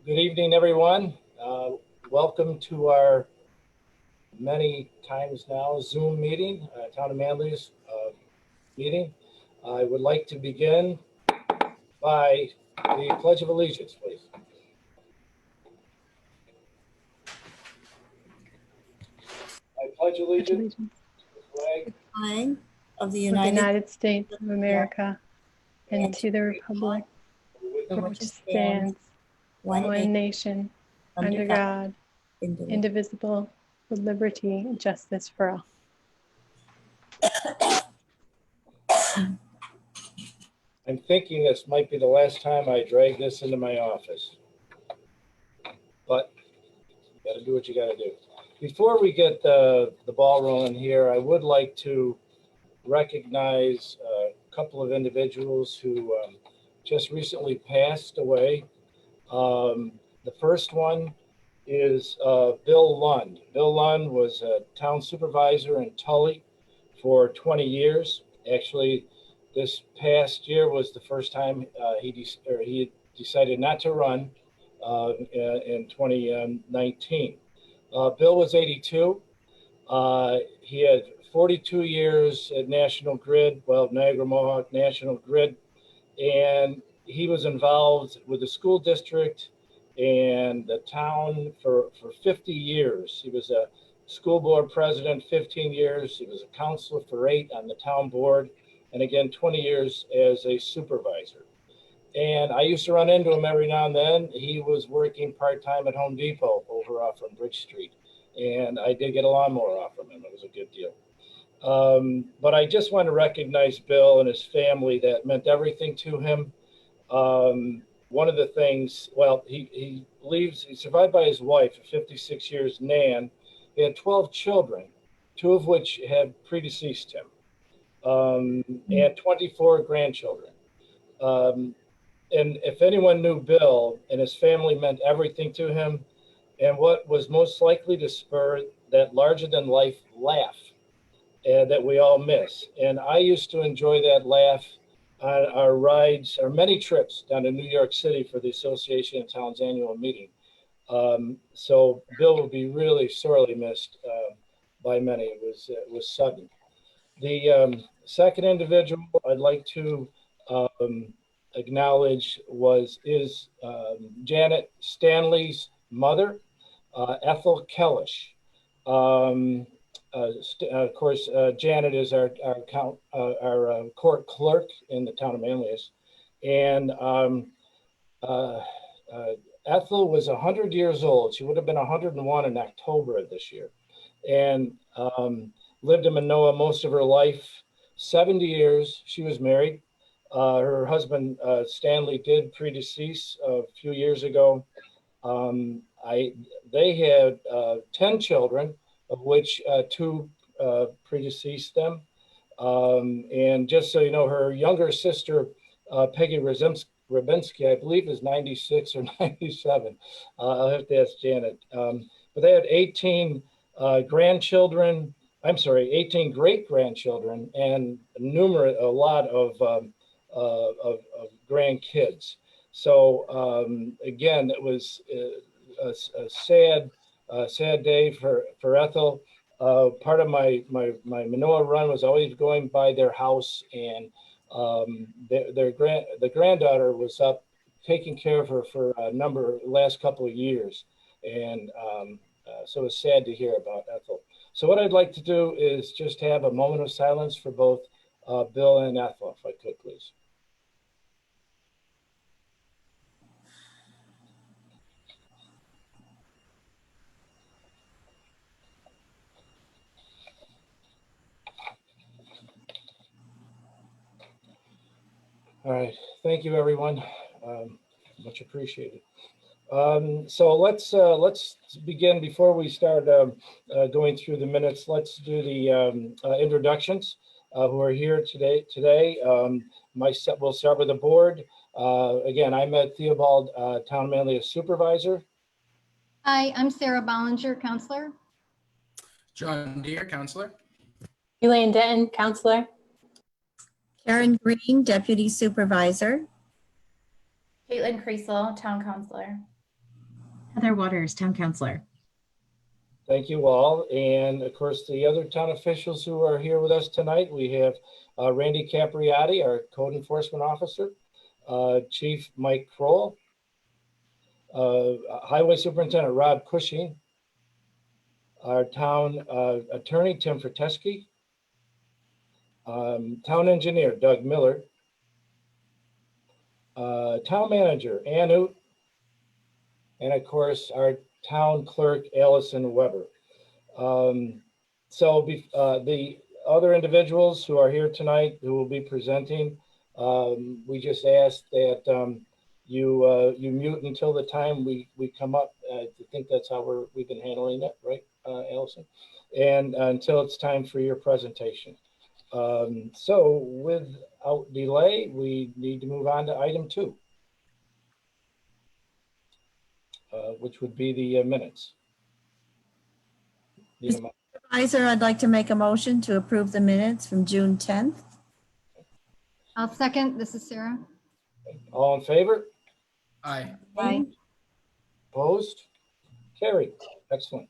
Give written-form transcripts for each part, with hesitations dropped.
Good evening, everyone. Welcome to our many times now Zoom meeting, Town of Manly's meeting. I would like to begin by the Pledge of Allegiance, please. I pledge allegiance to the flag of the United States of America and to the republic for which stands one nation under God, indivisible, with liberty and justice for all. I'm thinking this might be the last time I drag this into my office, but you got to do what you got to do. Before we get the ball rolling here, I would like to recognize a couple of individuals who just recently passed away. The first one is Bill Lund. Bill Lund was a town supervisor in Tully for 20 years. Actually, this past year was the first time he decided not to run in 2019. Bill was 82. He had 42 years at National Grid, Niagara Mohawk National Grid, and he was involved with the school district and the town for 50 years. He was a school board president 15 years. He was a counselor for 8 on the town board, and again 20 years as a supervisor. And I used to run into him every now and then. He was working part-time at Home Depot over off on Bridge Street, and I did get a lawnmower off from him. It was a good deal. But I just want to recognize Bill and his family. That meant everything to him. One of the things, he survived by his wife of 56 years, Nan. He had 12 children, 2 of which had predeceased him, and 24 grandchildren. And if anyone knew Bill, and his family meant everything to him, and what was most likely to spur that larger than life laugh that we all miss. And I used to enjoy that laugh on our rides, our many trips down to New York City for the Association of Towns annual meeting. So Bill will be really sorely missed by many. It was sudden. The second individual I'd like to acknowledge is Janet Stanley's mother, Ethel Kellish. Of course, Janet is our court clerk in the town of Manlius, and Ethel was 100 years old. She would have been 101 in October of this year, and lived in Manoa most of her life. 70 years she was married. Her husband Stanley did predecease a few years ago. They had 10 children, of which 2 predeceased them. And just so you know, her younger sister, Peggy Rabinski, I believe is 96 or 97. I'll have to ask Janet. But they had 18 grandchildren, 18 great-grandchildren, and a lot of grandkids. So again, it was a sad day for Ethel. Part of my Manoa run was always going by their house, and the granddaughter was up taking care of her for last couple of years, and so it's sad to hear about Ethel. So what I'd like to do is just have a moment of silence for both Bill and Ethel, if I could, please. All right, thank you, everyone. Much appreciated. So let's begin. Before we start going through the minutes, let's do the introductions who are here today. We'll start with the board. Again, I'm Ed Theobald, Town Manly Supervisor. Hi, I'm Sarah Bollinger, Counselor. John Deere, Counselor. Elaine Denton, Counselor. Karen Green, Deputy Supervisor. Caitlin Creasel, Town Councilor. Heather Waters, Town Councilor. Thank you all. And of course, the other town officials who are here with us tonight, we have Randy Capriotti, our Code Enforcement Officer, Chief Mike Kroll, Highway Superintendent Rob Cushing, our town attorney, Tim Frateski, town engineer, Doug Miller, town manager, Ann Oot, and of course, our town clerk, Allison Weber. The other individuals who are here tonight who will be presenting, we just ask that you mute until the time we come up. I think that's how we've been handling it, right, Allison? And until it's time for your presentation. So without delay, we need to move on to item 2, which would be the minutes. Supervisor, I'd like to make a motion to approve the minutes from June 10th. I'll second. This is Sarah. All in favor? Aye. Aye. Opposed? Carried. Excellent.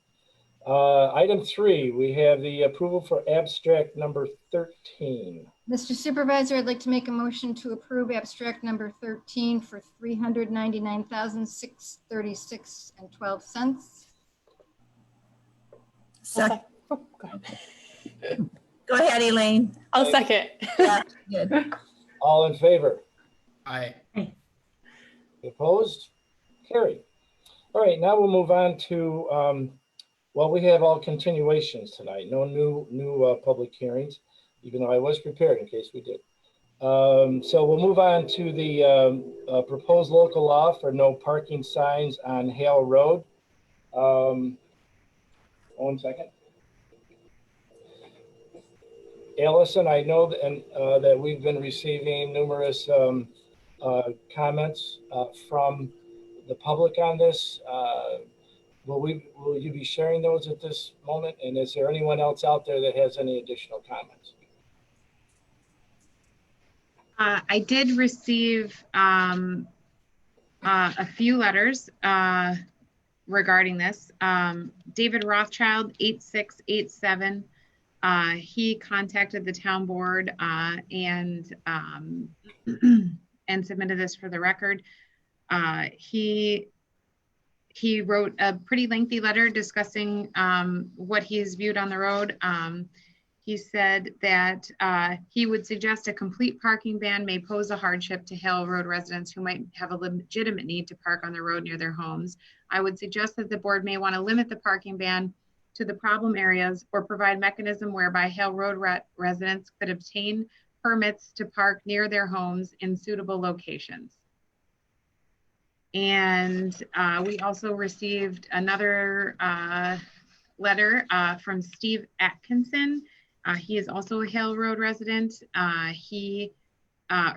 Item 3, we have the approval for abstract number 13. Mr. Supervisor, I'd like to make a motion to approve abstract number 13 for $399,636.12. Second. Go ahead, Elaine. I'll second. Yeah, good. All in favor? Aye. Opposed? Carried. All right, now we'll move on to, well, we have all continuations tonight. No new public hearings, even though I was prepared in case we did. So we'll move on to the proposed local law for no parking signs on Hale Road. 1 second. Allison, I know that we've been receiving numerous comments from the public on this. Will you be sharing those at this moment? And is there anyone else out there that has any additional comments? I did receive a few letters regarding this. David Rothschild, 8687. He contacted the town board and submitted this for the record. He wrote a pretty lengthy letter discussing what he has viewed on the road. He said that he would suggest a complete parking ban may pose a hardship to Hale Road residents who might have a legitimate need to park on the road near their homes. I would suggest that the board may want to limit the parking ban to the problem areas or provide mechanism whereby Hale Road residents could obtain permits to park near their homes in suitable locations. And we also received another letter from Steve Atkinson. He is also a Hale Road resident. He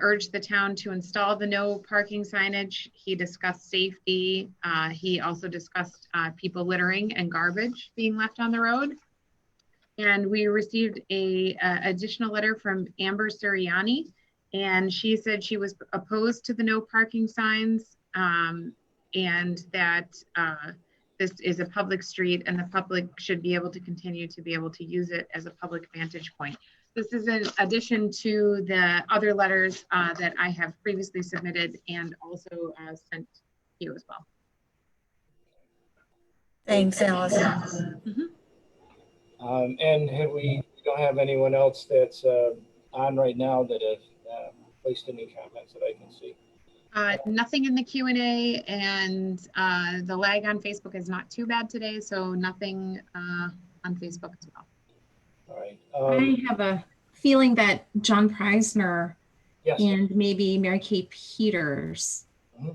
urged the town to install the no parking signage. He discussed safety. He also discussed people littering and garbage being left on the road. And we received a additional letter from Amber Suriani, and she said she was opposed to the no parking signs and that this is a public street and the public should be able to continue to be able to use it as a public vantage point. This is in addition to the other letters that I have previously submitted and also sent to you as well. Thanks, Allison. And we don't have anyone else that's on right now that have placed any comments that I can see. Nothing in the Q&A, and the lag on Facebook is not too bad today, so nothing on Facebook as well. All right. I have a feeling that John Preisner Yes. and maybe Mary Kay Peters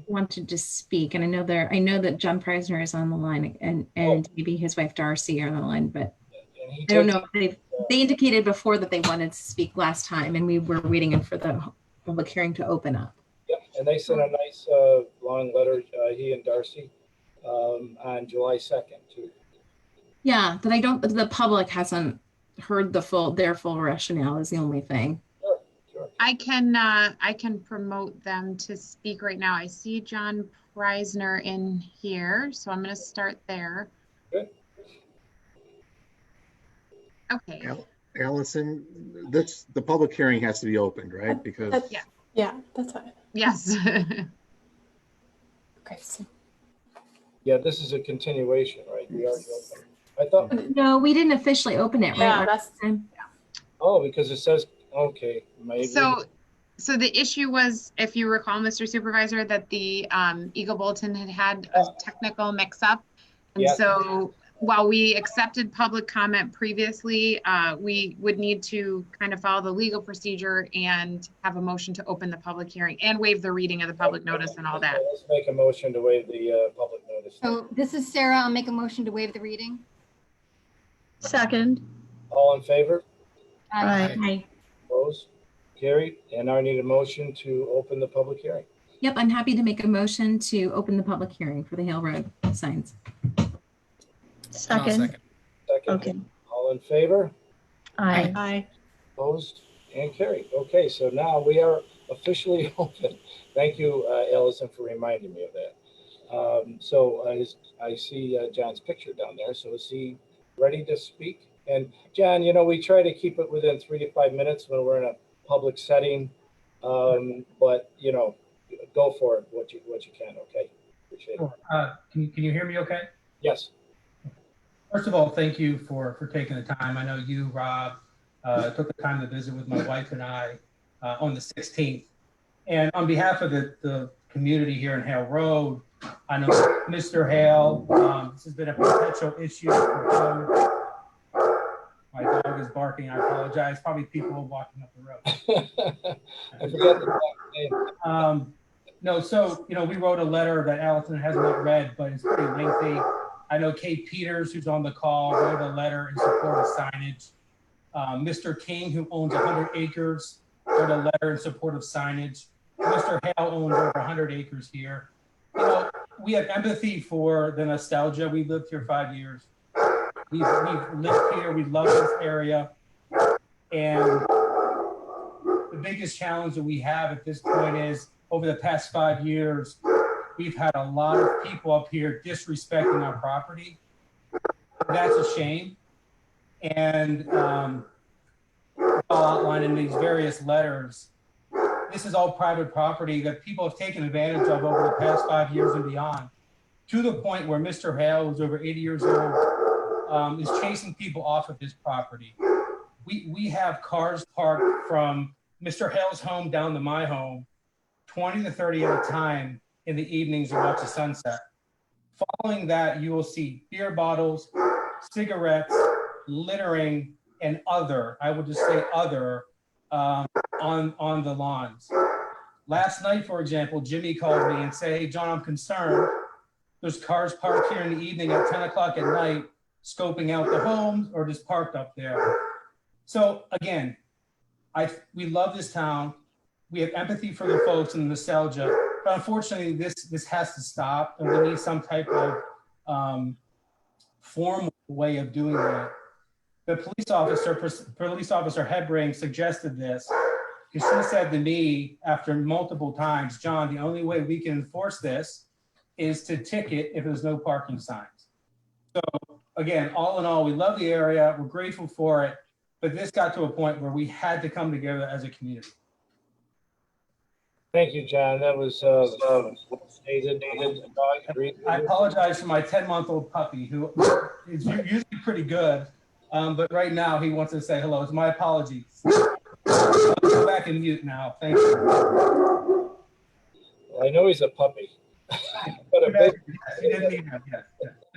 wanted to speak, and I know that John Preisner is on the line, and maybe his wife Darcy are on the line, but I don't know if they indicated before that they wanted to speak last time, and we were waiting for the public hearing to open up. Yep, and they sent a nice long letter, he and Darcy, on July 2nd too. Yeah, but the public hasn't heard their full rationale is the only thing. Sure. I can promote them to speak right now. I see John Preisner in here, so I'm going to start there. Good. Okay. Allison, the public hearing has to be opened, right? Because Yeah. Yeah, that's fine. Yes. Okay. So, Yeah, this is a continuation, right? We already opened. I thought, No, we didn't officially open it, right? yeah, last that's time? oh, because it says, okay. maybe- So the issue was, if you recall, Mr. Supervisor, that the Eagle Bulletin had a technical mix-up. And Yes. so while we accepted public comment previously, we would need to kind of follow the legal procedure and have a motion to open the public hearing and waive the reading of the public notice and all that. Let's make a motion to waive the public notice. So this is Sarah. I'll make a motion to waive the reading. Second. All in favor? Aye. Hi. Opposed? Carried. And now I need a motion to open the public hearing. Yep, I'm happy to make a motion to open the public hearing for the Hale Road signs. And I'll Second. Second. Okay. All in favor? Aye. aye. Opposed and carried. Okay, so now we are officially open. Thank you, Allison, for reminding me of that. So I see John's picture down there. So is he ready to speak? And John, we try to keep it within 3 to 5 minutes when we're in a public setting. But go for it, what you can. Okay, appreciate it. Sure. Can you hear me okay? Yes. First of all, thank you for taking the time. I know you, Rob, took the time to visit with my wife and I on the 16th. And on behalf of the community here in Hale Road, I know Mr. Hale, this has been a perpetual issue for him. My dog is barking. I apologize. Probably people are walking up the road. I forgot the name. No, so, we wrote a letter that Allison hasn't read, but it's pretty lengthy. I know Kate Peters, who's on the call, wrote a letter in support of signage. Mr. King, who owns 100 acres, wrote a letter in support of signage. Mr. Hale owns over 100 acres here. We have empathy for the nostalgia. We've lived here 5 years. We've lived here. We love this area. And the biggest challenge that we have at this point is over the past 5 years, we've had a lot of people up here disrespecting our property. That's a shame. And I'll outline in these various letters, this is all private property that people have taken advantage of over the past 5 years and beyond, to the point where Mr. Hale, who's over 80 years old, is chasing people off of his property. We have cars parked from Mr. Hale's home down to my home, 20 to 30 at a time in the evenings to watch the sunset. Following that, you will see beer bottles, cigarettes, littering, and other, I would just say other, on the lawns. Last night, for example, Jimmy called me and said, "Hey, John, I'm concerned. There's cars parked here in the evening at 10 o'clock at night, scoping out the homes or just parked up there." So again, we love this town. We have empathy for the folks and the nostalgia, but unfortunately, this has to stop, and we need some type of formal way of doing that. The police officer Hebring suggested this because she said to me after multiple times, "John, the only way we can enforce this is to ticket if there's no parking signs." So again, all in all, we love the area. We're grateful for it, but this got to a point where we had to come together as a community. Thank you, John. That was stated. I apologize for my 10-month-old puppy, who is usually pretty good, but right now he wants to say hello. It's my apologies. I'll go back and mute now. Thank you. Well, I know he's a puppy. But a big, He didn't need that. Yes.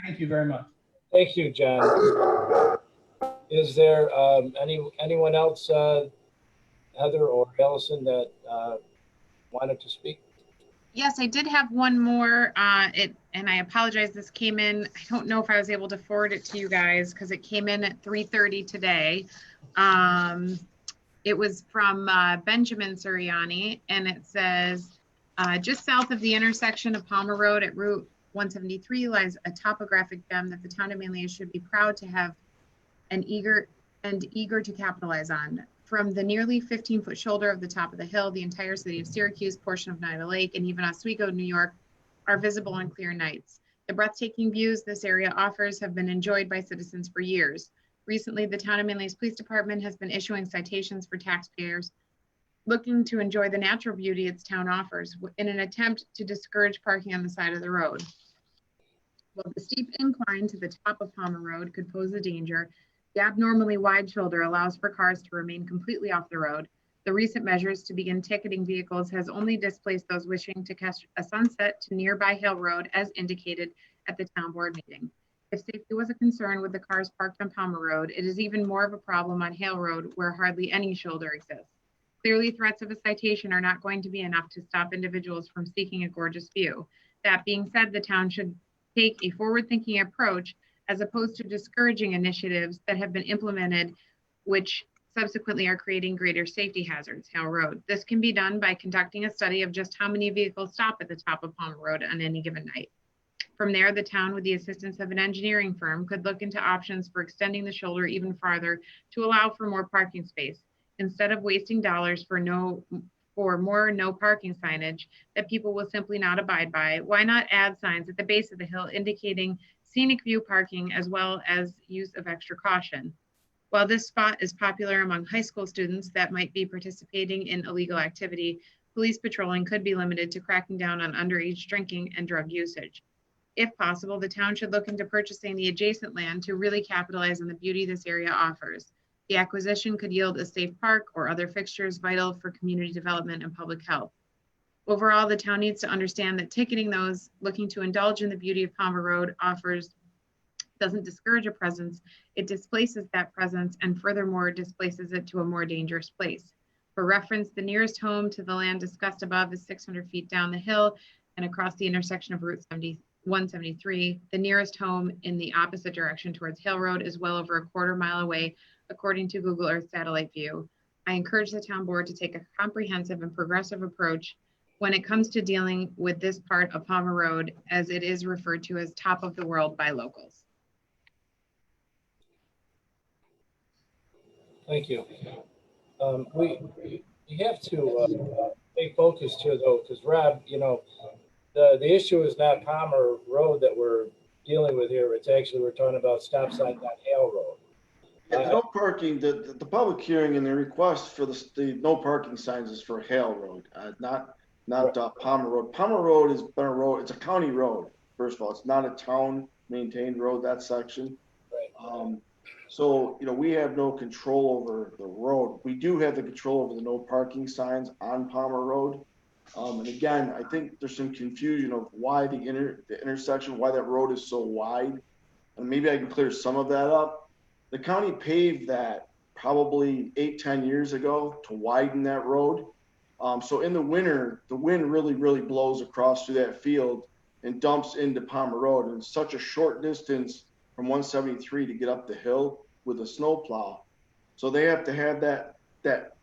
Thank you very much. thank you, John. Is there anyone else, Heather or Allison, that wanted to speak? Yes, I did have one more, and I apologize, this came in, I don't know if I was able to forward it to you guys because it came in at 3:30 today. It was from Benjamin Suriani, and it says, just south of the intersection of Palmer Road at Route 173 lies a topographic gem that the town of Manlius should be proud to have and eager to capitalize on. from the nearly 15-foot shoulder of the top of the hill, the entire city of Syracuse, portion of Nida Lake, and even Oswego, New York, are visible on clear nights. The breathtaking views this area offers have been enjoyed by citizens for years. Recently, the town of Manly's Police Department has been issuing citations for taxpayers looking to enjoy the natural beauty its town offers in an attempt to discourage parking on the side of the road. While the steep incline to the top of Palmer Road could pose a danger, the abnormally wide shoulder allows for cars to remain completely off the road. The recent measures to begin ticketing vehicles has only displaced those wishing to catch a sunset to nearby Hale Road as indicated at the town board meeting. If safety was a concern with the cars parked on Palmer Road, it is even more of a problem on Hale Road where hardly any shoulder exists. Clearly, threats of a citation are not going to be enough to stop individuals from seeking a gorgeous view. That being said, the town should take a forward-thinking approach as opposed to discouraging initiatives that have been implemented, which subsequently are creating greater safety hazards, Hale Road. This can be done by conducting a study of just how many vehicles stop at the top of Palmer Road on any given night. From there, the town, with the assistance of an engineering firm, could look into options for extending the shoulder even farther to allow for more parking space. Instead of wasting dollars for more no parking signage that people will simply not abide by, why not add signs at the base of the hill indicating scenic view parking as well as use of extra caution? While this spot is popular among high school students that might be participating in illegal activity, police patrolling could be limited to cracking down on underage drinking and drug usage. If possible, the town should look into purchasing the adjacent land to really capitalize on the beauty this area offers. The acquisition could yield a safe park or other fixtures vital for community development and public health. Overall, the town needs to understand that ticketing those looking to indulge in the beauty of Palmer Road doesn't discourage a presence, it displaces that presence and furthermore displaces it to a more dangerous place. For reference, the nearest home to the land discussed above is 600 feet down the hill and across the intersection of Route 173. The nearest home in the opposite direction towards Hale Road is well over a quarter mile away, according to Google Earth satellite view. I encourage the town board to take a comprehensive and progressive approach when it comes to dealing with this part of Palmer Road, as it is referred to as top of the world by locals. Thank you. We have to stay focused here though, because Rob, you know, the issue is not Palmer Road that we're dealing with here. It's actually, we're talking about stop signs on Hale Road. No parking, the public hearing and the request for the no parking signs is for Hale Road, not Palmer Road. Palmer Road has been a road, it's a county road, first of all. It's not a town maintained road, that section. Right. So, you know, we have no control over the road. We do have the control over the no parking signs on Palmer Road. And again, I think there's some confusion of why the intersection, why that road is so wide. And maybe I can clear some of that up. The county paved that probably 8-10 years ago to widen that road. So in the winter, the wind really, really blows across through that field and dumps into Palmer Road. And it's such a short distance from 173 to get up the hill with a snowplow. So they have to have that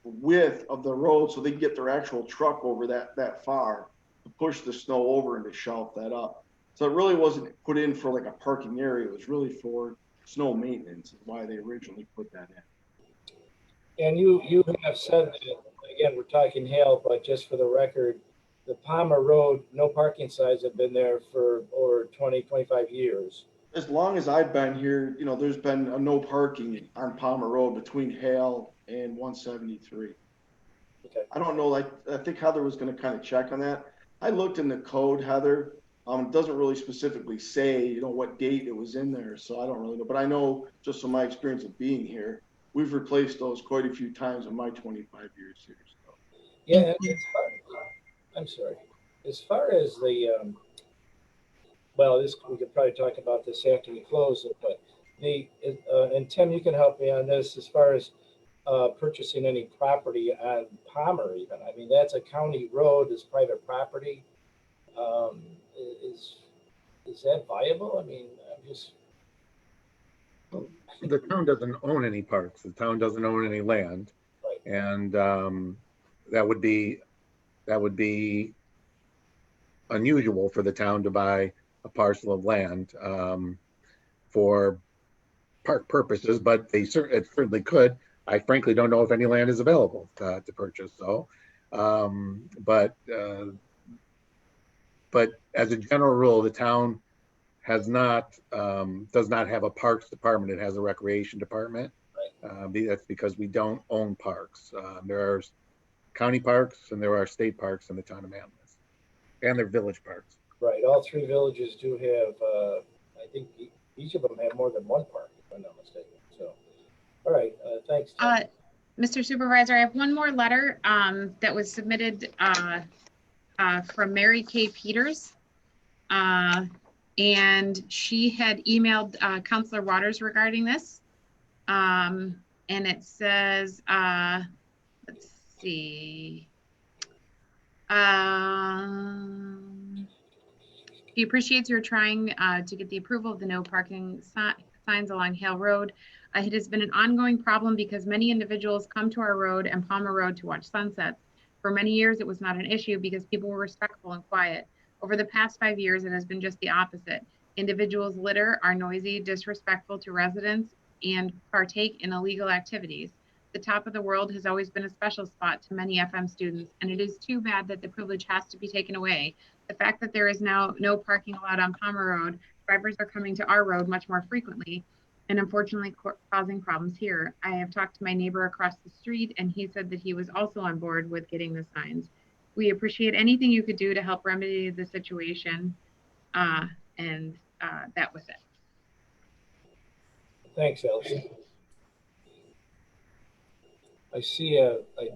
width of the road so they can get their actual truck over that far to push the snow over and to shelf that up. So it really wasn't put in for like a parking area. It was really for snow maintenance is why they originally put that in. And you have said that, again, we're talking Hale, but just for the record, the Palmer Road, no parking signs have been there for over 20, 25 years. As long as I've been here, you know, there's been a no parking on Palmer Road between Hale and 173. Okay. I don't know, like, I think Heather was going to kind of check on that. I looked in the code, Heather. It doesn't really specifically say, you know, what date it was in there, so I don't really know. But I know, just from my experience of being here, we've replaced those quite a few times in my 25 years here. So. Yeah, I'm sorry. As far as the, well, we could probably talk about this after we close it, but and Tim, you can help me on this as far as purchasing any property on Palmer even. I mean, that's a county road, it's private property. Is that viable? I mean, I'm just. The town doesn't own any parks. The town doesn't own any land. Right. And that would be unusual for the town to buy a parcel of land for park purposes, but it certainly could. I frankly don't know if any land is available to purchase. So, but as a general rule, the town has not does not have a parks department. It has a recreation department. That's because we don't own parks. There are county parks and there are state parks in the town of Manlius, and they're village parks. Right, all three villages do have, I think each of them have more than one park, if I'm not mistaken. So, all right, thanks. Tom. Mr. Supervisor, I have one more letter that was submitted from Mary Kay Peters. And she had emailed Councilor Waters regarding this. And it says, let's see. He appreciates your trying to get the approval of the no parking signs along Hale Road. It has been an ongoing problem because many individuals come to our road and Palmer Road to watch sunsets. For many years, it was not an issue because people were respectful and quiet. Over the past 5 years, it has been just the opposite. Individuals litter, are noisy, disrespectful to residents, and partake in illegal activities. The top of the world has always been a special spot to many FM students, and it is too bad that the privilege has to be taken away. The fact that there is now no parking allowed on Palmer Road, drivers are coming to our road much more frequently, and unfortunately causing problems here. I have talked to my neighbor across the street, and he said that he was also on board with getting the signs. We appreciate anything you could do to help remedy the situation, and that was it. Thanks, Elsie. I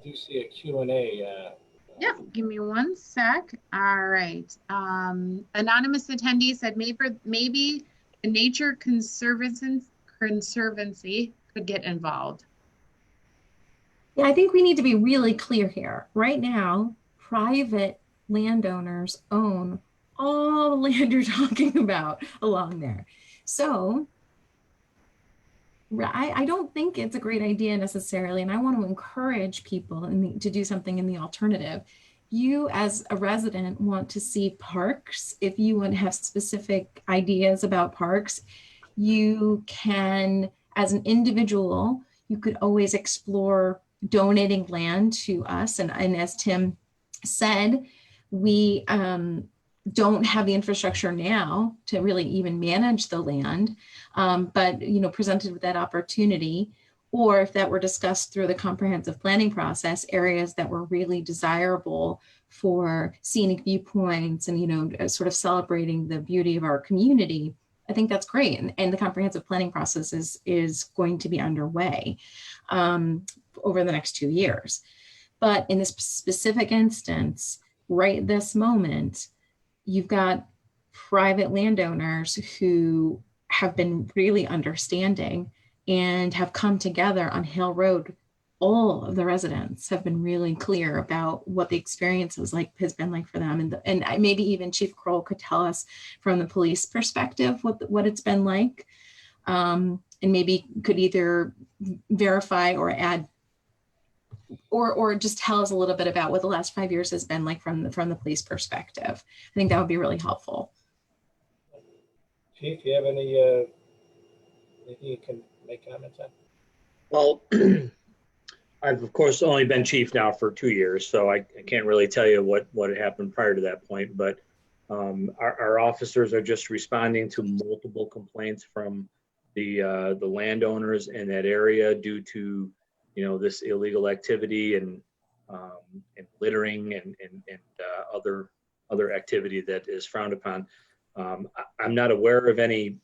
do see a Q&A. Yeah, give me one sec. All right. Anonymous attendee said maybe the Nature Conservancy could get involved. Yeah, I think we need to be really clear here. Right now, private landowners own all the land you're talking about along there. So I don't think it's a great idea necessarily, and I want to encourage people to do something in the alternative. You as a resident want to see parks. If you want to have specific ideas about parks, you can, as an individual, you could always explore donating land to us. And as Tim said, we don't have the infrastructure now to really even manage the land, but presented with that opportunity, or if that were discussed through the comprehensive planning process, areas that were really desirable for scenic viewpoints and sort of celebrating the beauty of our community, I think that's great. And the comprehensive planning process is going to be underway over the next 2 years. But in this specific instance, right this moment, you've got private landowners who have been really understanding and have come together on Hale Road. All of the residents have been really clear about what the experience has been like for them. And maybe even Chief Kroll could tell us from the police perspective what it's been like. And maybe could either verify or add or just tell us a little bit about what the last 5 years has been like from the police perspective. I think that would be really helpful. Chief, you have anything you can make comments on? Well, I've of course only been chief now for 2 years, so I can't really tell you what had happened prior to that point, but our officers are just responding to multiple complaints from the landowners in that area due to this illegal activity and littering and other activity that is frowned upon. I'm not aware of any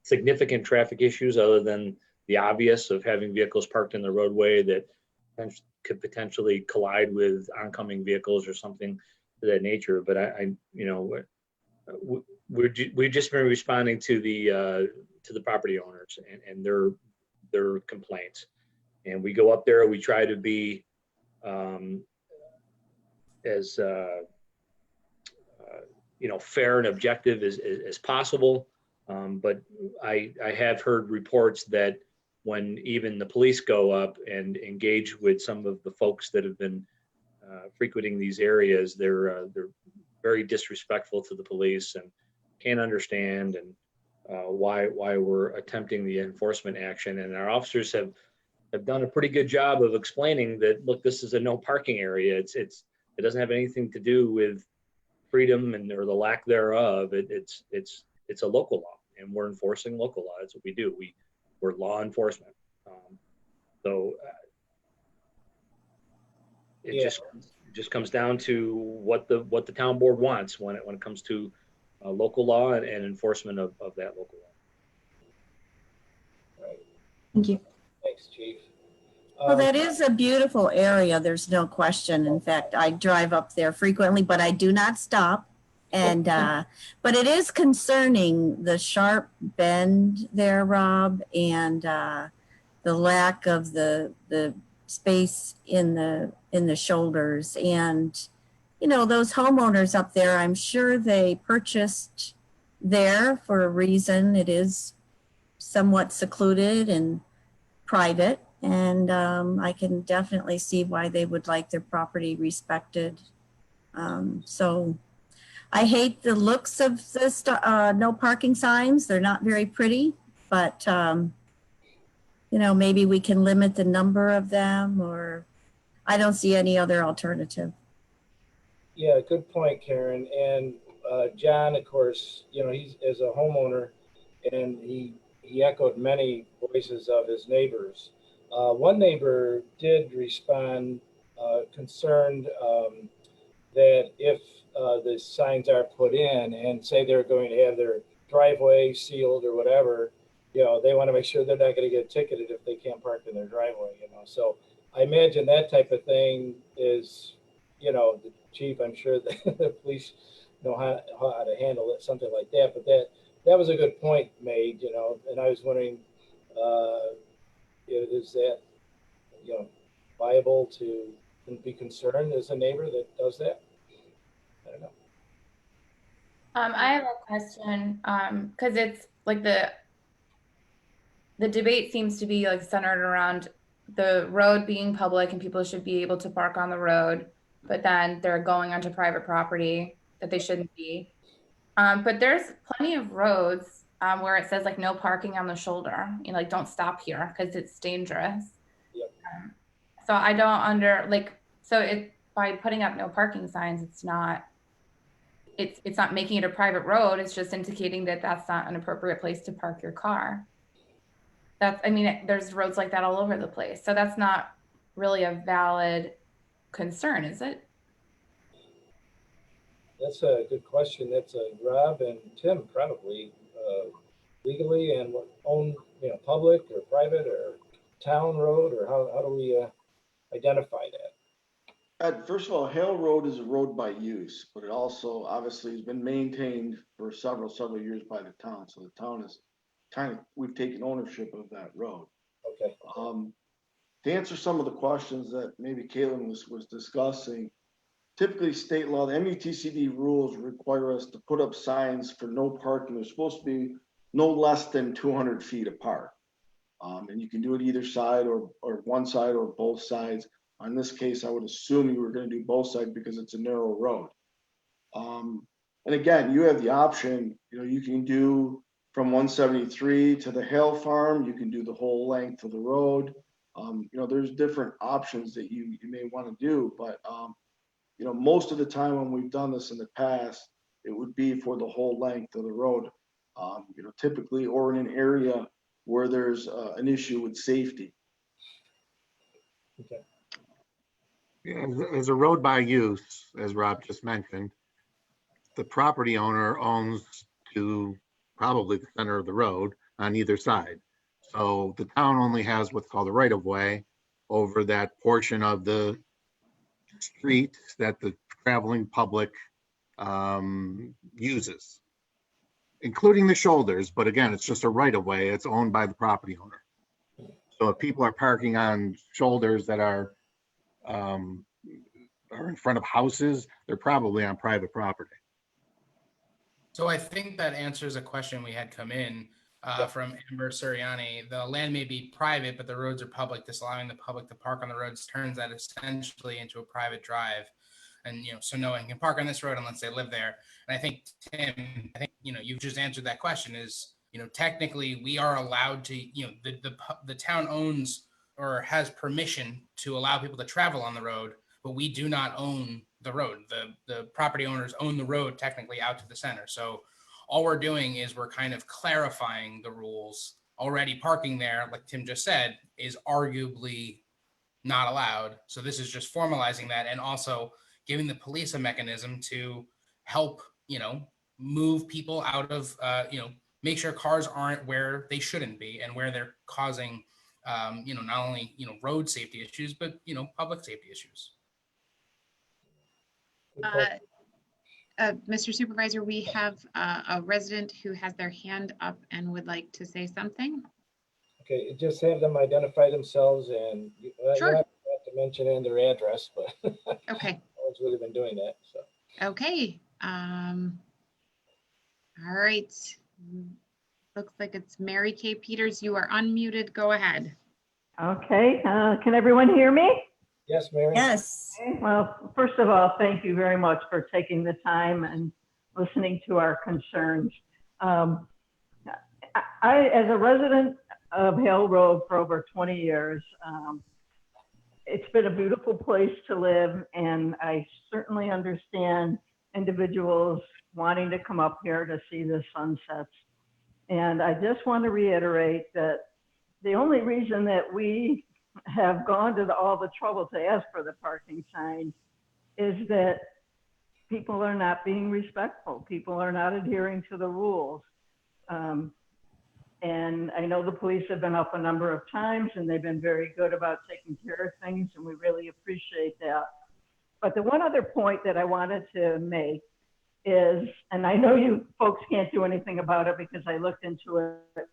significant traffic issues other than the obvious of having vehicles parked in the roadway that could potentially collide with oncoming vehicles or something of that nature. But we've just been responding to the property owners and their complaints. And we go up there, we try to be as fair and objective as possible. But I have heard reports that when even the police go up and engage with some of the folks that have been frequenting these areas, they're very disrespectful to the police and can't understand and why we're attempting the enforcement action. And our officers have have done a pretty good job of explaining that, look, this is a no parking area. It doesn't have anything to do with freedom or the lack thereof. It's a local law, and we're enforcing local law. That's what we do. We're law enforcement. It just comes down to what the town board wants when it comes to local law and enforcement of that local law. Right. Thank you. Thanks, Chief. Well, that is a beautiful area. There's no question. In fact, I drive up there frequently, but I do not stop. And, but it is concerning, the sharp bend there, Rob, and the lack of the space in the shoulders. And, you know, those homeowners up there, I'm sure they purchased there for a reason. It is somewhat secluded and private. And I can definitely see why they would like their property respected. So I hate the looks of this no parking signs. They're not very pretty, but you know, maybe we can limit the number of them, or I don't see any other alternative. Yeah, good point, Karen. And John, of course, you know, he's as a homeowner, and he echoed many voices of his neighbors. One neighbor did respond concerned that if the signs are put in and say they're going to have their driveway sealed or whatever, you know, they want to make sure they're not going to get ticketed if they can't park in their driveway, you know. So I imagine that type of thing is, you know, the chief, I'm sure that the police know how to handle it, something like that. But that was a good point made, you know, and I was wondering, is that, you know, viable to be concerned as a neighbor that does that? I don't know. I have a question, because it's like the debate seems to be like centered around the road being public and people should be able to park on the road, but then they're going onto private property that they shouldn't be. But there's plenty of roads where it says like no parking on the shoulder, you know, like don't stop here because it's dangerous. Yep. So I don't by putting up no parking signs, it's not making it a private road. It's just indicating that that's not an appropriate place to park your car. There's roads like that all over the place. So that's not really a valid concern, is it? That's a good question. That's Rob and Tim probably legally, and what own, you know, public or private or town road, or how do we identify that? First of all, Hale Road is a road by use, but it also obviously has been maintained for several years by the town. So the town is we've taken ownership of that road. Okay. To answer some of the questions that maybe Caitlin was discussing, typically state law, the MUTCD rules require us to put up signs for no parking. They're supposed to be no less than 200 feet apart. And you can do it either side or one side or both sides. In this case, I would assume you were going to do both sides because it's a narrow road. And again, you have the option, you know, you can do from 173 to the Hale Farm, you can do the whole length of the road. You know, there's different options that you may want to do, but you know, most of the time when we've done this in the past, it would be for the whole length of the road, you know, typically, or in an area where there's an issue with safety. Okay. Yeah, as a road by use, as Rob just mentioned, the property owner owns to probably the center of the road on either side. So the town only has what's called a right of way over that portion of the street that the traveling public uses, including the shoulders. But again, it's just a right of way. It's owned by the property owner. So if people are parking on shoulders that are in front of houses, they're probably on private property. So I think that answers a question we had come in from Amber Suriani. The land may be private, but the roads are public. Disallowing the public to park on the roads turns that essentially into a private drive. And, you know, so no one can park on this road unless they live there. And I think, Tim, you know, you've just answered that question is, you know, technically we are allowed to, you know, the town owns or has permission to allow people to travel on the road, but we do not own the road. The property owners own the road technically out to the center. So all we're doing is we're kind of clarifying the rules. Already parking there, like Tim just said, is arguably not allowed. So this is just formalizing that and also giving the police a mechanism to help, move people out of, make sure cars aren't where they shouldn't be and where they're causing, not only, road safety issues, but, public safety issues. Mr. Supervisor, we have a resident who has their hand up and would like to say something. Okay, just have them identify themselves and Sure. you have to mention in their address, but Okay. no one's really been doing that. So. Okay. All right. Looks like it's Mary Kay Peters. You are unmuted. Go ahead. Okay. Can everyone hear me? Yes, Mary. Yes. Okay. Well, first of all, thank you very much for taking the time and listening to our concerns. I, as a resident of Hale Road for over 20 years, it's been a beautiful place to live, and I certainly understand individuals wanting to come up here to see the sunsets. And I just want to reiterate that the only reason that we have gone to all the trouble to ask for the parking sign is that people are not being respectful. People are not adhering to the rules. And I know the police have been up a number of times and they've been very good about taking care of things, and we really appreciate that. But the one other point that I wanted to make is, and I know you folks can't do anything about it because I looked into it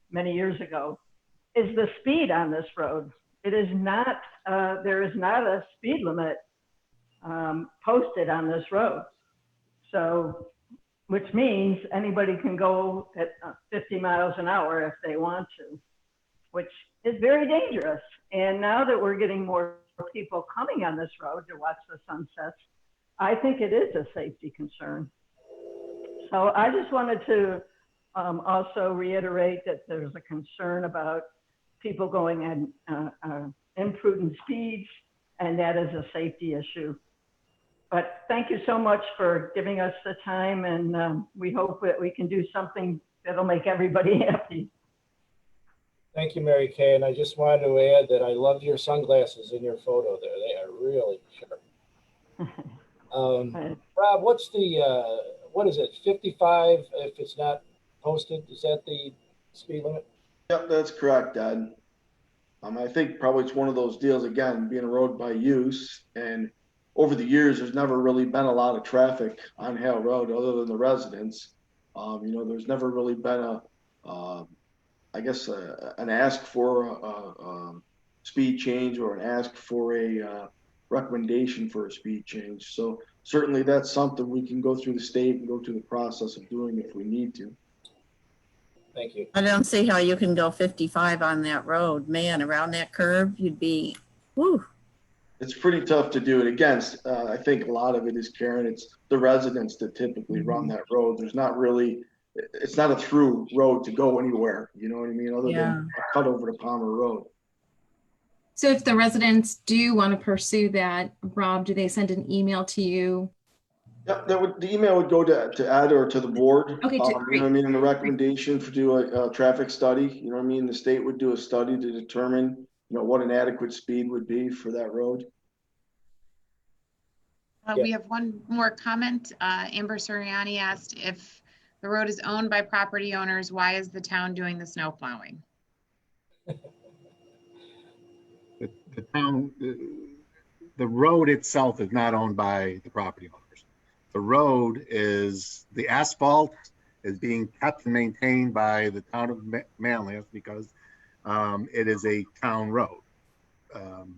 many years ago, is the speed on this road. It is not, there is not a speed limit posted on this road. So, which means anybody can go at 50 miles an hour if they want to, which is very dangerous. And now that we're getting more people coming on this road to watch the sunsets, I think it is a safety concern. So I just wanted to also reiterate that there's a concern about people going at imprudent speeds, and that is a safety issue. But thank you so much for giving us the time, and we hope that we can do something that'll make everybody happy. Thank you, Mary Kay. And I just wanted to add that I loved your sunglasses in your photo there. They are really sharp. Rob, what's the, what is it, 55 if it's not posted? Is that the speed limit? Yep, that's correct, Dad. I think probably it's one of those deals, again, being a road by use, and over the years, there's never really been a lot of traffic on Hale Road other than the residents. There's never really been an ask for a speed change or an ask for a recommendation for a speed change. So certainly that's something we can go through the state and go through the process of doing if we need to. Thank you. I don't see how you can go 55 on that road. Man, around that curve, you'd be, whoo. It's pretty tough to do it. Again, I think a lot of it is, Karen, it's the residents that typically run that road. There's not really, it's not a through road to go anywhere, you know what I mean, other than a cut over to Palmer Road. So if the residents do want to pursue that, Rob, do they send an email to you? Yeah, the email would go to Ed or to the board. Okay, you know what I mean, and the recommendation for do a traffic study. You know what I mean? The state would do a study to determine, what an adequate speed would be for that road. We have one more comment. Amber Suriani asked if the road is owned by property owners, why is the town doing the snow plowing? The town, the road itself is not owned by the property owners. The road is, the asphalt is being kept and maintained by the town of Manlius because it is a town road. And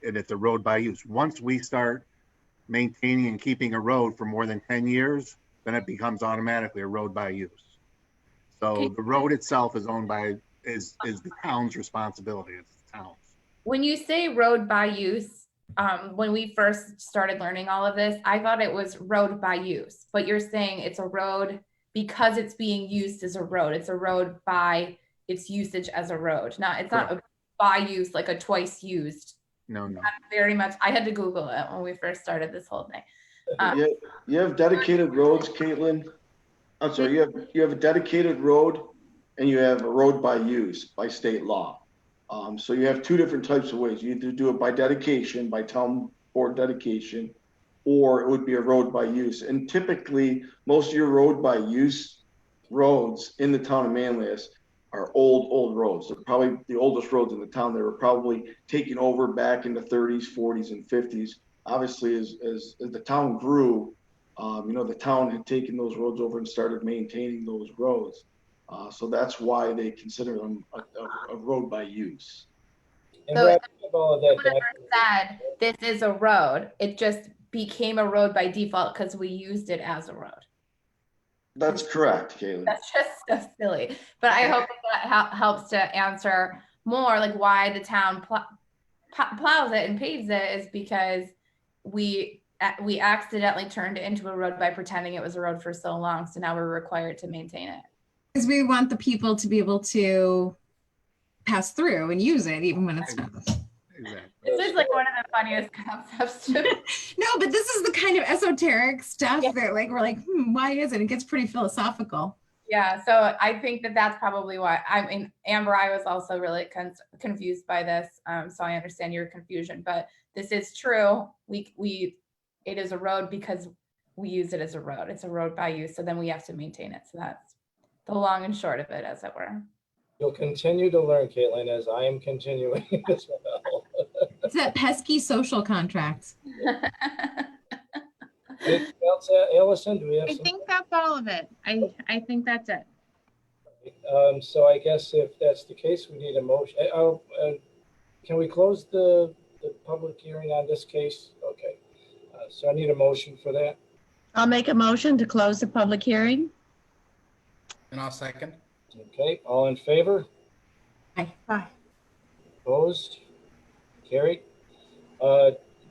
it's a road by use. Once we start maintaining and keeping a road for more than 10 years, then it becomes automatically a road by use. So the road itself is owned by, is the town's responsibility. It's the town's. When you say road by use, when we first started learning all of this, I thought it was road by use, but you're saying it's a road because it's being used as a road. It's a road by its usage as a road. Not, it's not by use, like a twice used. No. Not very much. I had to Google it when we first started this whole thing. You have dedicated roads, Caitlin. I'm sorry, you have a dedicated road and you have a road by use by state law. So you have two different types of ways. You either do it by dedication, by town board dedication, or it would be a road by use. And typically, most of your road by use roads in the town of Manlius are old roads. They're probably the oldest roads in the town. They were probably taken over back in the 30s, 40s, and 50s. Obviously, as the town grew, the town had taken those roads over and started maintaining those roads. So that's why they consider them a road by use. And So wrap up all of that, whoever said this is a road, it just became a road by default because we used it as a road. That's correct, Caitlin. That's just so silly. But I hope that helps to answer more like why the town plows it and paves it is because we accidentally turned it into a road by pretending it was a road for so long. So now we're required to maintain it. Because we want the people to be able to pass through and use it even when it's not. Exactly. This is like one of the funniest concepts to No, but this is the kind of esoteric stuff that like we're like, why is it? It gets pretty philosophical. Yeah, so I think that that's probably why. I mean, Amber, I was also really confused by this, so I understand your confusion. But this is true. It is a road because we use it as a road. It's a road by use, so then we have to maintain it. So that's the long and short of it, as it were. You'll continue to learn, Caitlin, as I am continuing as well. It's that pesky social contract. Anything else, Allison? Do we have I think that's all of it. I think that's it. So I guess if that's the case, we need a motion. Can we close the public hearing on this case? Okay. So I need a motion for that. I'll make a motion to close the public hearing. And I'll second. Okay, all in favor? Aye. Opposed? Carried.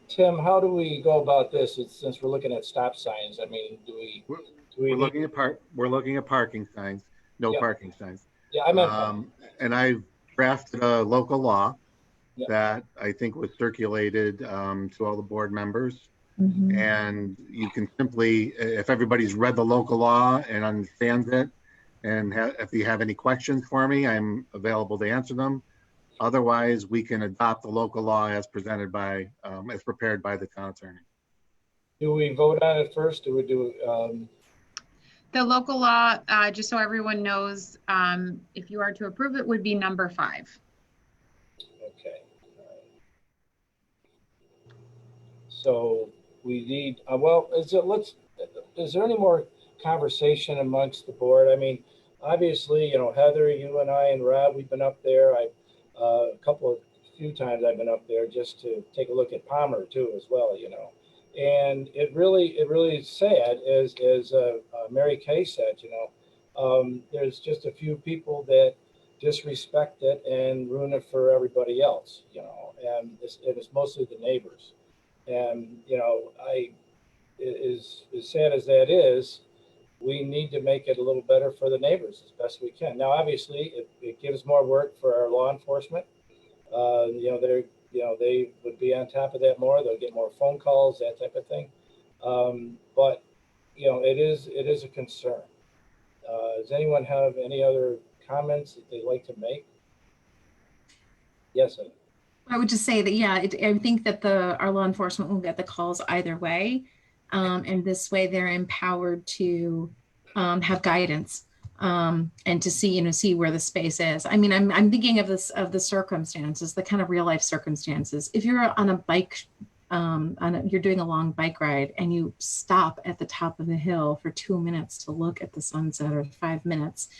Tim, how do we go about this? Since we're looking at stop signs, I mean, We're looking at parking signs, no parking signs. Yeah, I meant. And I drafted a local law that I think was circulated to all the board members. Mm-hmm. And you can simply, if everybody's read the local law and understands it, and if you have any questions for me, I'm available to answer them. Otherwise, we can adopt the local law as presented by, as prepared by the town attorney. Do we vote on it first? Do we do? The local law, just so everyone knows, if you are to approve it, would be number 5. Okay. So we need. Well, is there any more conversation amongst the board? I mean, obviously, Heather, you and I and Rob, we've been up there. A few times I've been up there just to take a look at Palmer too, as well, And it really is sad, as Mary Kay said, there's just a few people that disrespect it and ruin it for everybody else, and it's mostly the neighbors. And, as sad as that is, we need to make it a little better for the neighbors as best we can. Now, obviously, it gives more work for our law enforcement. They would be on top of that more. They'll get more phone calls, that type of thing. But it is a concern. Does anyone have any other comments that they'd like to make? Yes. I would just say that, I think that our law enforcement will get the calls either way. And this way they're empowered to have guidance and to see where the space is. I mean, I'm thinking of the circumstances, the kind of real life circumstances. If you're on a bike, you're doing a long bike ride and you stop at the top of the hill for 2 minutes to look at the sunset, or 5 minutes,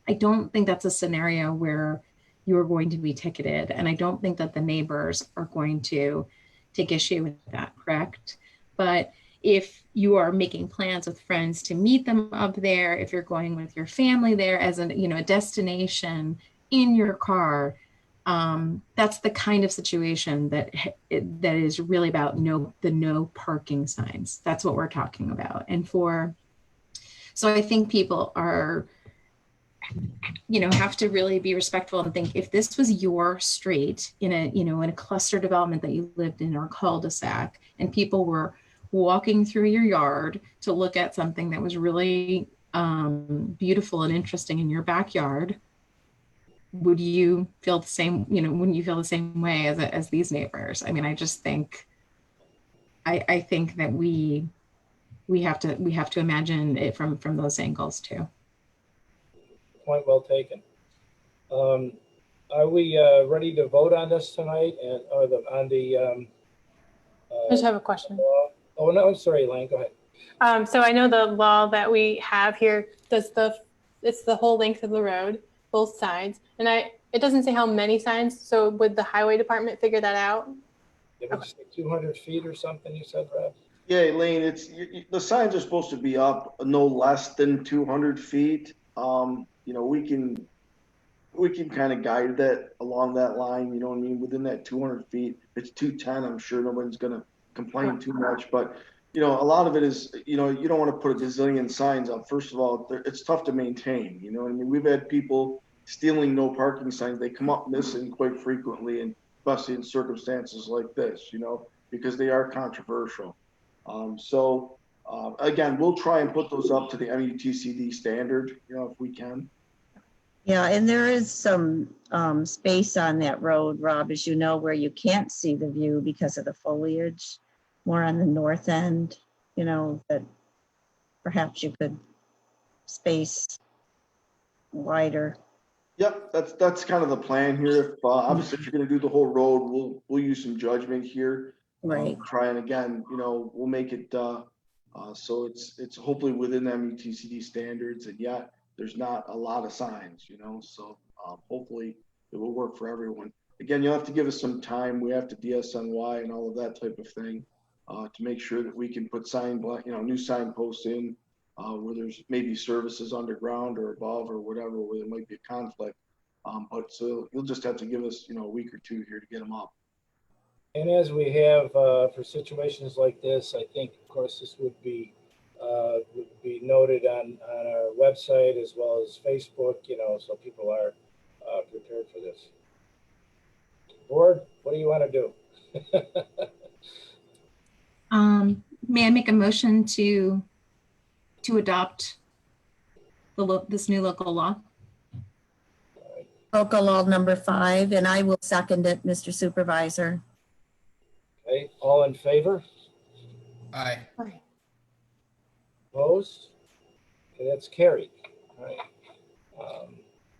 I don't think that's a scenario where you are going to be ticketed. And I don't think that the neighbors are going to take issue with that, correct? But if you are making plans with friends to meet them up there, if you're going with your family there as a destination in your car, that's the kind of situation that is really about the no parking signs. That's what we're talking about. So I think people are have to really be respectful and think, if this was your street in a cluster development that you lived in, or cul-de-sac, and people were walking through your yard to look at something that was really beautiful and interesting in your backyard, would you feel the same, wouldn't you feel the same way as these neighbors? I mean, I just think, I think that we have to imagine it from those angles too. Point well taken. Are we ready to vote on this tonight I just have a question. Oh, no, I'm sorry, Elaine, go ahead. So I know the law that we have here it's the whole length of the road, both sides, and it doesn't say how many signs. So would the highway department figure that out? It was 200 feet or something, you said, Rob? Yeah, Elaine, the signs are supposed to be up no less than 200 feet. We can kind of guide that along that line, you know what I mean? Within that 200 feet, it's 210. I'm sure nobody's going to complain too much, but a lot of it is, you don't want to put a gazillion signs up. First of all, it's tough to maintain, you know what I mean? We've had people stealing no parking signs. They come up missing quite frequently, and especially in circumstances like this, because they are controversial. Again, we'll try and put those up to the MUTCD standard, if we can. Yeah, and there is some space on that road, Rob, as you know, where you can't see the view because of the foliage, more on the north end, that perhaps you could space wider. Yep, that's kind of the plan here. Obviously, if you're going to do the whole road, we'll use some judgment here. Right. Try and again, we'll make it so it's hopefully within MUTCD standards, and yet there's not a lot of signs, so hopefully it will work for everyone. Again, you'll have to give us some time. We have to DSNY and all of that type of thing to make sure that we can put new signposts in where there's maybe services underground or above or whatever, where there might be a conflict. But so you'll just have to give us, a week or two here to get them up. And as we have for situations like this, I think, of course, this would be noted on our website as well as Facebook, so people are prepared for this. Board, what do you want to do? May I make a motion to adopt this new local law? Local law number 5, and I will second it, Mr. Supervisor. Okay, all in favor? Aye. Opposed? Okay, that's carried. All right.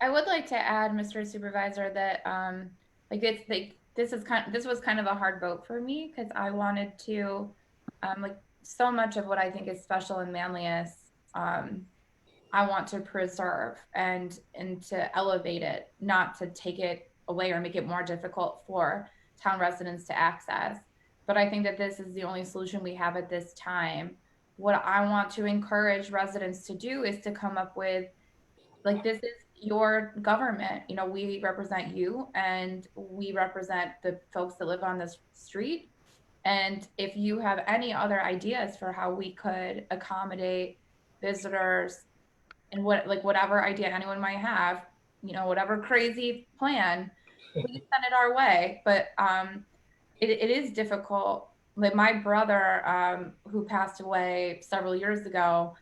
I would like to add, Mr. Supervisor, that this was kind of a hard vote for me, because I wanted to so much of what I think is special in Manlius, I want to preserve and to elevate it, not to take it away or make it more difficult for town residents to access. But I think that this is the only solution we have at this time. What I want to encourage residents to do is to come up with, this is your government. We represent you, and we represent the folks that live on this street. And if you have any other ideas for how we could accommodate visitors and whatever idea anyone might have, whatever crazy plan, please send it our way. But it is difficult. My brother, who passed away several years ago,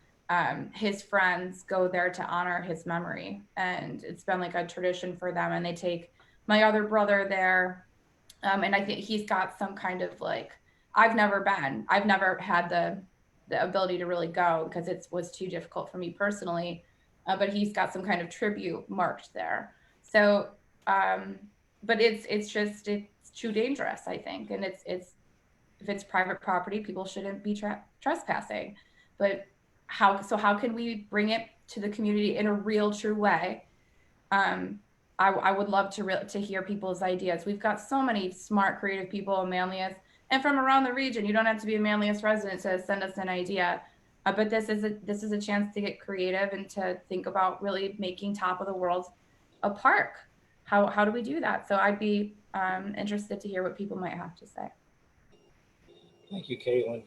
his friends go there to honor his memory, and it's been like a tradition for them. And they take my other brother there, and I think he's got some kind of I've never had the ability to really go because it was too difficult for me personally, but he's got some kind of tribute marked there. So, but it's too dangerous, I think, and it's if it's private property, people shouldn't be trespassing. But how can we bring it to the community in a real, true way? I would love to hear people's ideas. We've got so many smart, creative people in Manlius and from around the region. You don't have to be a Manlius resident to send us an idea. But this is a chance to get creative and to think about really making top of the world a park. How do we do that? So I'd be interested to hear what people might have to say. Thank you, Caitlin.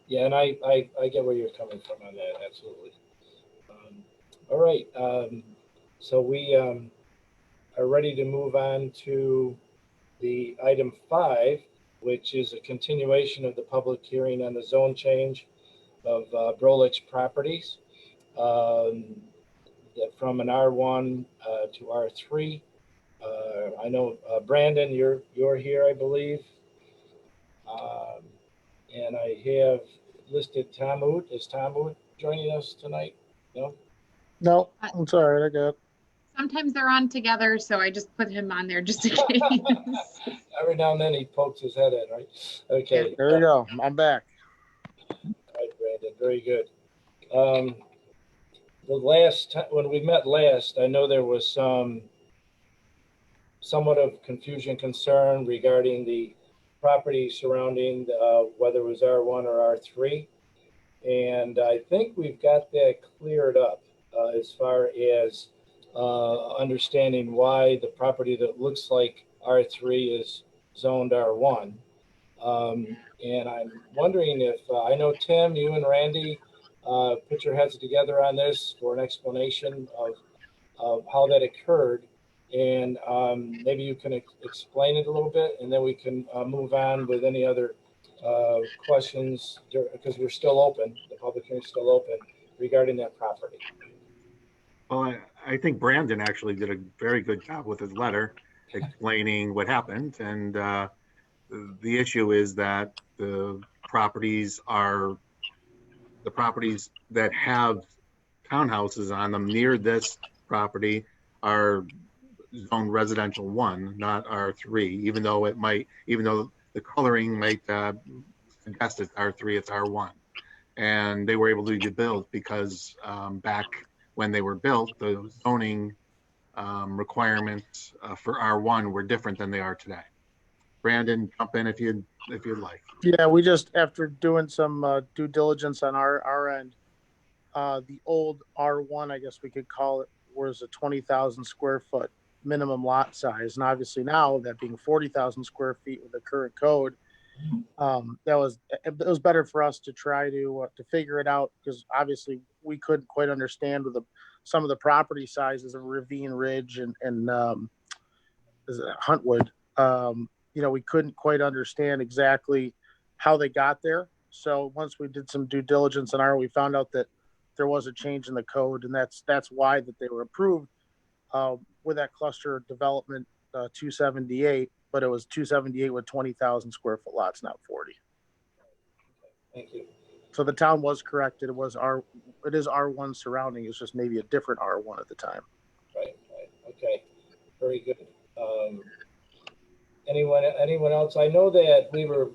Yeah, and I get where you're coming from on that, absolutely. All right, So we are ready to move on to the item 5, which is a continuation of the public hearing on the zone change of Brolich Properties from an R1 to R3. I know Brandon, you're here, I believe, and I have listed Tom Oot. Is Tom Oot joining us tonight? No. No, I'm sorry, I got. Sometimes they're on together, so I just put him on there just in case. Every now and then he pokes his head in, right? Okay. There you go. I'm back. All right, Brandon. Very good. The last time when we met last, I know there was somewhat of confusion, concern regarding the property surrounding whether it was R1 or R3, and I think we've got that cleared up as far as understanding why the property that looks like R3 is zoned R1. And I'm wondering if, I know Tim, you and Randy put your heads together on this for an explanation of how that occurred. And maybe you can explain it a little bit, and then we can move on with any other questions, because we're still open, the public hearing is still open regarding that property. Well, I think Brandon actually did a very good job with his letter explaining what happened. And the issue is that the properties that have townhouses on them near this property are zoned residential 1, not R3, even though the coloring might suggest it's R3, it's R1. And they were able to get built because back when they were built, the zoning requirements for R1 were different than they are today. Brandon, jump in if you'd like. Yeah, we just, after doing some due diligence on our end, the old R1, I guess we could call it, was a 20,000 square foot minimum lot size. And obviously now, that being 40,000 square feet with the current code, it was better for us to try to figure it out, because obviously we couldn't quite understand with some of the property sizes of Ravine Ridge and is it Huntwood. We couldn't quite understand exactly how they got there. So once we did some due diligence on we found out that there was a change in the code, and that's why that they were approved with that cluster development 278, but it was 278 with 20,000 square foot lots, not 40. Thank you. So the town was corrected. It is R1 surrounding. It's just maybe a different R1 at the time. Right. Okay. Very good. Anyone else? I know that we were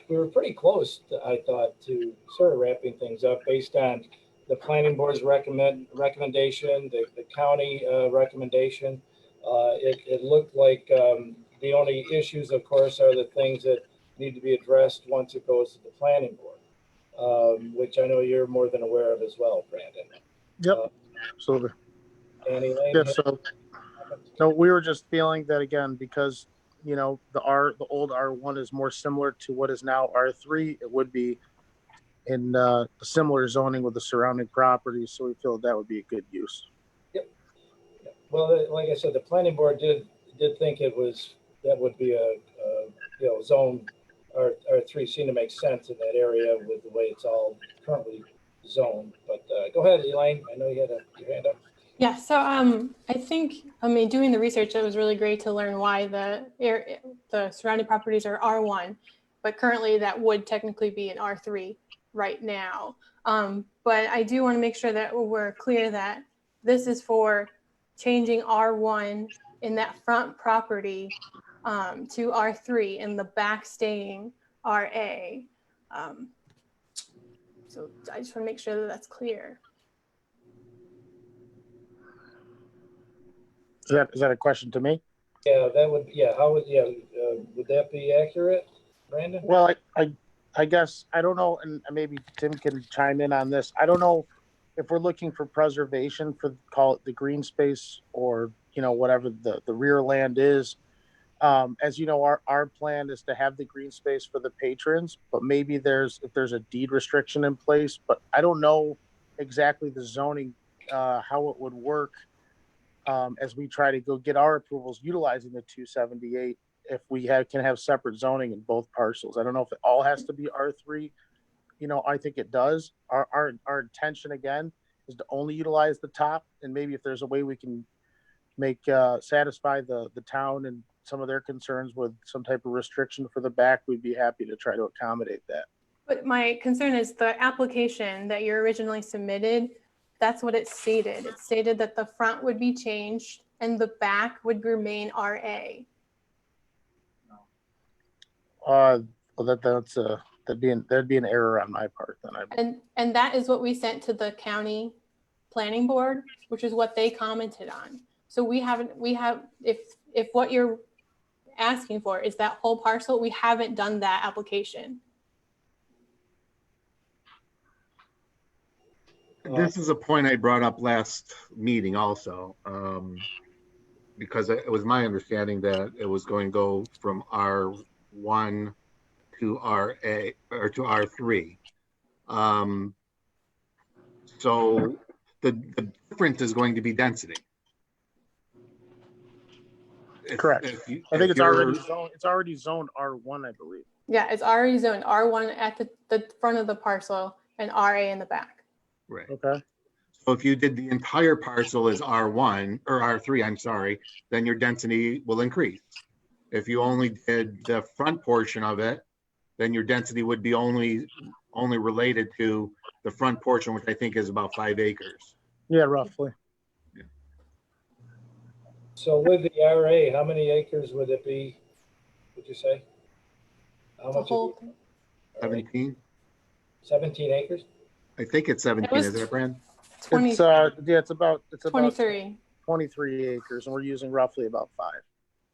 we were pretty close, I thought, to sort of wrapping things up based on the planning board's recommendation, the county recommendation. It looked like the only issues, of course, are the things that need to be addressed once it goes to the planning board, which I know you're more than aware of as well, Brandon. Yep, absolutely. Annie Lane? Yeah, so we were just feeling that, again, because the old R1 is more similar to what is now R3. It would be in similar zoning with the surrounding properties, so we feel that would be a good use. Yep. Well, like I said, the planning board did think that would be a zone R3 seemed to make sense in that area with the way it's all currently zoned. But go ahead, Elaine. I know you had your hand up. Yeah, so I think, doing the research, it was really great to learn why the surrounding properties are R1, but currently that would technically be an R3 right now. But I do want to make sure that we're clear that this is for changing R1 in that front property to R3 and the back staying RA. So I just want to make sure that that's clear. Is that a question to me? Yeah, that would. Yeah, how would would that be accurate, Brandon? Well, I guess I don't know, and maybe Tim can chime in on this. I don't know if we're looking for preservation for, call it the green space, or whatever the rear land is. As you know, our plan is to have the green space for the patrons, but maybe if there's a deed restriction in place, but I don't know exactly the zoning how it would work as we try to go get our approvals utilizing the 278, if we can have separate zoning in both parcels. I don't know if it all has to be R3. I think it does. Our intention again is to only utilize the top, and maybe if there's a way we can make satisfy the town and some of their concerns with some type of restriction for the back, we'd be happy to try to accommodate that. But my concern is the application that you originally submitted, that's what it stated. It stated that the front would be changed and the back would remain RA. Well, that'd be an error on my part then. And that is what we sent to the county planning board, which is what they commented on. So if what you're asking for is that whole parcel, we haven't done that application. This is a point I brought up last meeting also, because it was my understanding that it was going to go from R1 to RA or to R3. So the difference is going to be density. Correct. I think it's already zoned R1, I believe. Yeah, it's already zoned R1 at the front of the parcel and RA in the back. Right. Okay. So if you did the entire parcel as R1 or R3, I'm sorry, then your density will increase. If you only did the front portion of it, then your density would be only related to the front portion, which I think is about 5 acres. Yeah, roughly. Yeah. So with the RA, how many acres would it be, would you say? How much? 17? 17 acres? I think it's 17, isn't it, Brand? 20, It's about 23. 23 acres, and we're using roughly about 5,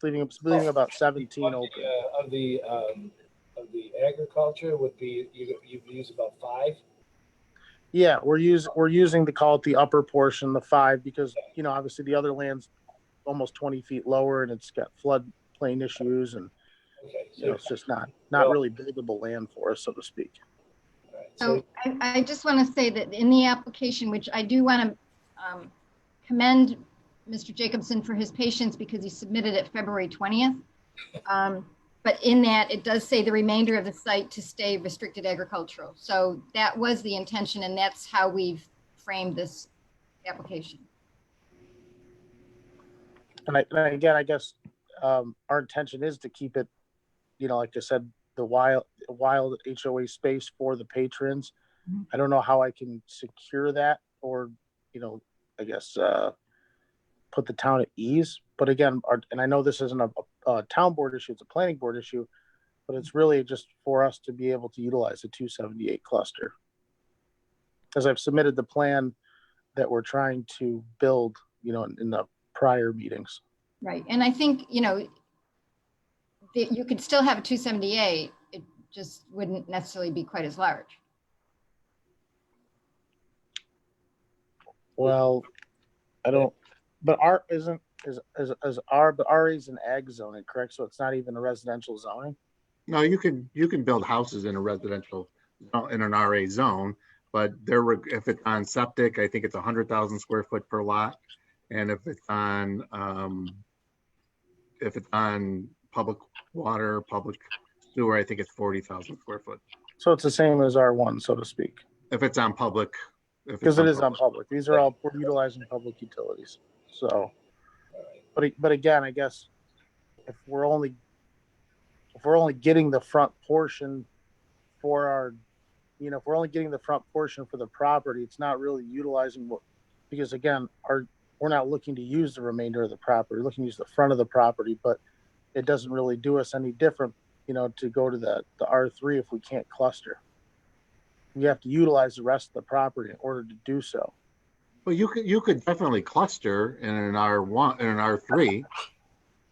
leaving about 17 open. Of the agriculture would be you use about 5. Yeah, we're using to call it the upper portion, the 5, because obviously the other land's almost 20 feet lower and it's got floodplain issues, and it's just not really buildable land for us, so to speak. So I just want to say that in the application, which I do want to commend Mr. Jacobson for his patience because he submitted it February 20th. But in that, it does say the remainder of the site to stay restricted agricultural. So that was the intention, and that's how we've framed this application. And again, I guess our intention is to keep it, like I said, the wild HOA space for the patrons. Mm-hmm. I don't know how I can secure that or, I guess, put the town at ease. But again, and I know this isn't a town board issue, it's a planning board issue, but it's really just for us to be able to utilize the 278 cluster. As I've submitted the plan that we're trying to build, in the prior meetings. Right. And I think, you could still have a 278, it just wouldn't necessarily be quite as large. Well, I don't, but R isn't, but RA is an ag zoning, correct? So it's not even a residential zoning? No, you can build houses in a residential, in an RA zone, but if it's on septic, I think it's 100,000 square foot per lot. And if it's on public water, public sewer, I think it's 40,000 square foot. So it's the same as R1, so to speak. If it's on public. Because it is on public. These are all, we're utilizing public utilities. So, but again, I guess if we're only getting the front portion for our, if we're only getting the front portion for the property, it's not really utilizing because again, we're not looking to use the remainder of the property. We're looking to use the front of the property, but it doesn't really do us any different, to go to the R3 if we can't cluster. We have to utilize the rest of the property in order to do so. Well, you could definitely cluster in an R1 and an R3.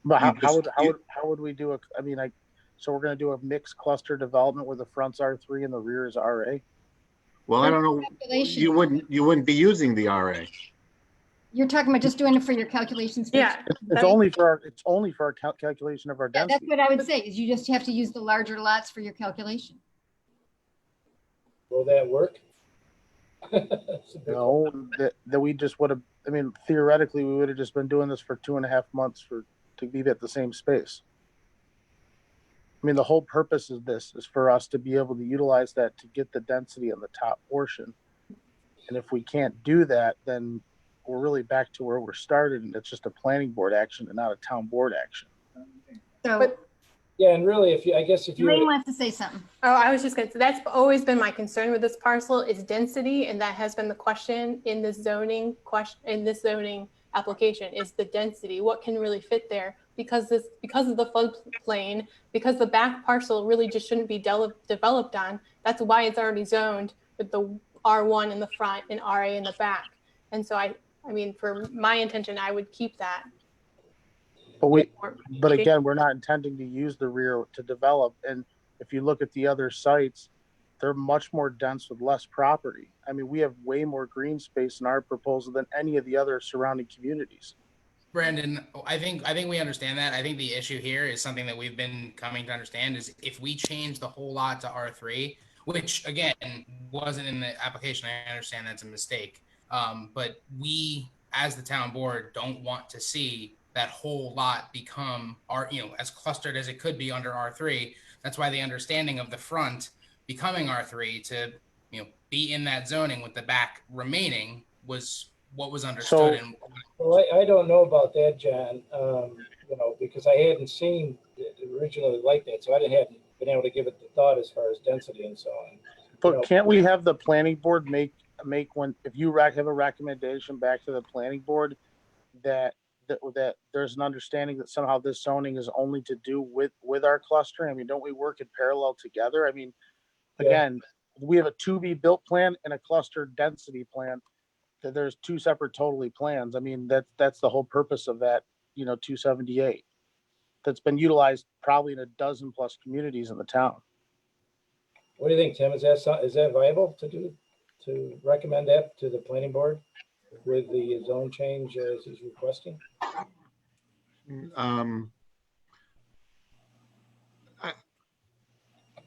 But how would we do so we're going to do a mixed cluster development where the front's R3 and the rear is RA? Well, I don't know. You wouldn't be using the RA. You're talking about just doing it for your calculations. Yeah, it's only for our calculation of our density. That's what I would say. Is you just have to use the larger lots for your calculation. Will that work? No, that we just would have I mean, theoretically, we would have just been doing this for 2.5 months to be at the same space. I mean, the whole purpose of this is for us to be able to utilize that to get the density in the top portion. And if we can't do that, then we're really back to where we're started, and it's just a planning board action and not a town board action. So Yeah, and really, if you Elaine wants to say something. Oh, I was just going to say, that's always been my concern with this parcel is density. And that has been the question in this zoning application is the density. What can really fit there? Because of the floodplain, because the back parcel really just shouldn't be developed on. That's why it's already zoned with the R1 in the front and RA in the back. And so I mean, for my intention, I would keep that. But again, we're not intending to use the rear to develop. And if you look at the other sites, they're much more dense with less property. I mean, we have way more green space in our proposal than any of the other surrounding communities. Brandon, I think we understand that. I think the issue here is something that we've been coming to understand is if we change the whole lot to R3, which again wasn't in the application, I understand that's a mistake. But we, as the town board, don't want to see that whole lot become as clustered as it could be under R3. That's why the understanding of the front becoming R3 to be in that zoning with the back remaining was what was understood. Well, I don't know about that, John. Because I hadn't seen it originally like that, so I hadn't been able to give it the thought as far as density and so on. But can't we have the planning board make one, if you have a recommendation back to the planning board that there's an understanding that somehow this zoning is only to do with our clustering? I mean, don't we work in parallel together? I mean, again, we have a to-be-built plan and a cluster density plan. That there's two separate totally plans. I mean, that's the whole purpose of that, 278. That's been utilized probably in a dozen plus communities in the town. What do you think, Tim? Is that viable to recommend that to the planning board with the zone change as he's requesting?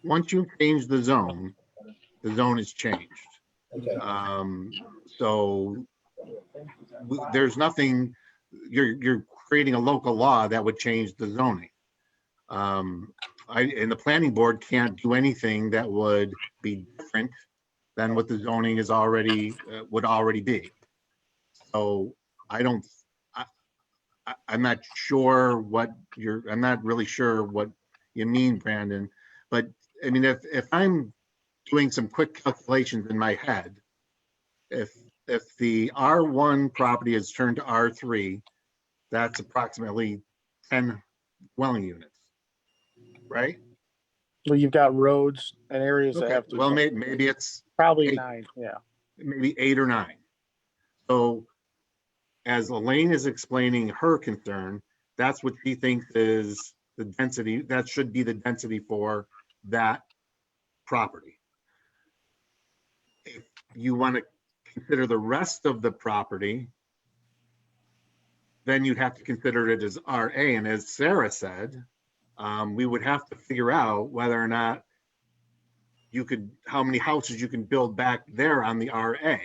Once you change the zone is changed. Okay. So there's nothing, you're creating a local law that would change the zoning. And the planning board can't do anything that would be different than what the zoning is would already be. So I'm not really sure what you mean, Brandon, but I mean, if I'm doing some quick calculations in my head, if the R1 property is turned to R3, that's approximately 10 dwelling units, right? Well, you've got roads and areas that have to. Well, maybe it's probably 9, yeah. Maybe 8 or 9. So as Elaine is explaining her concern, that's what she thinks is the density, that should be the density for that property. If you want to consider the rest of the property, then you'd have to consider it as RA. And as Sarah said, we would have to figure out whether or not how many houses you can build back there on the RA,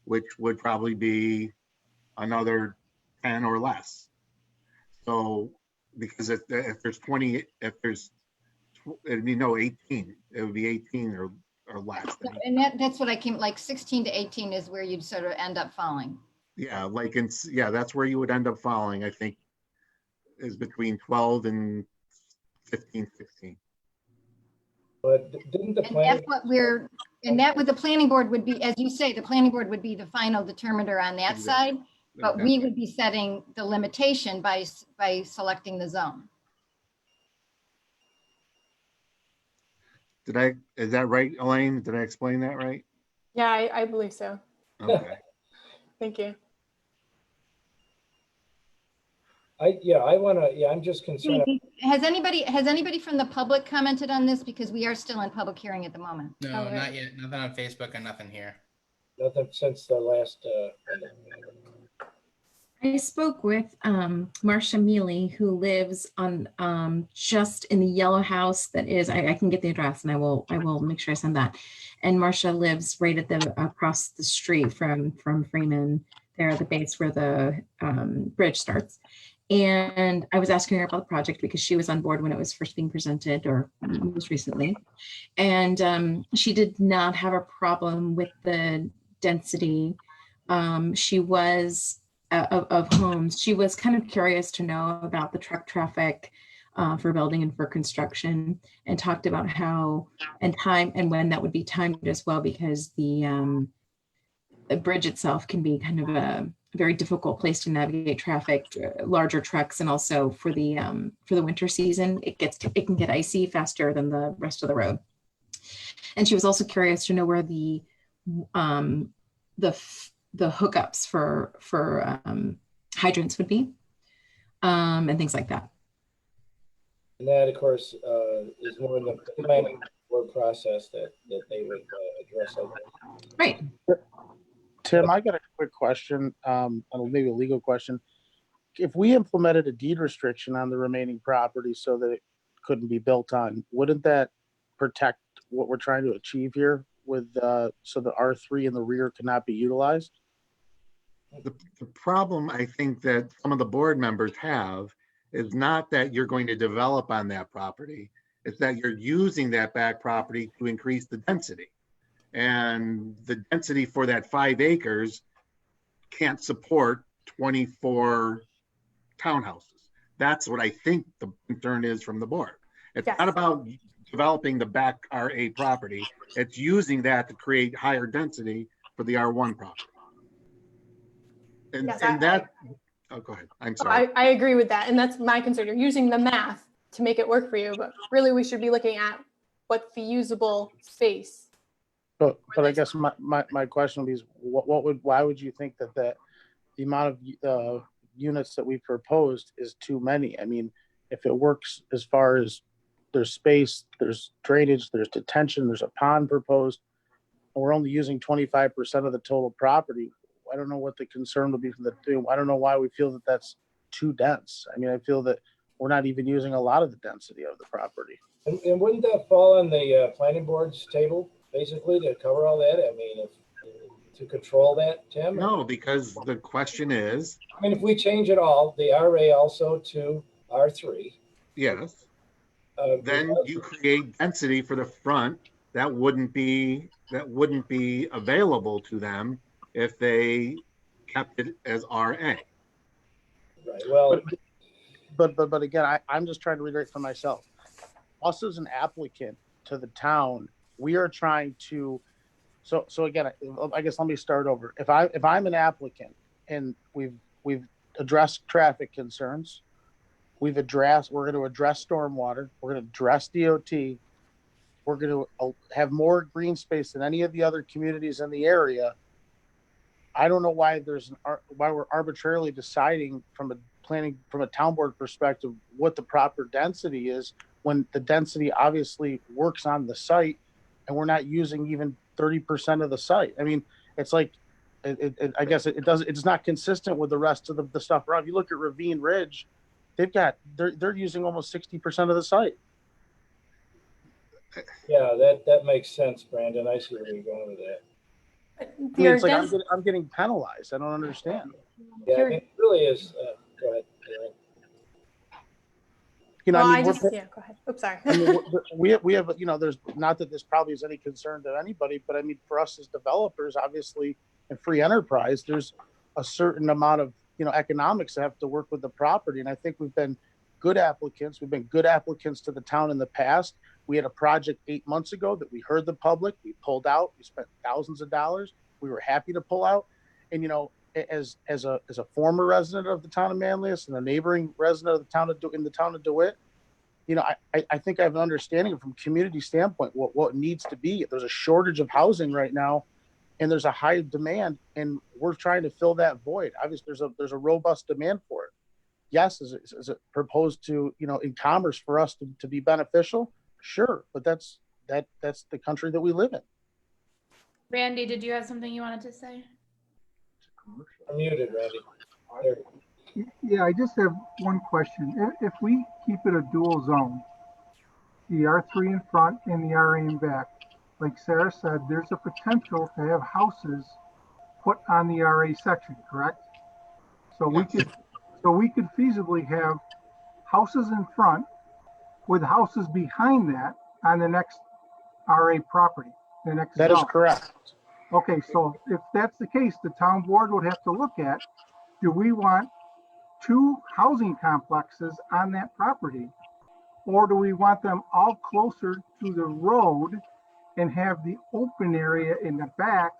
which would probably be another 10 or less. So, because if there's 20, it'd be 18, it would be 18 or less. And that's what I came, like 16 to 18 is where you'd sort of end up falling. Yeah, that's where you would end up falling, I think, is between 12 and 15, 16. But didn't the plan? That's what that with the planning board would be, as you say, the planning board would be the final determiner on that side, but we would be setting the limitation by selecting the zone. Is that right, Elaine? Did I explain that right? Yeah, I believe so. Okay. Thank you. I'm just concerned. Has anybody from the public commented on this? Because we are still in public hearing at the moment. No, not yet. Nothing on Facebook and nothing here. Nothing since the last. I spoke with Marcia Mealy, who lives on just in the yellow house that is, I can get the address and I will make sure I send that. And Marcia lives right at across the street from Freeman. there at the base where the bridge starts. And I was asking her about the project because she was on board when it was first being presented, or most recently. And she did not have a problem with the density. She was of homes. She was kind of curious to know about the truck traffic for building and for construction, and talked about how and time and when that would be timed as well, because the bridge itself can be kind of a very difficult place to navigate traffic, larger trucks, and also for the winter season, it can get icy faster than the rest of the road. And she was also curious to know where the hookups for hydrants would be, and things like that. And that, of course, is more in the planning board process that they would address. Right. Tim, I got a quick question, maybe a legal question. If we implemented a deed restriction on the remaining property so that it couldn't be built on, wouldn't that protect what we're trying to achieve here with so the R3 in the rear cannot be utilized? The problem I think that some of the board members have is not that you're going to develop on that property. It's that you're using that back property to increase the density. And the density for that 5 acres can't support 24 townhouses. That's what I think the concern is from the board. It's not about developing the back RA property. It's using that to create higher density for the R1 property. Oh, go ahead. I'm sorry. I agree with that. And that's my concern. You're using the math to make it work for you, but really we should be looking at what's the usable space. But I guess my question would be, why would you think that the amount of units that we proposed is too many? I mean, if it works as far as there's space, there's drainage, there's detention, there's a pond proposed, and we're only using 25% of the total property, I don't know what the concern would be from I don't know why we feel that that's too dense. I mean, I feel that we're not even using a lot of the density of the property. And wouldn't that fall on the planning board's table, basically, to cover all that? I mean, to control that, Tim? No, because the question is... I mean, if we change it all, the RA also to R3. Yes. Then you create density for the front that wouldn't be available to them if they kept it as RA. Right. Well, but again, I'm just trying to reiterate for myself. Us as an applicant to the town, we are trying to. So again, I guess let me start over. If I'm an applicant and we've addressed traffic concerns, we're going to address stormwater, we're going to address DOT, we're going to have more green space than any of the other communities in the area. I don't know why why we're arbitrarily deciding from a town board perspective what the proper density is when the density obviously works on the site and we're not using even 30% of the site. I mean, it's like, I guess it's not consistent with the rest of the stuff around. If you look at Ravine Ridge, they're using almost 60% of the site. Yeah, that makes sense, Brandon. I see where you're going with that. I mean, it's like I'm getting penalized. I don't understand. Yeah, I mean, it really is. Go ahead. You know, well, I mean, go ahead. Oops, sorry. I mean, we have, you know, there's not that this probably is any concern to anybody, but I mean, for us as developers, obviously, in free enterprise, there's a certain amount of, you know, economics that have to work with the property. And I think we've been good applicants. We've been good applicants to the town in the past. We had a project 8 months ago that we heard the public, we pulled out, we spent thousands of dollars. We were happy to pull out. And, you know, as a former resident of the town of Manlius and a neighboring resident of the town of DeWitt, you know, I think I have an understanding from community standpoint what needs to be. There's a shortage of housing right now, and there's a high demand, and we're trying to fill that void. Obviously, there's a robust demand for it. Yes, is it proposed to, you know, in commerce for us to be beneficial? Sure, but that's the country that we live in. Randy, did you have something you wanted to say? I'm muted, Randy. Yeah, I just have one question. If we keep it a dual zone, the R3 in front and the RA in back, like Sarah said, there's a potential to have houses put on the RA section, correct? So we could feasibly have houses in front with houses behind that on the next RA property, the next That is zone. correct. Okay, so if that's the case, the town board would have to look at, do we want 2 housing complexes on that property? Or do we want them all closer to the road and have the open area in the back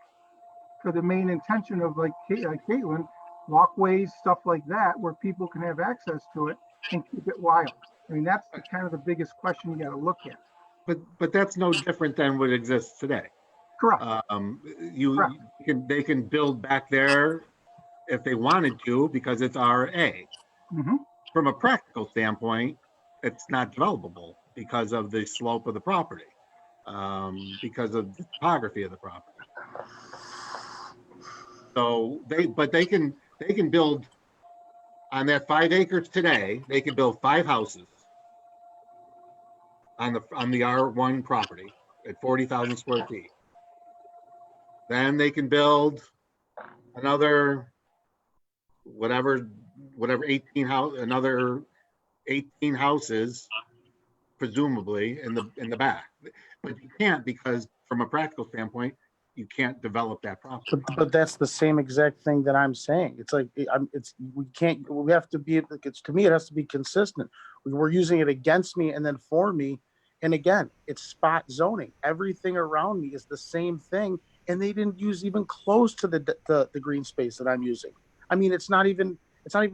for the main intention of, like Caitlin, walkways, stuff like that, where people can have access to it and keep it wild? I mean, that's the kind of the biggest question you got to look at. But that's no different than what exists today. Correct. Correct. They can build back there if they wanted to because it's RA. From a practical standpoint, it's not developable because of the slope of the property, because of the topography of the property. So they can build on that 5 acres today. They can build 5 houses on the R1 property at 40,000 square feet. Then they can build another whatever 18 houses, presumably in the back. But you can't, because from a practical standpoint, you can't develop that property. But that's the same exact thing that I'm saying. It's like we have to be. To me, it has to be consistent. We're using it against me and then for me. And again, it's spot zoning. Everything around me is the same thing, and they didn't use even close to the green space that I'm using. I mean, it's not even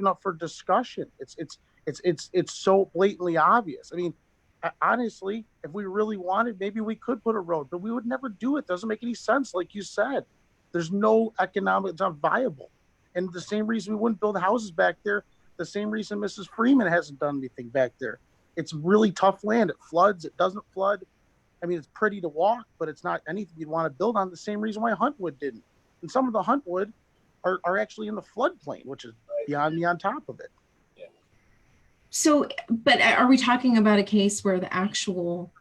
up for discussion. It's so blatantly obvious. I mean, honestly, if we really wanted, maybe we could put a road, but we would never do it. Doesn't make any sense. Like you said, there's no economic, it's not viable. And the same reason we wouldn't build houses back there, the same reason Mrs. Freeman hasn't done anything back there. It's really tough land. It floods, it doesn't flood. I mean, it's pretty to walk, but it's not anything you'd want to build on. The same reason why Huntwood didn't. And some of the Huntwood are actually in the floodplain, which is beyond me on top of it. So, but are we talking about a case where the actual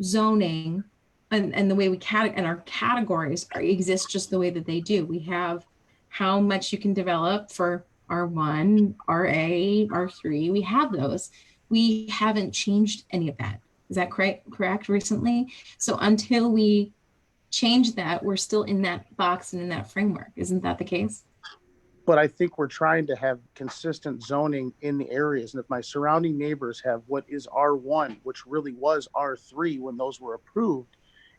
zoning and the way and our categories exist just the way that they do? We have how much you can develop for R1, RA, R3. We have those. We haven't changed any of that. Is that correct recently? So until we change that, we're still in that box and in that framework. Isn't that the case? But I think we're trying to have consistent zoning in the areas. And if my surrounding neighbors have what is R1, which really was R3 when those were approved,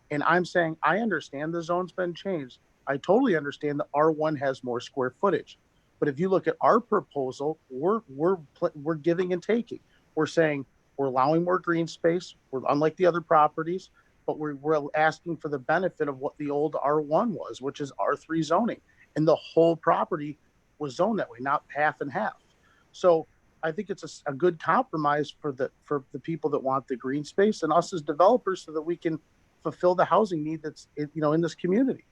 and I'm saying, I understand the zone's been changed. I totally understand that R1 has more square footage. But if you look at our proposal, we're giving and taking. We're saying we're allowing more green space. We're unlike the other properties, but we're asking for the benefit of what the old R1 was, which is R3 zoning. And the whole property was zoned that way, not half and half. So I think it's a good compromise for the people that want the green space and us as developers, so that we can fulfill the housing need that's in this community.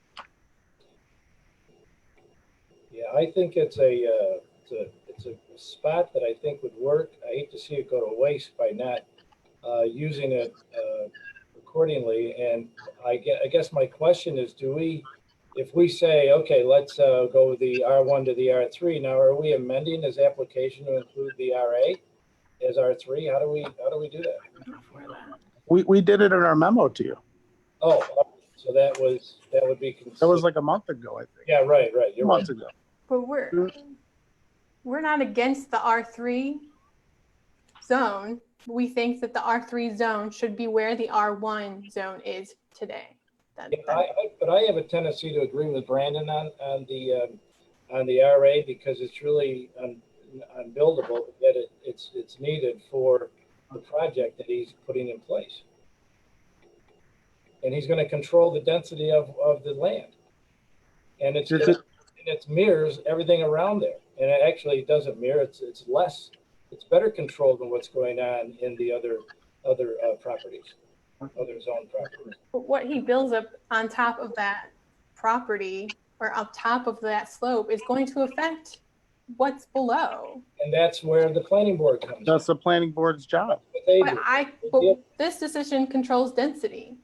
Yeah, I think it's a spot that I think would work. I hate to see it go to waste by not using it accordingly. And I guess my question is, if we say, okay, let's go with the R1 to the R3, now are we amending his application to include the RA as R3? How do we do that? We did it in our memo to you. Oh, so that would be considered. That was like a month ago, I think. Yeah, right. You're months right. ago. But we're not against the R3 zone. We think that the R3 zone should be where the R1 zone is today. But I have a tendency to agree with Brandon on the RA, because it's really unbuildable, yet it's needed for the project that he's putting in place. And he's going to control the density of the land. And it mirrors everything around there. And it actually doesn't mirror, it's better controlled than what's going on in the other properties, other zone properties. But what he builds up on top of that property or up top of that slope is going to affect what's below. And that's where the planning board comes in. That's the planning board's job. But this decision controls density.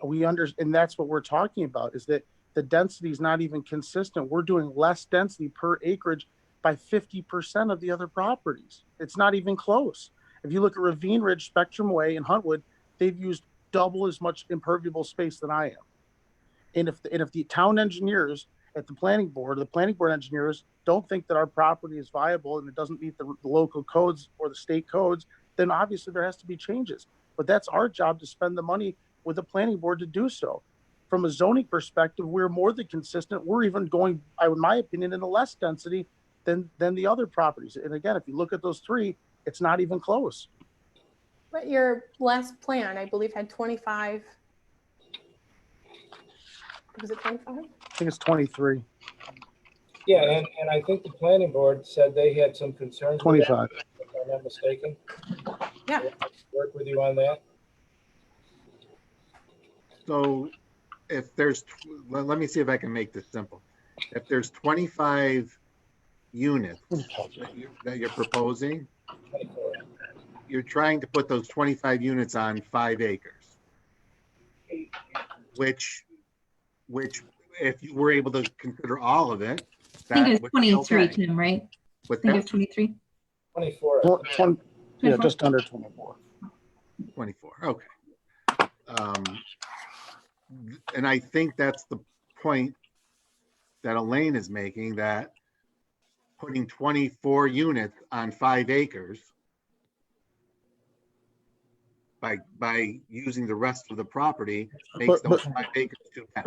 We understand, and that's what we're talking about, is that the density is not even consistent. We're doing less density per acreage by 50% of the other properties. It's not even close. If you look at Ravine Ridge, Spectrum Way, and Huntwood, they've used double as much impermeable space than I am. And if the town engineers at the planning board engineers don't think that our property is viable and it doesn't meet the local codes or the state codes, then obviously there has to be changes. But that's our job to spend the money with the planning board to do so. From a zoning perspective, we're more than consistent. We're even going, in my opinion, into less density than the other properties. And again, if you look at those three, it's not even close. But your last plan, I believe, had 25. Was it 25? I think it's 23. Yeah, and I think the planning board said they had some concerns. 25. With that, if I'm not mistaken. Yeah. Work with you on that. So if there's, let me see if I can make this simple. If there's 25 units that you're proposing, 24. you're trying to put those 25 units on 5 acres, which if you were able to consider all of it, I think that it's 23, okay. Tim, right? What's I think that? it's 23. 24. Yeah, just under 24. 24, okay. And I think that's the point that Elaine is making, that putting 24 units on 5 acres by using the rest of the property makes those 5 acres too bad.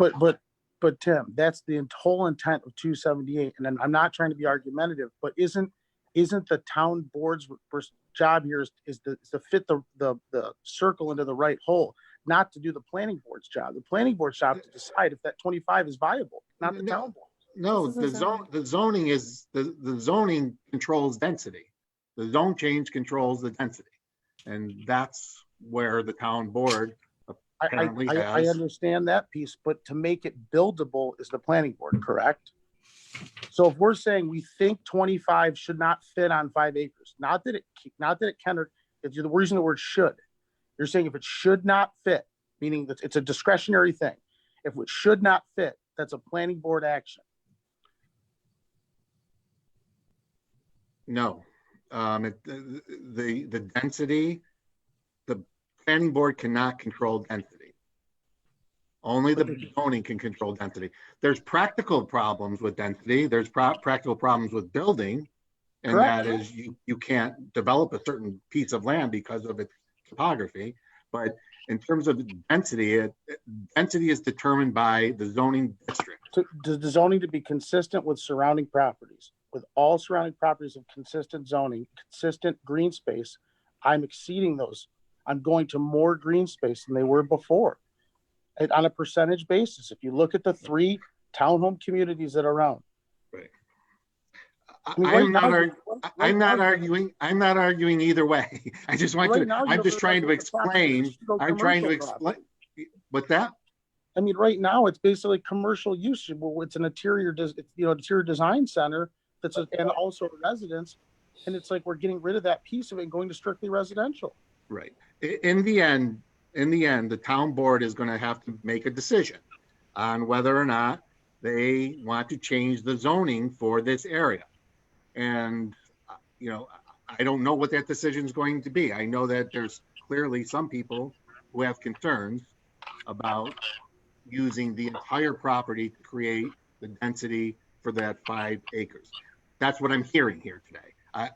But Tim, that's the whole intent of 278. And I'm not trying to be argumentative, but isn't the town board's job here is to fit the circle into the right hole, not to do the planning board's job. The planning board's job to decide if that 25 is viable, not the town board. No, the zoning is the zoning controls density. The zone change controls the density, and that's where the town board apparently has. I understand that piece, but to make it buildable is the planning board, correct? So if we're saying we think 25 should not fit on 5 acres, not that it can, or if you're the reason the word should, you're saying if it should not fit, meaning that it's a discretionary thing. If it should not fit, that's a planning board action. No, the density, the planning board cannot control density. Only the zoning can control density. There's practical problems with density. There's practical problems with building, and Correct. That is you can't develop a certain piece of land because of its topography. But in terms of density, density is determined by the zoning district. The zoning to be consistent with surrounding properties, with all surrounding properties of consistent zoning, consistent green space. I'm exceeding those. I'm going to more green space than they were before. And on a percentage basis, if you look at the 3 townhome communities that are around. Right. I'm not arguing either way. I just want to. I'm just trying to explain. I'm trying to explain. What's that? I mean, right now it's basically commercial use. It's an interior design center and also a residence, and it's like we're getting rid of that piece of it and going to strictly residential. Right. In the end, the town board is going to have to make a decision on whether or not they want to change the zoning for this area. And, I don't know what that decision is going to be. I know that there's clearly some people who have concerns about using the entire property to create the density for that 5 acres. That's what I'm hearing here today.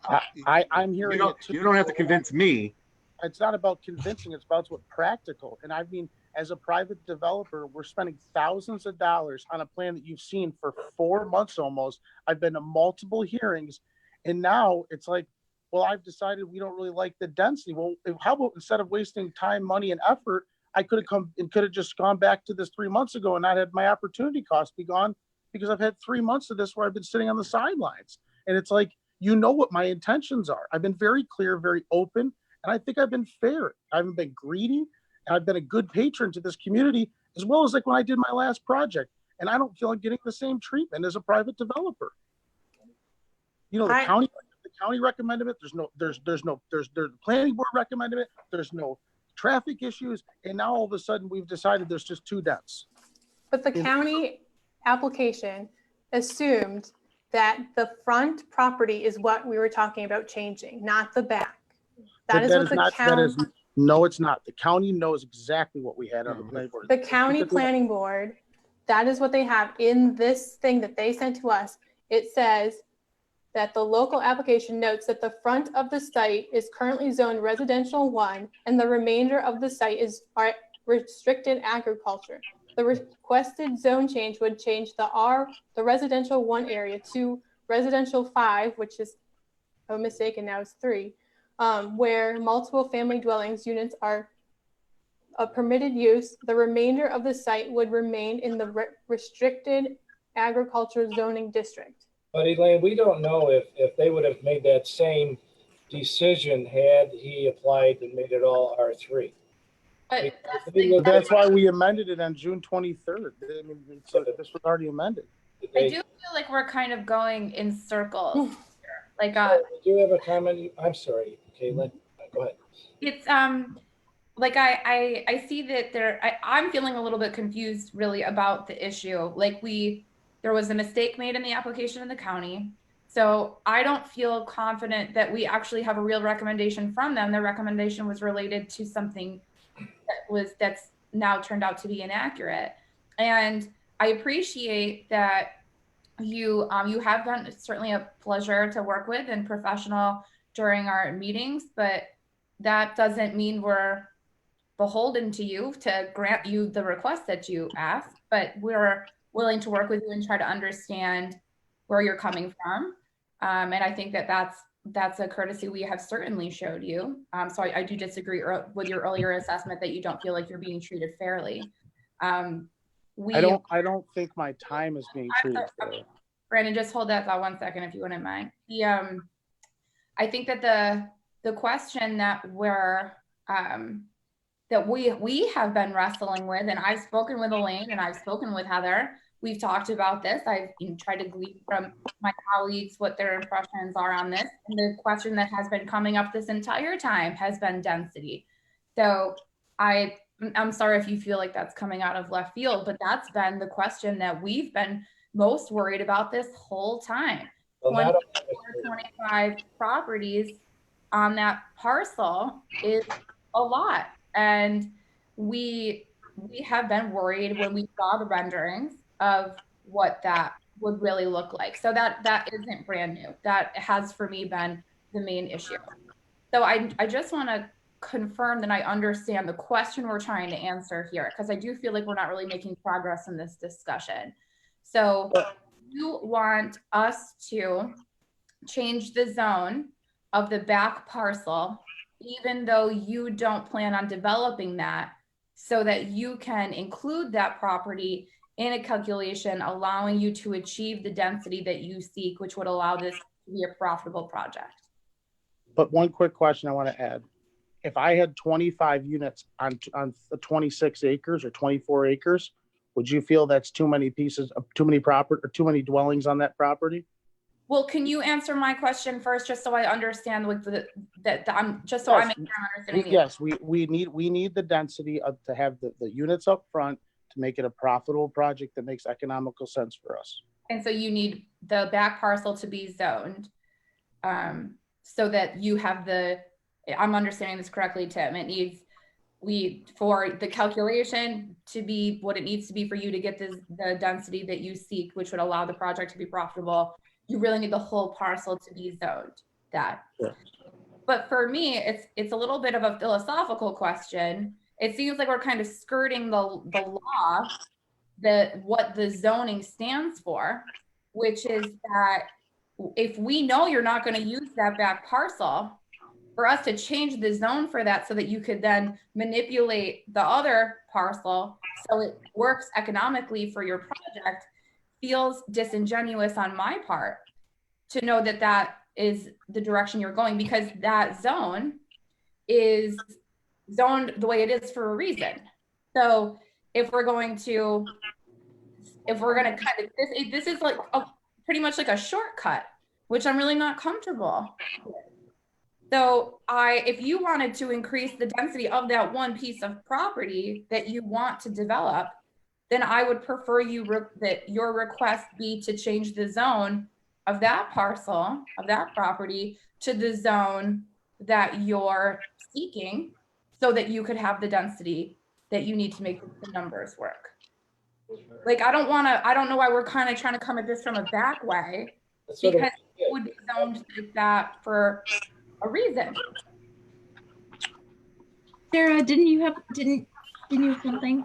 I'm hearing it too. You don't have to convince me. It's not about convincing, it's about what's practical. And I mean, as a private developer, we're spending thousands of dollars on a plan that you've seen for 4 months almost. I've been to multiple hearings, and now it's like, well, I've decided we don't really like the density. Well, how about instead of wasting time, money, and effort, I could have just gone back to this 3 months ago and not had my opportunity cost be gone, because I've had 3 months of this where I've been sitting on the sidelines. And it's like, what my intentions are. I've been very clear, very open. And I think I've been fair. I haven't been greedy. And I've been a good patron to this community, as well as like when I did my last project. And I don't feel like getting the same treatment as a private developer. The county recommended it. The planning board recommended it. There's no traffic issues. And now all of a sudden we've decided there's just too dense. But the county application assumed that the front property is what we were talking about changing, not the back. That is what the county. No, it's not. The county knows exactly what we had on the planning board. The county planning board, that is what they have in this thing that they sent to us. It says that the local application notes that the front of the site is currently zoned residential 1 and the remainder of the site is restricted agriculture. The requested zone change would change the residential 1 area to residential 5, which is a mistake and now it's 3, where multiple family dwellings units are a permitted use. The remainder of the site would remain in the restricted agriculture zoning district. But Elaine, we don't know if they would have made that same decision had he applied and made it all R3. But That's why we amended it on June 23rd. I mean, this was already amended. I do feel like we're kind of going in circles. Like, do you have a comment? I'm sorry, Caitlin. Go ahead. It's like I see that I'm feeling a little bit confused really about the issue. Like there was a mistake made in the application in the county. So I don't feel confident that we actually have a real recommendation from them. Their recommendation was related to something that's now turned out to be inaccurate. And I appreciate that you have been certainly a pleasure to work with and professional during our meetings, but that doesn't mean we're beholden to you to grant you the request that you asked, but we're willing to work with you and try to understand where you're coming from. And I think that that's a courtesy we have certainly showed you. So I do disagree with your earlier assessment that you don't feel like you're being treated fairly. I don't think my time is being treated fairly. Brandon, just hold that thought 1 second if you wouldn't mind. I think that the question that we have been wrestling with, and I've spoken with Elaine and I've spoken with Heather, we've talked about this. I've tried to glean from my colleagues what their impressions are on this. And the question that has been coming up this entire time has been density. So I'm sorry if you feel like that's coming out of left field, but that's been the question that we've been most worried about this whole time. 25 properties on that parcel is a lot. And we have been worried when we saw the renderings of what that would really look like. So that isn't brand new. That has for me been the main issue. So I just want to confirm that I understand the question we're trying to answer here, because I do feel like we're not really making progress in this discussion. So you want us to change the zone of the back parcel, even though you don't plan on developing that, so that you can include that property in a calculation, allowing you to achieve the density that you seek, which would allow this to be a profitable project. But one quick question I want to add. If I had 25 units on 26 acres or 24 acres, would you feel that's too many pieces of too many property or too many dwellings on that property? Well, can you answer my question first, just so I understand with I'm making understanding. Yes, we need the density to have the units up front to make it a profitable project that makes economical sense for us. And so you need the back parcel to be zoned, so that you have I'm understanding this correctly, Tim. It needs for the calculation to be what it needs to be for you to get the density that you seek, which would allow the project to be profitable. You really need the whole parcel to be zoned. Yeah. But for me, it's a little bit of a philosophical question. It seems like we're kind of skirting the law, what the zoning stands for, which is that if we know you're not going to use that back parcel, for us to change the zone for that so that you could then manipulate the other parcel so it works economically for your project feels disingenuous on my part to know that that is the direction you're going, because that zone is zoned the way it is for a reason. So if we're going to kind of, this is like pretty much like a shortcut, which I'm really not comfortable with. So if you wanted to increase the density of that one piece of property that you want to develop, then I would prefer that your request be to change the zone of that parcel, of that property, to the zone that you're seeking, so that you could have the density that you need to make the numbers work. Like, I don't know why we're kind of trying to come at this from a back way, because it would be zoned like that for a reason. Sarah, didn't you have something?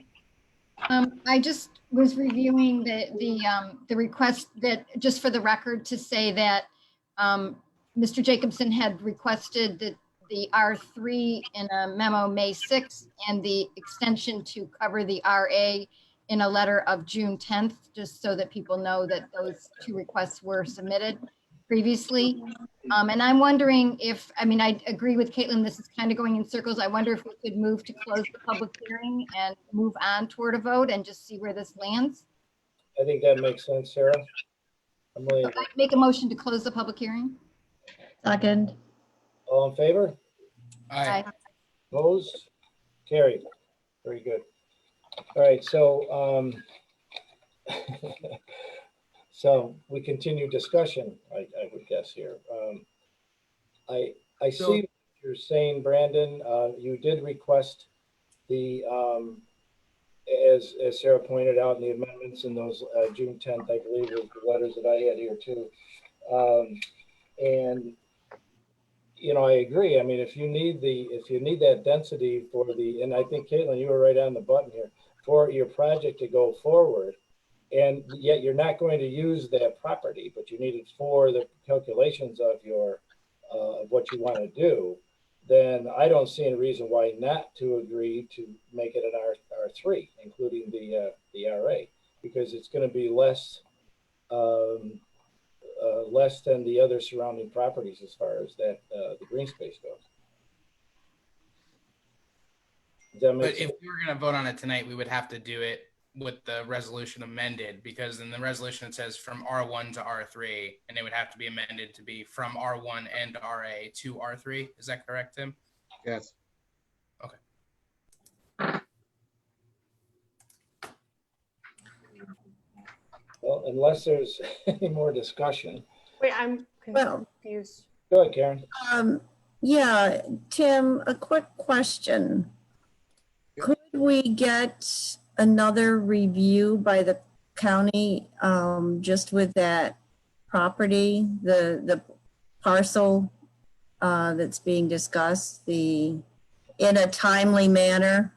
I just was reviewing the request, that just for the record, to say that Mr. Jacobson had requested that the R3 in a memo May 6th and the extension to cover the RA in a letter of June 10th, just so that people know that those two requests were submitted previously. And I'm wondering if, I mean, I agree with Caitlin, this is kind of going in circles. I wonder if we could move to close the public hearing and move on toward a vote and just see where this lands. I think that makes sense, Sarah. I'd make a motion to close the public hearing. Second. All in favor? Aye. Opposed? Carried. Very good. All right, so so we continue discussion, I would guess here. I see what you're saying, Brandon. You did request the, as Sarah pointed out, in the amendments in those June 10th, I believe, was the letters that I had here too. And you know, I agree. I mean, if you need that density for the, and I think Caitlin, you were right on the button here, for your project to go forward, and yet you're not going to use that property, but you need it for the calculations of your of what you want to do, then I don't see any reason why not to agree to make it an R3, including the RA, because it's going to be less less than the other surrounding properties as far as that the green space goes. But if we were going to vote on it tonight, we would have to do it with the resolution amended, because in the resolution it says from R1 to R3, and it would have to be amended to be from R1 and RA to R3. Is that correct, Tim? Yes. Okay. Well, unless there's any more discussion. Wait, I'm confused. Go ahead, Karen. Yeah, Tim, a quick question. Yep. Could we get another review by the county just with that property, the parcel that's being discussed, in a timely manner?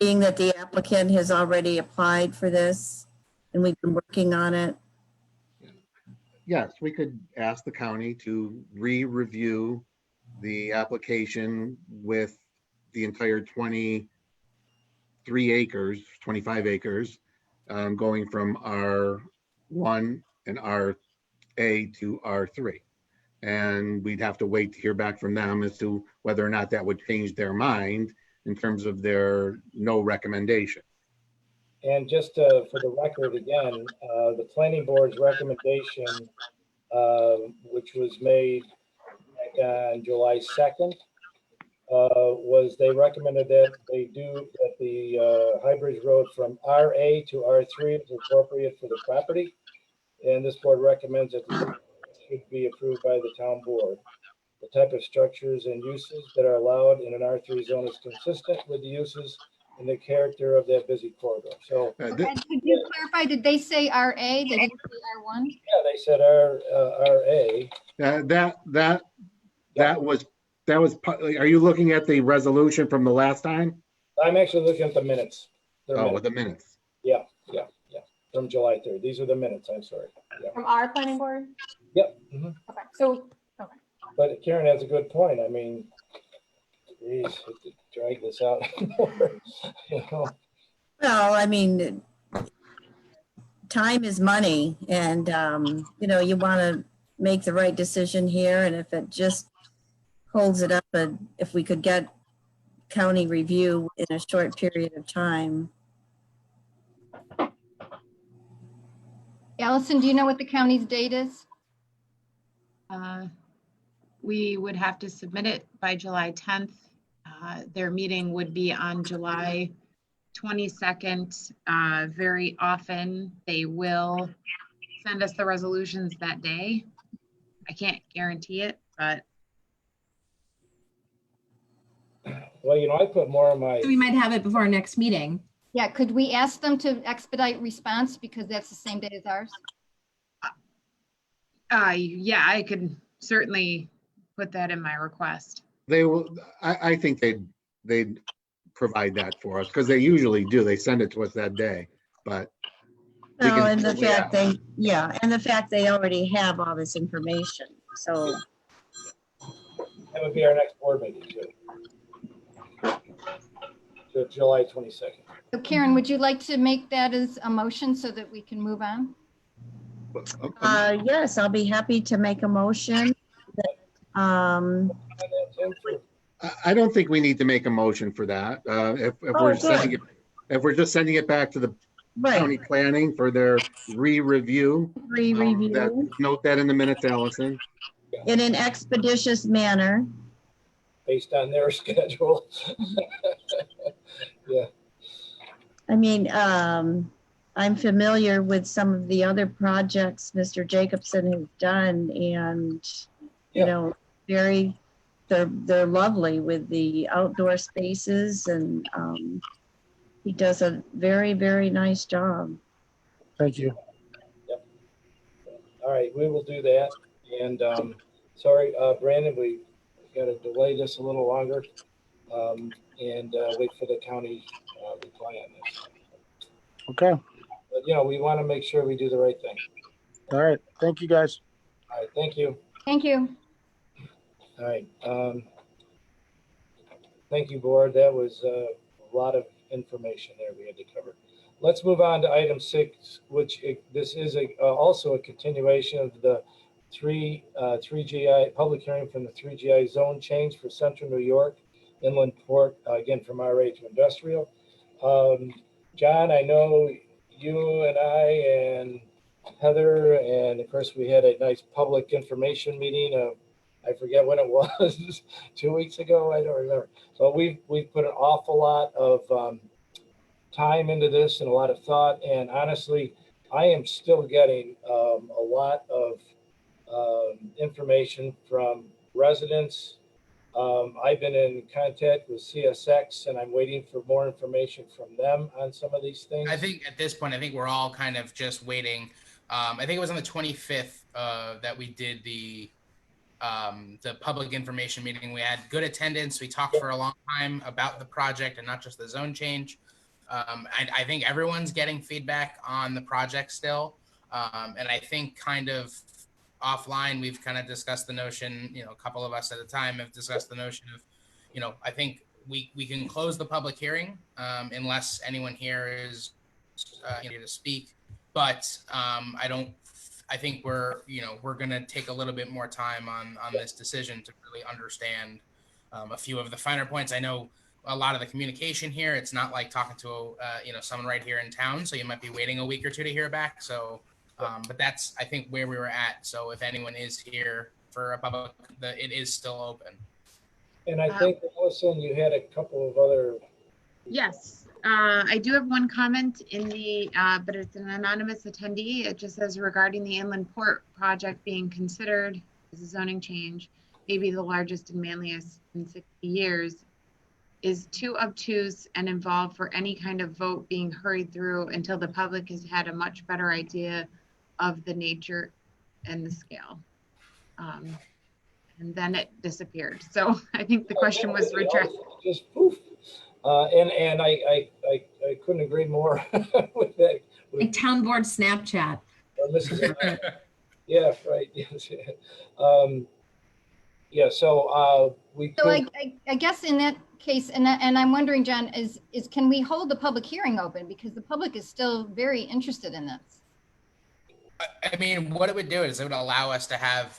Being that the applicant has already applied for this and we've been working on it. Yes, we could ask the county to re-review the application with the entire 23 acres, 25 acres, going from R1 and RA to R3. And we'd have to wait to hear back from them as to whether or not that would change their mind in terms of their no recommendation. And just for the record again, the planning board's recommendation, which was made on July 2nd, was they recommended that the High Bridge Road from RA to R3 is appropriate for the property. And this board recommends that it should be approved by the town board. The type of structures and uses that are allowed in an R3 zone is consistent with the uses and the character of that busy corridor. So, Could you clarify, did they say RA? They didn't say R1? yeah, they said RA. That was, are you looking at the resolution from the last time? I'm actually looking at the minutes. With the minutes. Yeah. From July 3rd. These are the minutes, I'm sorry. Yeah. From our planning board? Yep. Mm-hmm. Okay, so, okay. But Karen has a good point. I mean, geez, to drag this out more, you know. Well, I mean, time is money, and you know, you want to make the right decision here, and if it just holds it up, and if we could get county review in a short period of time. Allison, do you know what the county's date is? We would have to submit it by July 10th. Their meeting would be on July 22nd. Very often they will send us the resolutions that day. I can't guarantee it, but Well, I put more of my, So we might have it before our next meeting. Yeah, could we ask them to expedite response because that's the same day as ours? yeah, I could certainly put that in my request. They will, I think they'd provide that for us, because they usually do. They send it to us that day, but. we No, can and the certainly fact ask. and the fact they already have all this information. So that would be our next board meeting too. July 22nd. So Karen, would you like to make that as a motion so that we can move on? yes, I'll be happy to make a motion. I don't think we need to make a motion for that. If we're sending it, if we're just sending it back to the county planning for their re-review. Note that in the minutes, Allison. In an expeditious manner. Based on their schedule. Yeah. I mean, I'm familiar with some of the other projects Mr. Jacobson has done, and they're lovely with the outdoor spaces, and he does a very, very nice job. Thank you. Yep. All right, we will do that. And sorry, Brandon, we got to delay this a little longer and wait for the county reply on this. Okay. But we want to make sure we do the right thing. All right. Thank you, guys. All right, thank you. Thank you. All right. Thank you, board. That was a lot of information there we had to cover. Let's move on to item 6, which this is also a continuation of the 3GI public hearing from the 3GI zone change for Central New York Inland Port, again from RA to industrial. John, I know you and I and Heather, and of course we had a nice public information meeting. I forget when it was, 2 weeks ago. I don't remember. So we've put an awful lot of time into this and a lot of thought. And honestly, I am still getting a lot of information from residents. I've been in contact with CSX, and I'm waiting for more information from them on some of these things. I think at this point, we're all kind of just waiting. I think it was on the 25th that we did the public information meeting. We had good attendance. We talked for a long time about the project and not just the zone change. I think everyone's getting feedback on the project still. And I think kind of offline, we've kind of discussed the notion, a couple of us at a time have discussed the notion of, I think we can close the public hearing unless anyone here is here to speak. But I think we're going to take a little bit more time on this decision to really understand a few of the finer points. I know a lot of the communication here, it's not like talking to someone right here in town, so you might be waiting a week or two to hear back. So but that's, I think, where we were at. So if anyone is here for a public, it is still open. And I think, Allison, you had a couple of other. Yes, I do have one comment in the, but it's an anonymous attendee. It just says regarding the inland port project being considered as a zoning change, maybe the largest and manliest in 60 years, is too obtuse and involved for any kind of vote being hurried through until the public has had a much better idea of the nature and the scale. And then it disappeared. So I think the question was redressed. Just poof. And I couldn't agree more with that. Like town board Snapchat. Yeah, right. Yes. Yeah. So we. So I guess in that case, and I'm wondering, John, is can we hold the public hearing open, because the public is still very interested in this? I mean, what it would do is it would allow us to have,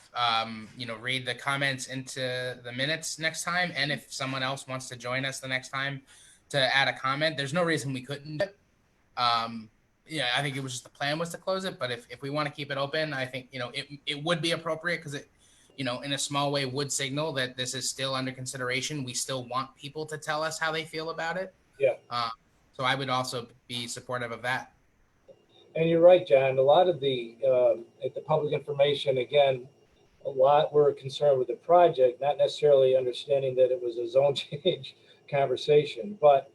read the comments into the minutes next time. And if someone else wants to join us the next time to add a comment, there's no reason we couldn't do it. I think it was just the plan was to close it. But if we want to keep it open, I think, it would be appropriate because it, in a small way would signal that this is still under consideration. We still want people to tell us how they feel about it. Yeah. So I would also be supportive of that. And you're right, John. A lot of the at the public information, again, a lot were concerned with the project, not necessarily understanding that it was a zone change conversation. But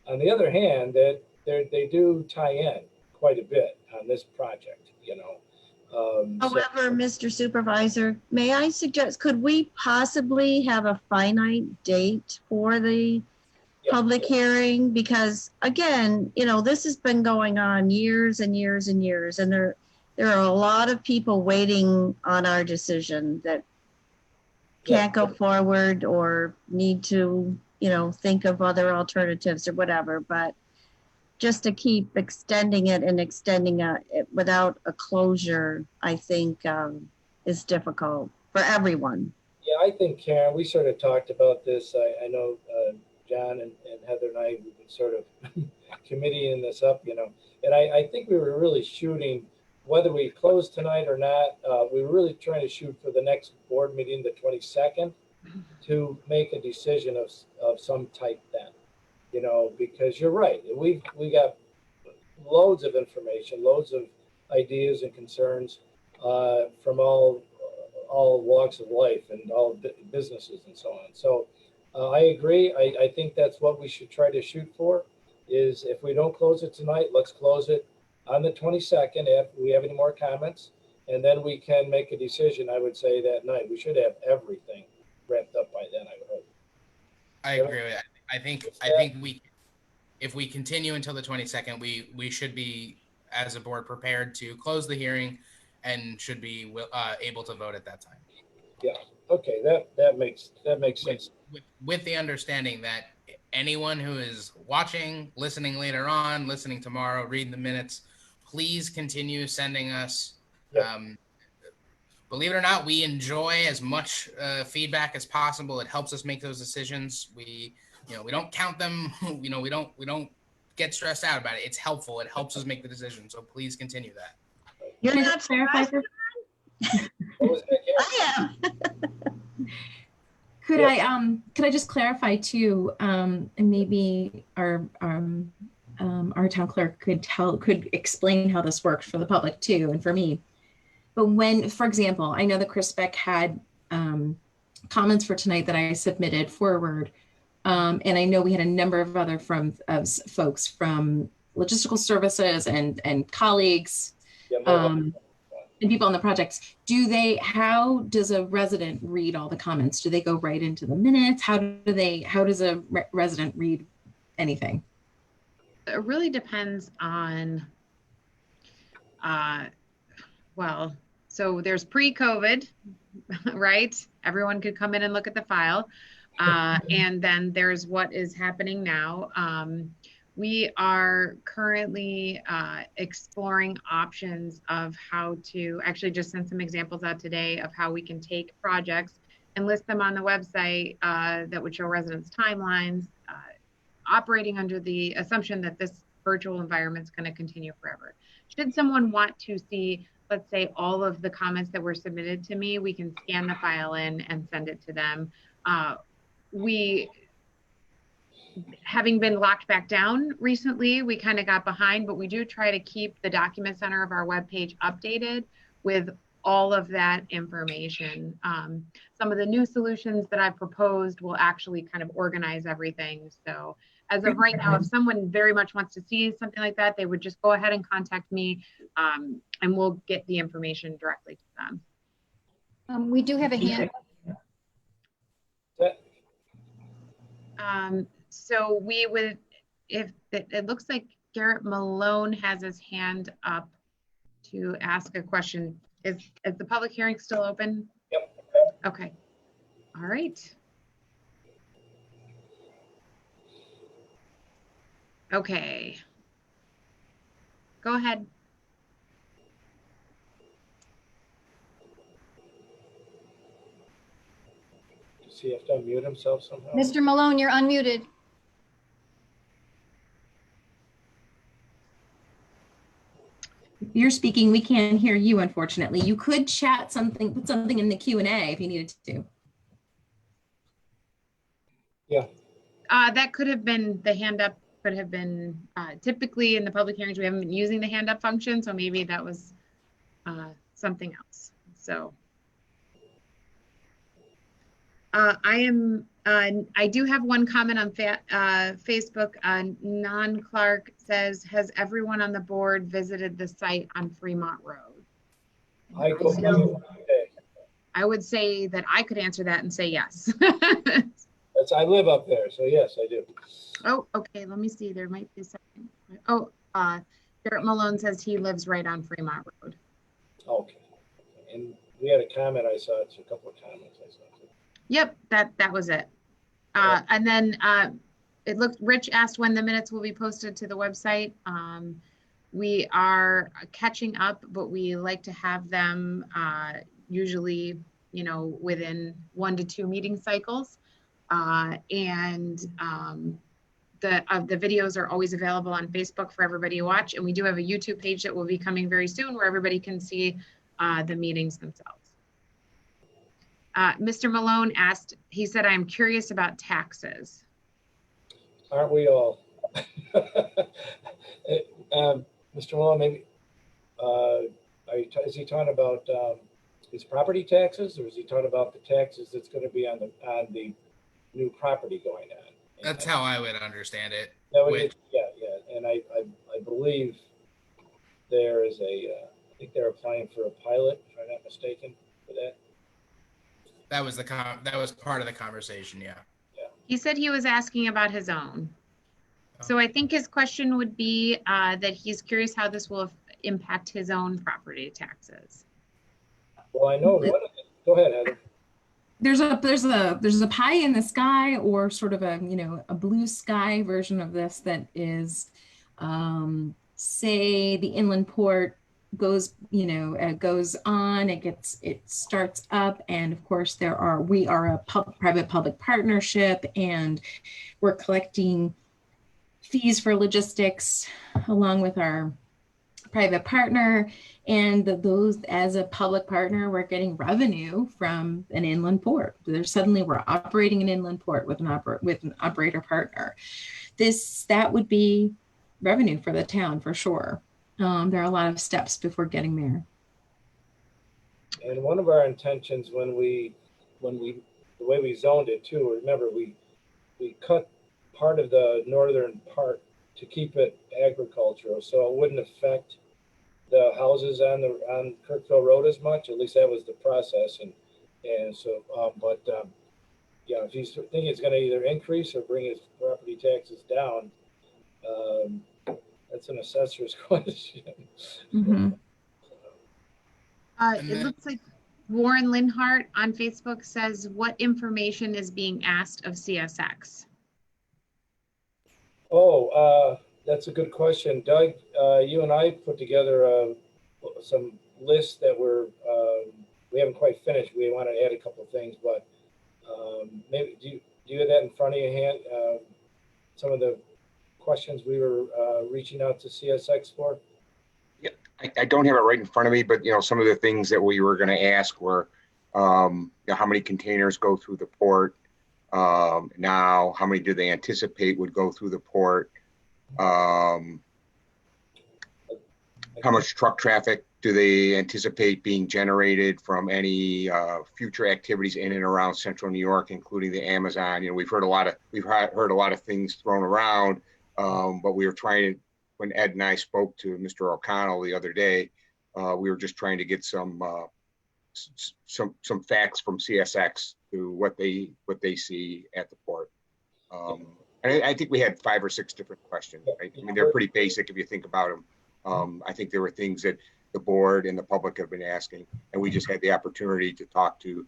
on the other hand, that they do tie in quite a bit on this project, you know. However, Mr. Supervisor, may I suggest, could we possibly have a finite date for the public hearing? Because again, you know, this has been going on years and years and years, and there are a lot of people waiting on our decision that can't go forward or need to, you know, think of other alternatives or whatever. But just to keep extending it and extending it without a closure, I think is difficult for everyone. Yeah, I think, Karen, we sort of talked about this. I know John and Heather and I, we've been sort of committeeing this up, you know, and I think we were really shooting, whether we close tonight or not, we were really trying to shoot for the next board meeting, the 22nd, to make a decision of some type then. You know, because you're right. We got loads of information, loads of ideas and concerns from all walks of life and all businesses and so on. So I agree. I think that's what we should try to shoot for. Is if we don't close it tonight, let's close it on the 22nd if we have any more comments, and then we can make a decision. I would say that night we should have everything wrapped up by then. I would hope. I agree with that. I think if we continue until the 22nd, we should be, as a board, prepared to close the hearing and should be able to vote at that time. Yeah. Okay. That makes sense. With the understanding that anyone who is watching, listening later on, listening tomorrow, reading the minutes, please continue sending us. Believe it or not, we enjoy as much feedback as possible. It helps us make those decisions. We don't count them. We don't get stressed out about it. It's helpful. It helps us make the decision. So please continue that. You're not clarify for. I am. Could I just clarify too, and maybe our town clerk could explain how this works for the public too, and for me. But when, for example, I know that Chris Beck had comments for tonight that I submitted forward, and I know we had a number of other folks from logistical services and colleagues. And people on the projects, how does a resident read all the comments? Do they go right into the minutes? How does a resident read anything? It really depends on, well, so there's pre-COVID, right? Everyone could come in and look at the file. And then there's what is happening now. We are currently exploring options of how to actually just send some examples out today of how we can take projects and list them on the website that would show residents' timelines, operating under the assumption that this virtual environment is going to continue forever. Should someone want to see, let's say, all of the comments that were submitted to me, we can scan the file in and send it to them. Having been locked back down recently, we kind of got behind, but we do try to keep the document center of our webpage updated with all of that information. Some of the new solutions that I've proposed will actually kind of organize everything. So as of right now, if someone very much wants to see something like that, they would just go ahead and contact me, and we'll get the information directly to them. We do have a hand. So we would, if it looks like Garrett Malone has his hand up to ask a question. Is the public hearing still open? Yep. Okay. All right. Okay. Go ahead. Does he have to unmute himself somehow? Mr. Malone, you're unmuted. You're speaking, we can't hear you, unfortunately. You could chat something, put something in the Q&A if you needed to. Yeah. That could have been the hand up could have been, typically in the public hearings, we haven't been using the hand up function, so maybe that was something else. So I do have one comment on Facebook. Non-Clark says, has everyone on the board visited the site on Fremont Road? I would say that I could answer that and say yes. I live up there, so yes, I do. Oh, okay. Let me see. There might be a second. Oh, Garrett Malone says he lives right on Fremont Road. Okay. And we had a comment I saw. It's a couple of comments I saw. Yep, that was it. And then it looked, Rich asked when the minutes will be posted to the website. We are catching up, but we like to have them usually, you know, within 1 to 2 meeting cycles. The videos are always available on Facebook for everybody to watch. And we do have a YouTube page that will be coming very soon where everybody can see the meetings themselves. Mr. Malone asked, he said, I'm curious about taxes. Aren't we all? Mr. Malone, maybe, is he talking about his property taxes, or is he talking about the taxes that's going to be on the new property going on? That's how I would understand it. Yeah. And I believe there is I think they're applying for a pilot, if I'm not mistaken, for that. That was part of the conversation, yeah. He said he was asking about his own. So I think his question would be that he's curious how this will impact his own property taxes. Well, I know. Go ahead, Heather. There's a pie in the sky, or sort of a blue sky version of this that is, say the inland port goes on, it starts up, and of course we are a private-public partnership, and we're collecting fees for logistics along with our private partner, and those, as a public partner, we're getting revenue from an inland port. We're operating an inland port with an operator partner. That would be revenue for the town for sure. There are a lot of steps before getting there. And one of our intentions the way we zoned it too, remember we cut part of the northern part to keep it agricultural, so it wouldn't affect the houses on Kirkville Road as much. At least that was the process, and so yeah, if he's thinking it's going to either increase or bring his property taxes down, that's an assessor's question. Mm-hmm. It looks like Warren Linhart on Facebook says, what information is being asked of CSX? Oh, that's a good question. Doug, you and I put together some lists that we haven't quite finished. We want to add a couple of things, but maybe do you have that in front of your hand? Some of the questions we were reaching out to CSX for? Yeah, I don't have it right in front of me, but some of the things that we were going to ask were how many containers go through the port now, how many do they anticipate would go through the port, how much truck traffic do they anticipate being generated from any future activities in and around central New York, including the Amazon. We've heard a lot of things thrown around, but we were trying to, when Ed and I spoke to Mr. O'Connell the other day, we were just trying to get some facts from CSX to what they see at the port. And I think we had 5 or 6 different questions. Right? I mean, they're pretty basic if you think about them. I think there were things that the board and the public have been asking, and we just had the opportunity to talk to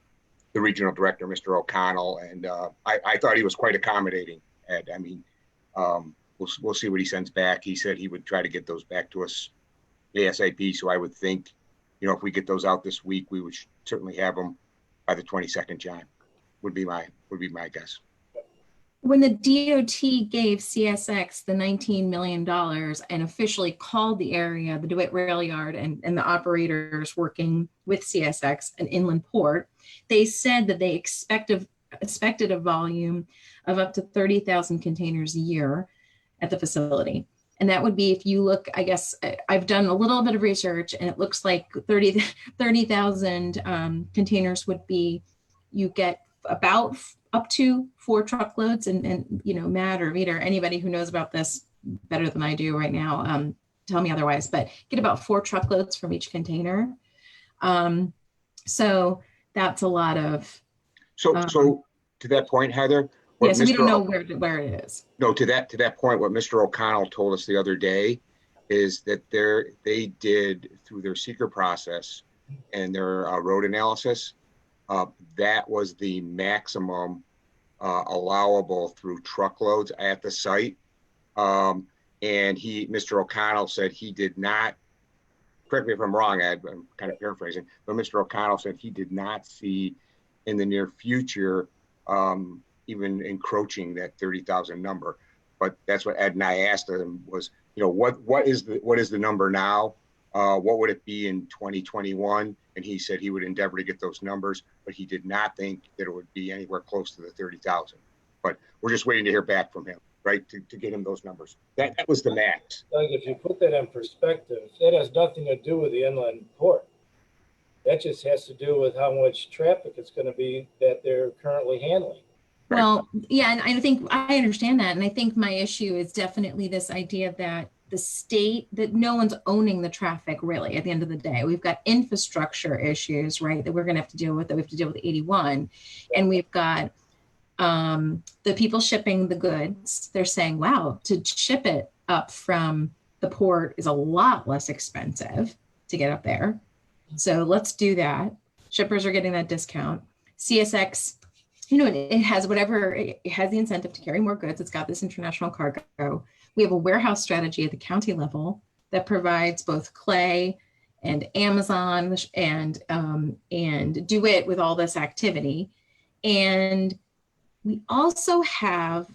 the regional director, Mr. O'Connell, and I thought he was quite accommodating. Ed, I mean, we'll see what he sends back. He said he would try to get those back to us ASAP. So I would think, if we get those out this week, we would certainly have them by the 22nd. John, would be my guess. When the DOT gave CSX the $19 million and officially called the area, the DeWitt Rail Yard, and the operators working with CSX, an inland port, they said that they expected a volume of up to 30,000 containers a year. at the facility. And that would be, if you look, I guess I've done a little bit of research, and it looks like 30,000 containers would be, you get about up to 4 truckloads, and you know, Matt or Vita or anybody who knows about this better than I do right now, tell me otherwise, but get about 4 truckloads from each container. So that's a lot of. So to that point, Heather. Yes, we don't know where it is. No, to that point, what Mr. O'Connell told us the other day is that they did, through their seeker process and their road analysis, that was the maximum allowable through truckloads at the site. And Mr. O'Connell said he did not, correct me if I'm wrong, Ed, I'm kind of paraphrasing, but Mr. O'Connell said he did not see in the near future even encroaching that 30,000 number. But that's what Ed and I asked him was, you know, what is the number now? What would it be in 2021? And he said he would endeavor to get those numbers, but he did not think that it would be anywhere close to the 30,000. But we're just waiting to hear back from him, right, to get him those numbers. That was the max. Doug, if you put that in perspective, that has nothing to do with the inland port. That just has to do with how much traffic it's going to be that they're currently handling. Well, yeah, and I think I understand that. And I think my issue is definitely this idea that the state, that no one's owning the traffic really at the end of the day. We've got infrastructure issues, right, that we're going to have to deal with, that we have to deal with 81. And we've got the people shipping the goods. They're saying, wow, to ship it up from the port is a lot less expensive to get up there. So let's do that. Shippers are getting that discount. CSX, you know, it has whatever, it has the incentive to carry more goods. It's got this international cargo. We have a warehouse strategy at the county level that provides both clay and Amazon and DeWitt with all this activity. And we also have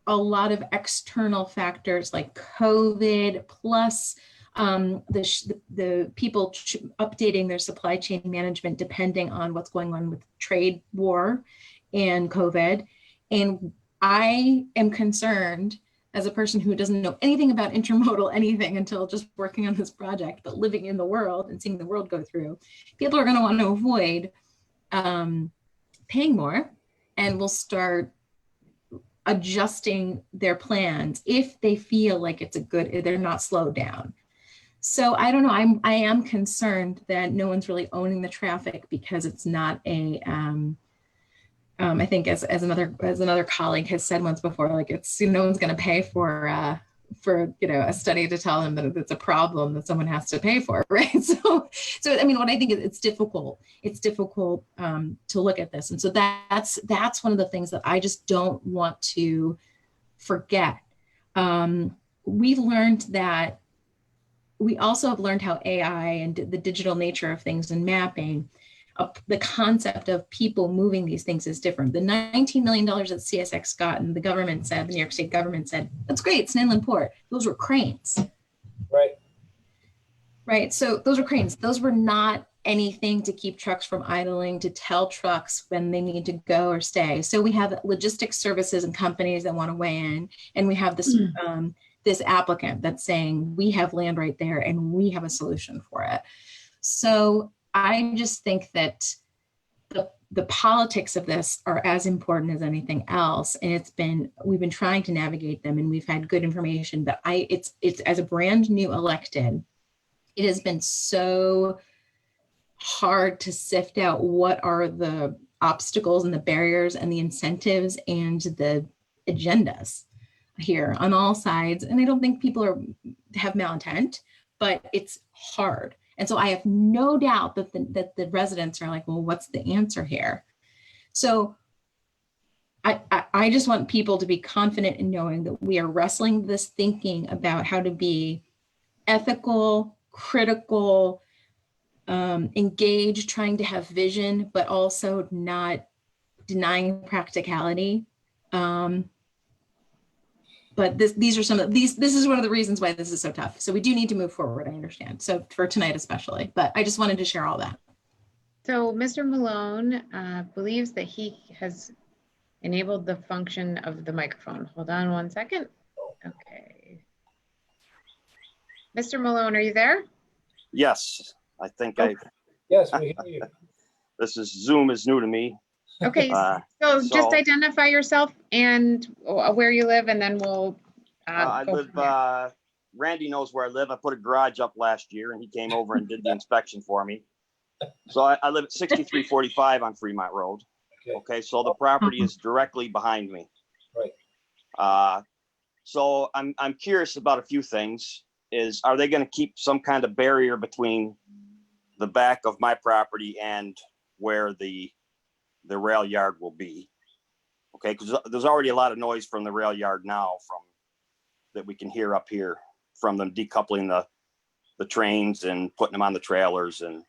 a lot of external factors like COVID, plus the people updating their supply chain management depending on what's going on with trade war and COVID. And I am concerned, as a person who doesn't know anything about intermodal anything until just working on this project, but living in the world and seeing the world go through, people are going to want to avoid paying more, and will start adjusting their plans if they feel like it's a good, they're not slowed down. So I don't know, I am concerned that no one's really owning the traffic because it's not a, I think as another colleague has said once before, like it's, no one's going to pay for you know, a study to tell them that it's a problem that someone has to pay for, right? So I mean, what I think is it's difficult to look at this, and so that's one of the things that I just don't want to forget. We've learned that. We also have learned how AI and the digital nature of things and mapping, the concept of people moving these things is different. The $19 million that CSX got, and the government said, the New York State government said, that's great, it's an inland port. Those were cranes. Right. Right, so those were cranes. Those were not anything to keep trucks from idling, to tell trucks when they need to go or stay. So we have logistics services and companies that want to weigh in, and we have this, this applicant that's saying, we have land right there and we have a solution for it. So I just think that the politics of this are as important as anything else. And we've been trying to navigate them, and we've had good information, but it's as a brand new elected, it has been so hard to sift out what are the obstacles and the barriers and the incentives and the agendas here on all sides. And I don't think people have malintent, but it's hard. And so I have no doubt that the residents are like, well, what's the answer here? So I just want people to be confident in knowing that we are wrestling this thinking about how to be ethical, critical, engaged, trying to have vision, but also not denying practicality. But this is one of the reasons why this is so tough. So we do need to move forward, I understand. So for tonight especially, but I just wanted to share all that. So Mr. Malone believes that he has enabled the function of the microphone. Hold on one second. Okay. Mr. Malone, are you there? Yes, I think Yes, we hear you. this is Zoom is new to me. Okay, so just identify yourself and where you live, and then we'll I go live, from there. Randy knows where I live. I put a garage up last year and he came over and did the inspection for me. So I live at 6345 on Fremont Road. Okay, so the property is directly behind me. Right. So I'm curious about a few things. Are they going to keep some kind of barrier between the back of my property and where the rail yard will be? Okay, because there's already a lot of noise from the rail yard now that we can hear up here from them decoupling the trains and putting them on the trailers. And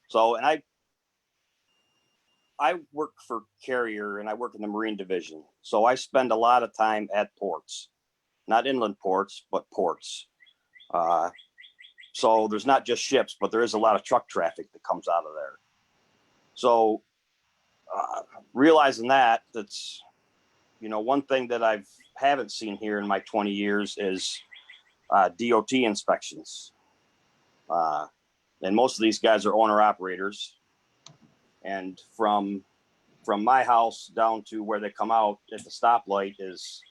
so, and I work for Carrier and I work in the Marine Division. So I spend a lot of time at ports, not inland ports, but ports. So there's not just ships, but there is a lot of truck traffic that comes out of there. So realizing that's, one thing that haven't seen here in my 20 years is DOT inspections. And most of these guys are owner operators. And from my house down to where they come out at the stoplight is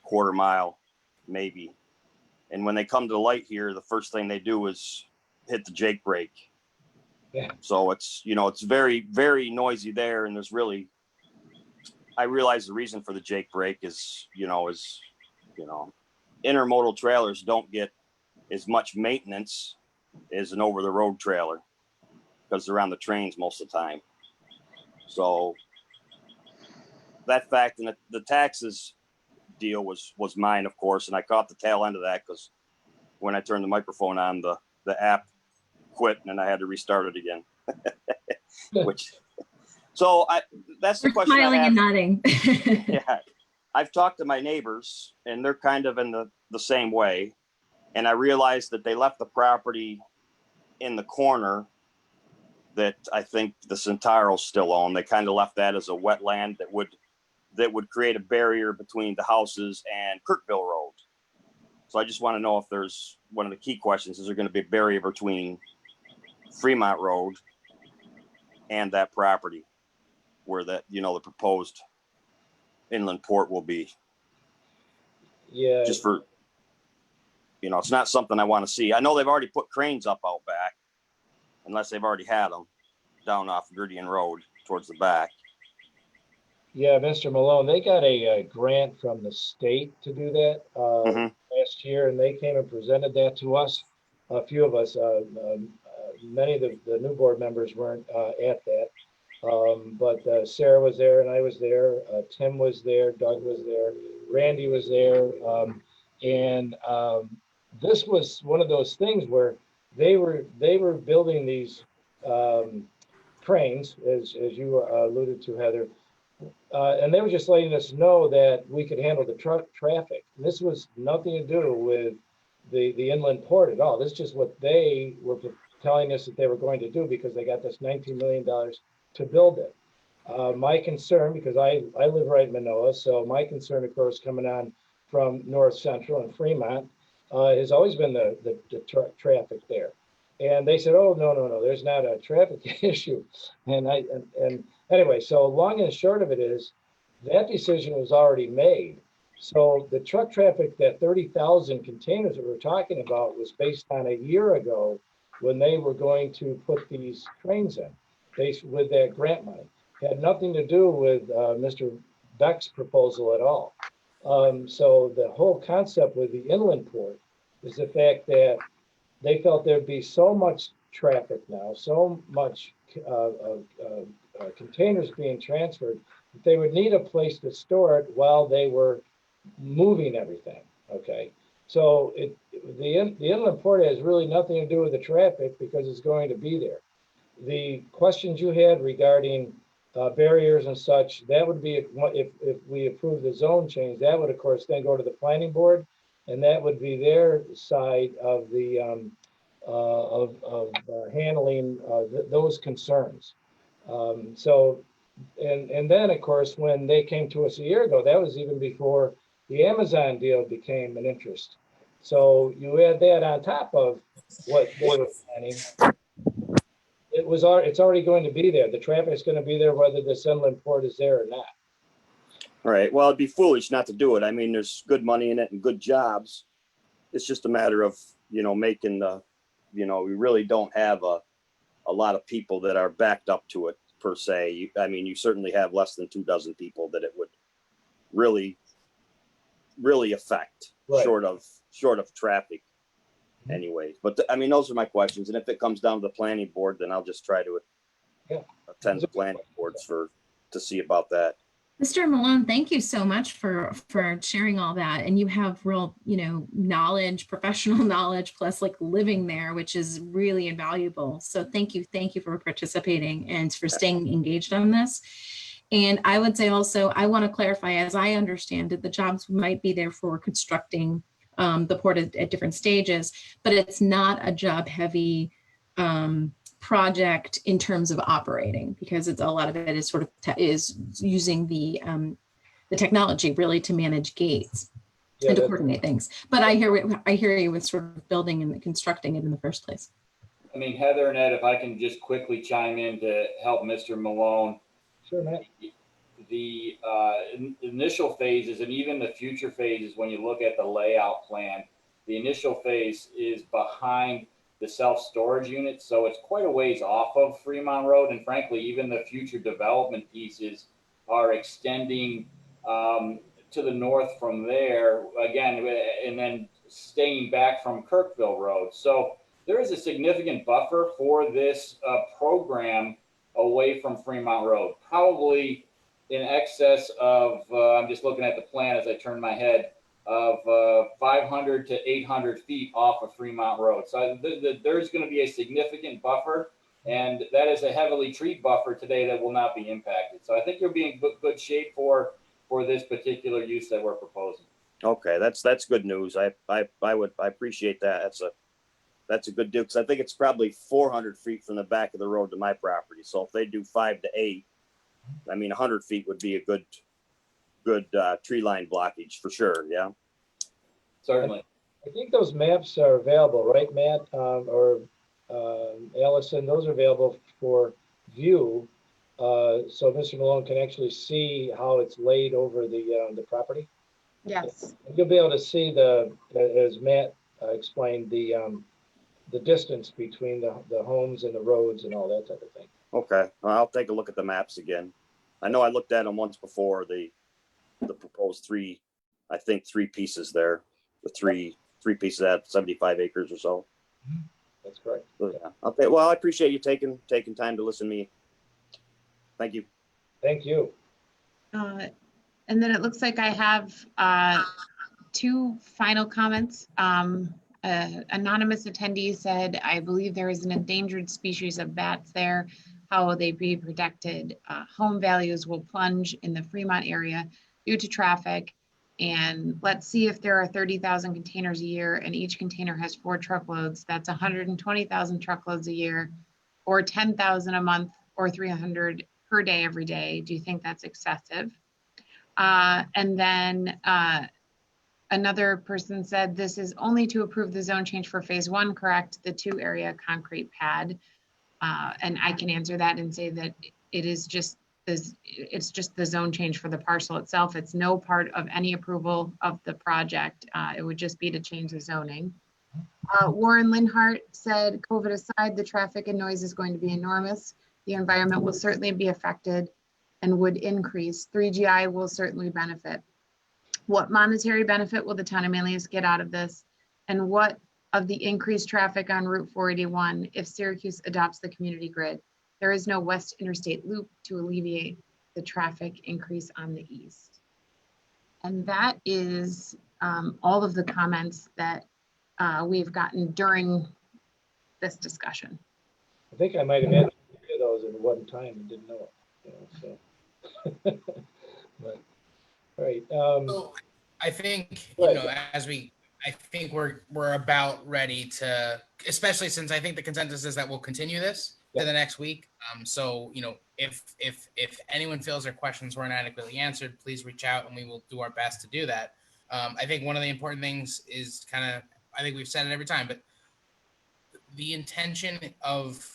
quarter mile, maybe. And when they come to the light here, the first thing they do is hit the Jake brake. Yeah. So it's, it's very, very noisy there. And I realize the reason for the Jake brake is intermodal trailers don't get as much maintenance as an over the road trailer because they're on the trains most of the time. So that fact, and the taxes deal was mine, of course, and I caught the tail end of that because when I turned the microphone on, the app quit and I had to restart it again. That's the question. Smiling and nodding. Yeah, I've talked to my neighbors and they're kind of in the same way. And I realized that they left the property in the corner that I think the Centauros still own. They kind of left that as a wetland that would create a barrier between the houses and Kirkville Road. So I just want to know if there's one of the key questions, is there going to be a barrier between Fremont Road and that property where the proposed inland port will be? Yeah. Just for, it's not something I want to see. I know they've already put cranes up out back, unless they've already had them down off Gurdian Road towards the back. Yeah, Mr. Malone, they got a grant from the state to do that last year, and they came and presented that to us. A few of us, many of the new board members weren't at that, but Sarah was there and I was there. Tim was there, Doug was there, Randy was there, and this was one of those things where they were building these cranes, as you alluded to, Heather. And they were just letting us know that we could handle the truck traffic. And this was nothing to do with the inland port at all. This is just what they were telling us that they were going to do because they got this $19 million to build it. My concern, because I live right in Manoa, so my concern, of course, coming on from North Central and Fremont has always been the traffic there. And they said, oh, no, there's not a traffic issue. And anyway, so long and short of it is that decision was already made. So the truck traffic, that 30,000 containers that we're talking about, was based on a year ago when they were going to put these trains in, with that grant money. It had nothing to do with Mr. Beck's proposal at all. So the whole concept with the inland port is the fact that they felt there'd be so much traffic now, so much containers being transferred, that they would need a place to store it while they were moving everything. Okay, so the inland port has really nothing to do with the traffic because it's going to be there. The questions you had regarding barriers and such, that would be if we approve the zone change, that would of course then go to the planning board, and that would be their side of the handling those concerns. And then of course when they came to us a year ago, that was even before the Amazon deal became an interest. So you add that on top of what they were planning. It's already going to be there. The traffic is going to be there whether this inland port is there or not. Right. Well, it'd be foolish not to do it. I mean, there's good money in it and good jobs. It's just a matter of, making the, we really don't have a lot of people that are backed up to it per se. You certainly have less than 24 people that it would really, really affect, Right. short of traffic anyways. But those are my questions. And if it comes down to the planning board, then I'll just try to attend the planning boards to see about that. Mr. Malone, thank you so much for sharing all that. And you have real, knowledge, professional knowledge, plus like living there, which is really invaluable. So thank you for participating and for staying engaged on this. And I would say also, I want to clarify, as I understand it, the jobs might be there for constructing the port at different stages, but it's not a job heavy project in terms of operating, because it's a lot of it is sort of is using the technology really to manage gates and to coordinate things. But I hear you with sort of building and constructing it in the first place. Heather and Ed, if I can just quickly chime in to help Mr. Malone. Sure, Matt. The initial phases and even the future phases, when you look at the layout plan, the initial phase is behind the self-storage unit. So it's quite a ways off of Fremont Road. And frankly, even the future development pieces are extending to the north from there again, and then staying back from Kirkville Road. So there is a significant buffer for this program away from Fremont Road, probably in excess of, I'm just looking at the plan as I turn my head, of 500 to 800 feet off of Fremont Road. So there's going to be a significant buffer, and that is a heavily treed buffer today that will not be impacted. So I think you'll be in good shape for this particular use that we're proposing. Okay, that's good news. I appreciate that. That's a good deal, because I think it's probably 400 feet from the back of the road to my property. So if they do 5 to 8, 100 feet would be a good tree line blockage for sure. Yeah, certainly. I think those maps are available, right, Matt, or Allison? Those are available for view, so Mr. Malone can actually see how it's laid over the property. Yes. You'll be able to see as Matt explained, the distance between the homes and the roads and all that type of thing. Okay, well, I'll take a look at the maps again. I know I looked at them once before, the proposed three pieces there, the three pieces at 75 acres or so. That's correct. So, yeah. Okay, well, I appreciate you taking time to listen to me. Thank you. Thank you. And then it looks like I have 2 final comments. Anonymous attendee said, I believe there is an endangered species of bats there. How will they be protected? Home values will plunge in the Fremont area due to traffic. And let's see if there are 30,000 containers a year and each container has 4 truckloads. That's 120,000 truckloads a year, or 10,000 a month, or 300 per day every day. Do you think that's excessive? And then another person said, this is only to approve the zone change for phase 1, correct? The 2 area concrete pad. And I can answer that and say that it's just the zone change for the parcel itself. It's no part of any approval of the project. It would just be to change the zoning. Warren Linhart said, COVID aside, the traffic and noise is going to be enormous. The environment will certainly be affected and would increase. 3GI will certainly benefit. What monetary benefit will the town of Manlius get out of this? And what of the increased traffic on Route 481 if Syracuse adopts the community grid? There is no West Interstate loop to alleviate the traffic increase on the east. And that is all of the comments that we've gotten during this discussion. I think I might have had 3 of those at one time and didn't know it. So. But, all right. So I think I think we're about ready to, especially since I think the consensus is that we'll continue this to the next week. So if anyone feels their questions weren't adequately answered, please reach out and we will do our best to do that. I think one of the important things is kind of I think we've said it every time, but the intention of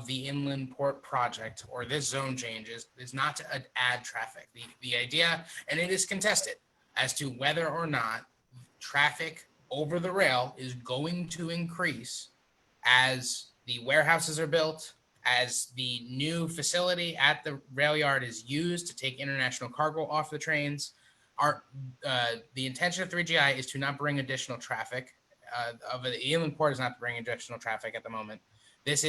the inland port project or this zone change is not to add traffic. The idea, and it is contested as to whether or not traffic over the rail is going to increase as the warehouses are built, as the new facility at the rail yard is used to take international cargo off the trains. The intention of 3GI is to not bring additional traffic. Of the inland port is not to bring additional traffic at the moment. This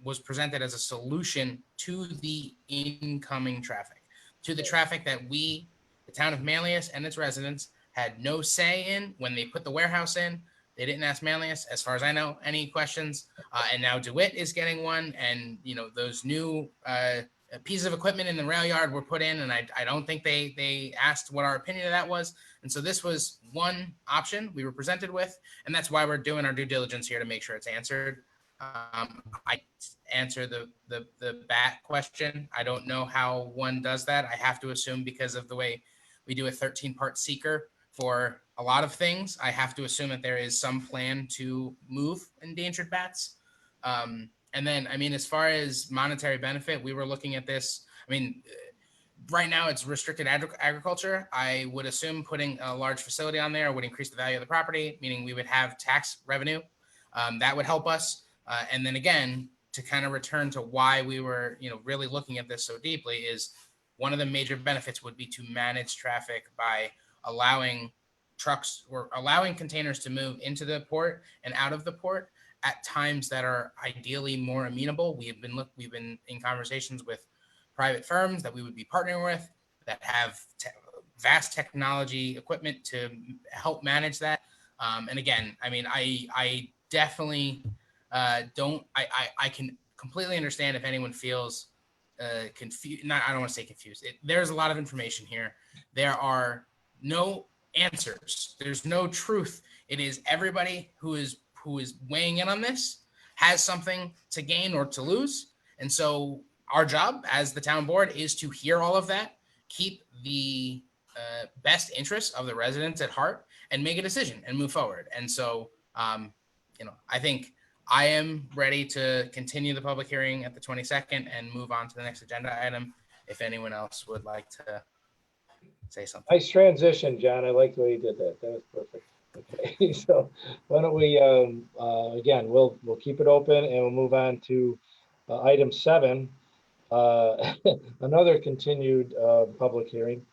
was presented as a solution to the incoming traffic, to the traffic that we, the town of Manlius and its residents, had no say in when they put the warehouse in. They didn't ask Manlius, as far as I know, any questions. And now DeWitt is getting one, and those new pieces of equipment in the rail yard were put in, and I don't think they asked what our opinion of that was. And so this was one option we were presented with, and that's why we're doing our due diligence here to make sure it's answered. I answer the BAT question. I don't know how one does that. I have to assume because of the way we do a 13-part seeker for a lot of things, I have to assume that there is some plan to move endangered bats. And then, as far as monetary benefit, we were looking at this. Right now it's restricted agriculture. I would assume putting a large facility on there would increase the value of the property, meaning we would have tax revenue. That would help us. And then again, to kind of return to why we were, really looking at this so deeply, is one of the major benefits would be to manage traffic by allowing trucks or allowing containers to move into the port and out of the port at times that are ideally more amenable. We've been in conversations with private firms that we would be partnering with that have vast technology equipment to help manage that. And again, I definitely don't. I can completely understand if anyone feels confused. I don't want to say confused. There's a lot of information here. There are no answers. There's no truth. It is everybody who is weighing in on this has something to gain or to lose. And so our job as the town board is to hear all of that, keep the best interests of the residents at heart, and make a decision and move forward. And so, I think I am ready to continue the public hearing at the 22nd and move on to the next agenda item. If anyone else would like to say something. Nice transition, John. I like the way you did that. That was perfect. Okay, so why don't we, again, we'll keep it open and we'll move on to item 7, another continued public hearing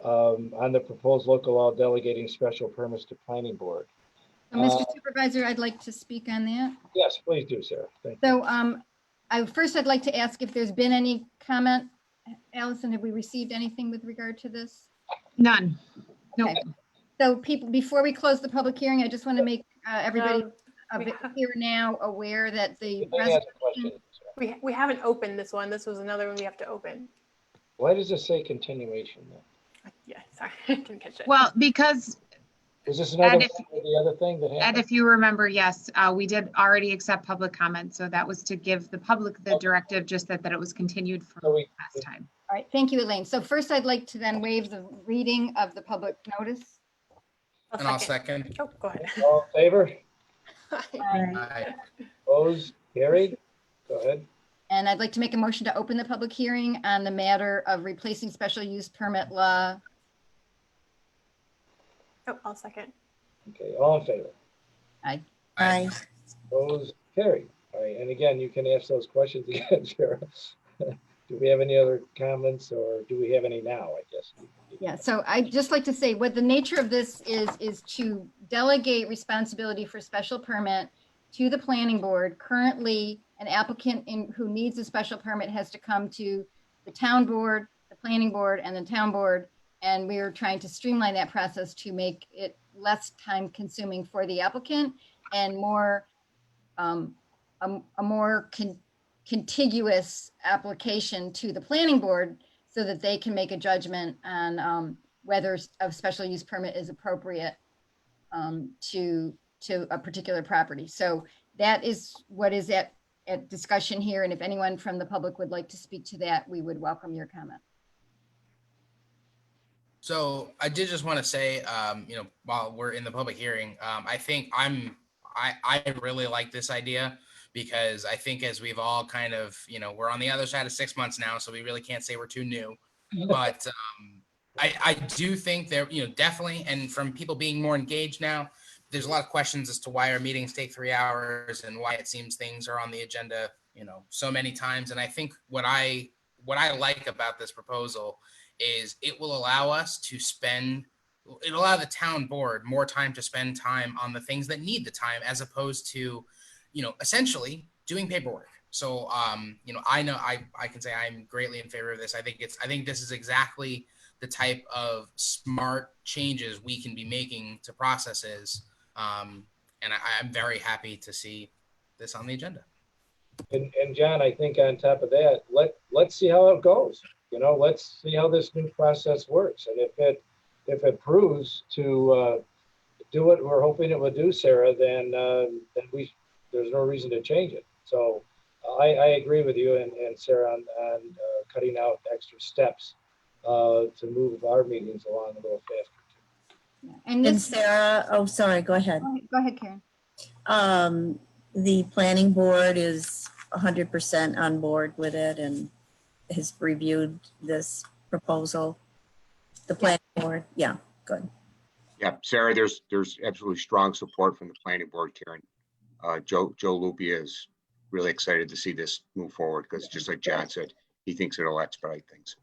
on the proposed local law delegating special permits to planning board. Mr. Supervisor, I'd like to speak on that. Yes, please do, Sarah. Thank you. So I'd like to ask if there's been any comment. Allison, have we received anything with regard to this? None. No. Okay. So people, before we close the public hearing, I just want to make everybody here now aware that the resolution. We haven't opened this one. This was another one we have to open. Why does it say continuation then? Yeah, sorry, I didn't catch it. Well, because is this another the other thing that happened? And if you remember, yes, we did already accept public comment. So that was to give the public the directive, just that it was continued from last time. All right, thank you, Elaine. So first I'd like to then waive the reading of the public notice. I'll second. Oh, go ahead. All in favor? Aye. Opposed? Carried? Go ahead. And I'd like to make a motion to open the public hearing on the matter of replacing special use permit law. Oh, I'll second. Okay, all in favor? Aye. Aye. Opposed? Carried. All right, and again, you can ask those questions again, Sarah. Do we have any other comments, or do we have any now, I guess? Yeah, so I'd just like to say what the nature of this is to delegate responsibility for special permit to the planning board. Currently, an applicant who needs a special permit has to come to the town board, the planning board, and the town board. And we are trying to streamline that process to make it less time consuming for the applicant and more a more contiguous application to the planning board so that they can make a judgment on whether a special use permit is appropriate to a particular property. So that is what is at discussion here. And if anyone from the public would like to speak to that, we would welcome your comment. So I did just want to say, while we're in the public hearing, I think I really like this idea because I think as we've all kind of, we're on the other side of 6 months now, so we really can't say we're too new. But I do think there, definitely, and from people being more engaged now, there's a lot of questions as to why our meetings take 3 hours and why it seems things are on the agenda, so many times. And I think what I like about this proposal is it'll allow the town board more time to spend time on the things that need the time, as opposed to, essentially doing paperwork. So, I know I can say I'm greatly in favor of this. I think this is exactly the type of smart changes we can be making to processes. And I'm very happy to see this on the agenda. And John, I think on top of that, let's see how it goes. Let's see how this new process works. And if it proves to do what we're hoping it would do, Sarah, then there's no reason to change it. So I agree with you and Sarah on cutting out extra steps to move our meetings along a little faster. And Sarah, oh, sorry, go ahead. Go ahead, Karen. The planning board is 100% on board with it and has reviewed this proposal. The planning board, yeah, good. Yeah, Sarah, there's absolutely strong support from the planning board, Karen. Joe Lupia is really excited to see this move forward because just like John said, he thinks it'll expedite things.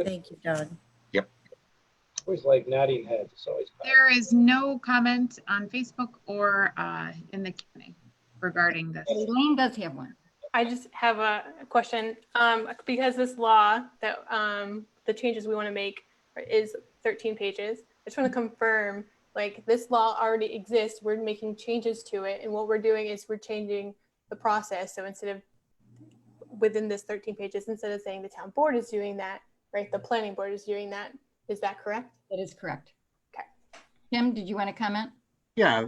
Thank you, Doug. Yep. Always like nodding heads. It's always There is no comment on Facebook or in the Q&A regarding this. Elaine does have one. I just have a question. Because this law that the changes we want to make is 13 pages, I just want to confirm, like, this law already exists. We're making changes to it. And what we're doing is we're changing the process. So instead of within this 13 pages, instead of saying the town board is doing that, right, the planning board is doing that. Is that correct? That is correct. Okay. Tim, did you want to comment? Yeah,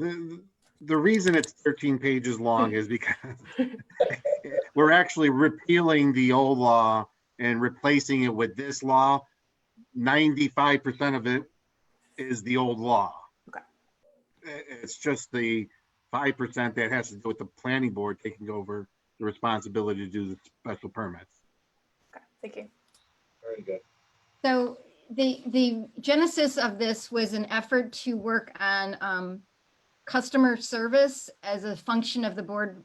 the reason it's 13 pages long is because we're actually repealing the old law and replacing it with this law. 95% of it is the old law. Okay. It's just the 5% that has to do with the planning board taking over the responsibility to do the special permits. Okay, thank you. Very good. So the genesis of this was an effort to work on customer service as a function of the board,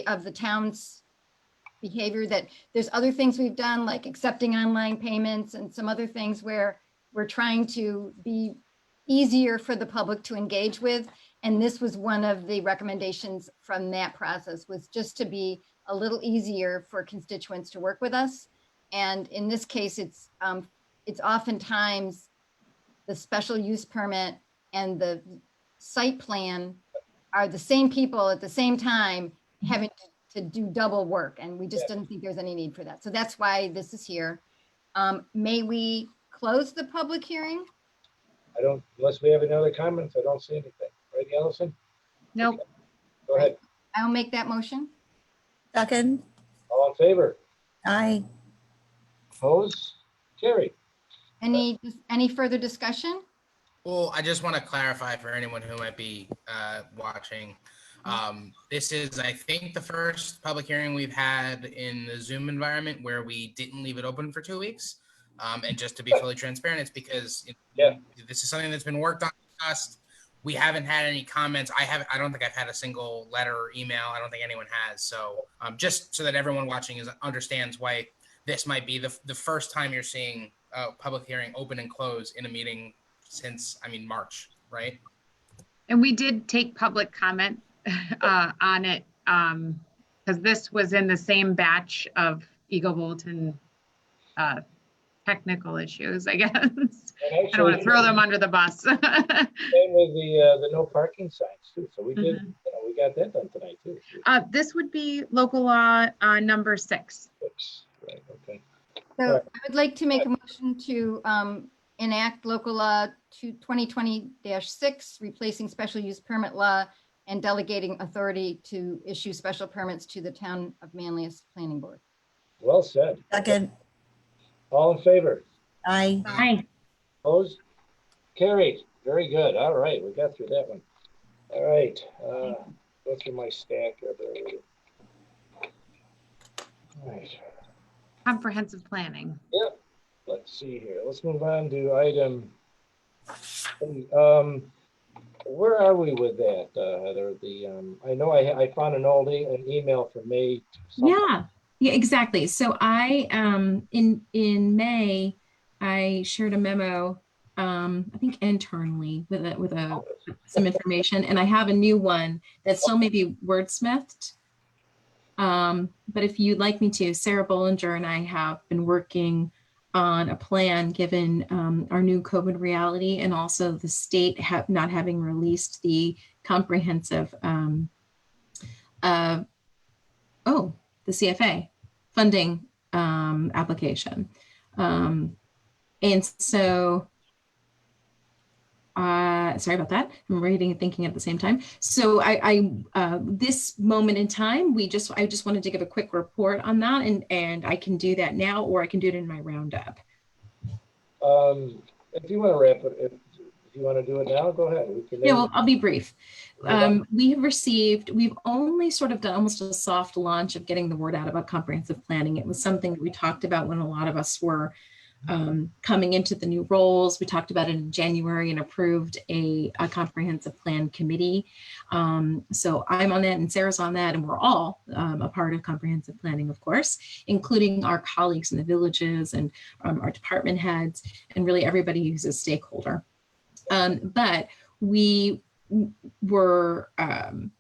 of the town's behavior. That there's other things we've done, like accepting online payments and some other things where we're trying to be easier for the public to engage with. And this was one of the recommendations from that process, was just to be a little easier for constituents to work with us. And in this case, it's oftentimes the special use permit and the site plan are the same people at the same time having to do double work. And we just didn't think there's any need for that. So that's why this is here. May we close the public hearing? Unless we have any other comments, I don't see anything. Right, Allison? Nope. Okay. Go ahead. I'll make that motion. Second. All in favor? Aye. Opposed? Carried. Any further discussion? Well, I just want to clarify for anyone who might be watching. This is, I think, the first public hearing we've had in the Zoom environment where we didn't leave it open for 2 weeks. And just to be fully transparent, it's because this is something that's been worked on, discussed. We haven't had any comments. I don't think I've had a single letter or email. I don't think anyone has. So just so that everyone watching understands why this might be the first time you're seeing a public hearing open and close in a meeting since, March, right? And we did take public comment on it because this was in the same batch of Eagle Bulletin technical issues, I guess. I don't want to throw them under the bus. Same with the no parking signs too. So we did, we got that done tonight too. This would be local law number 6. Right, okay. So I would like to make a motion to enact local law 2020-6, replacing special use permit law and delegating authority to issue special permits to the town of Manlius Planning Board. Well said. Second. All in favor? Aye. Aye. Opposed? Carried. Very good. All right, we got through that one. All right, go through my stack here. All right. Comprehensive planning. Yep. Let's see here. Let's move on to item. Where are we with that, Heather? I know I found an email from May. Yeah, exactly. So I in May, I shared a memo, I think internally with some information, and I have a new one that still may be wordsmithed. But if you'd like me to, Sarah Bollinger and I have been working on a plan given our new COVID reality, and also the state not having released the comprehensive the CFA funding application. And so, sorry about that. I'm reading and thinking at the same time. So this moment in time, I just wanted to give a quick report on that, and I can do that now, or I can do it in my roundup. If you want to wrap it, if you want to do it now, go ahead. Yeah, well, I'll be brief. We've only sort of done almost a soft launch of getting the word out about comprehensive planning. It was something that we talked about when a lot of us were coming into the new roles. We talked about it in January and approved a comprehensive plan committee. So I'm on that and Sarah's on that, and we're all a part of comprehensive planning, of course, including our colleagues in the villages and our department heads and really everybody who's a stakeholder. But we were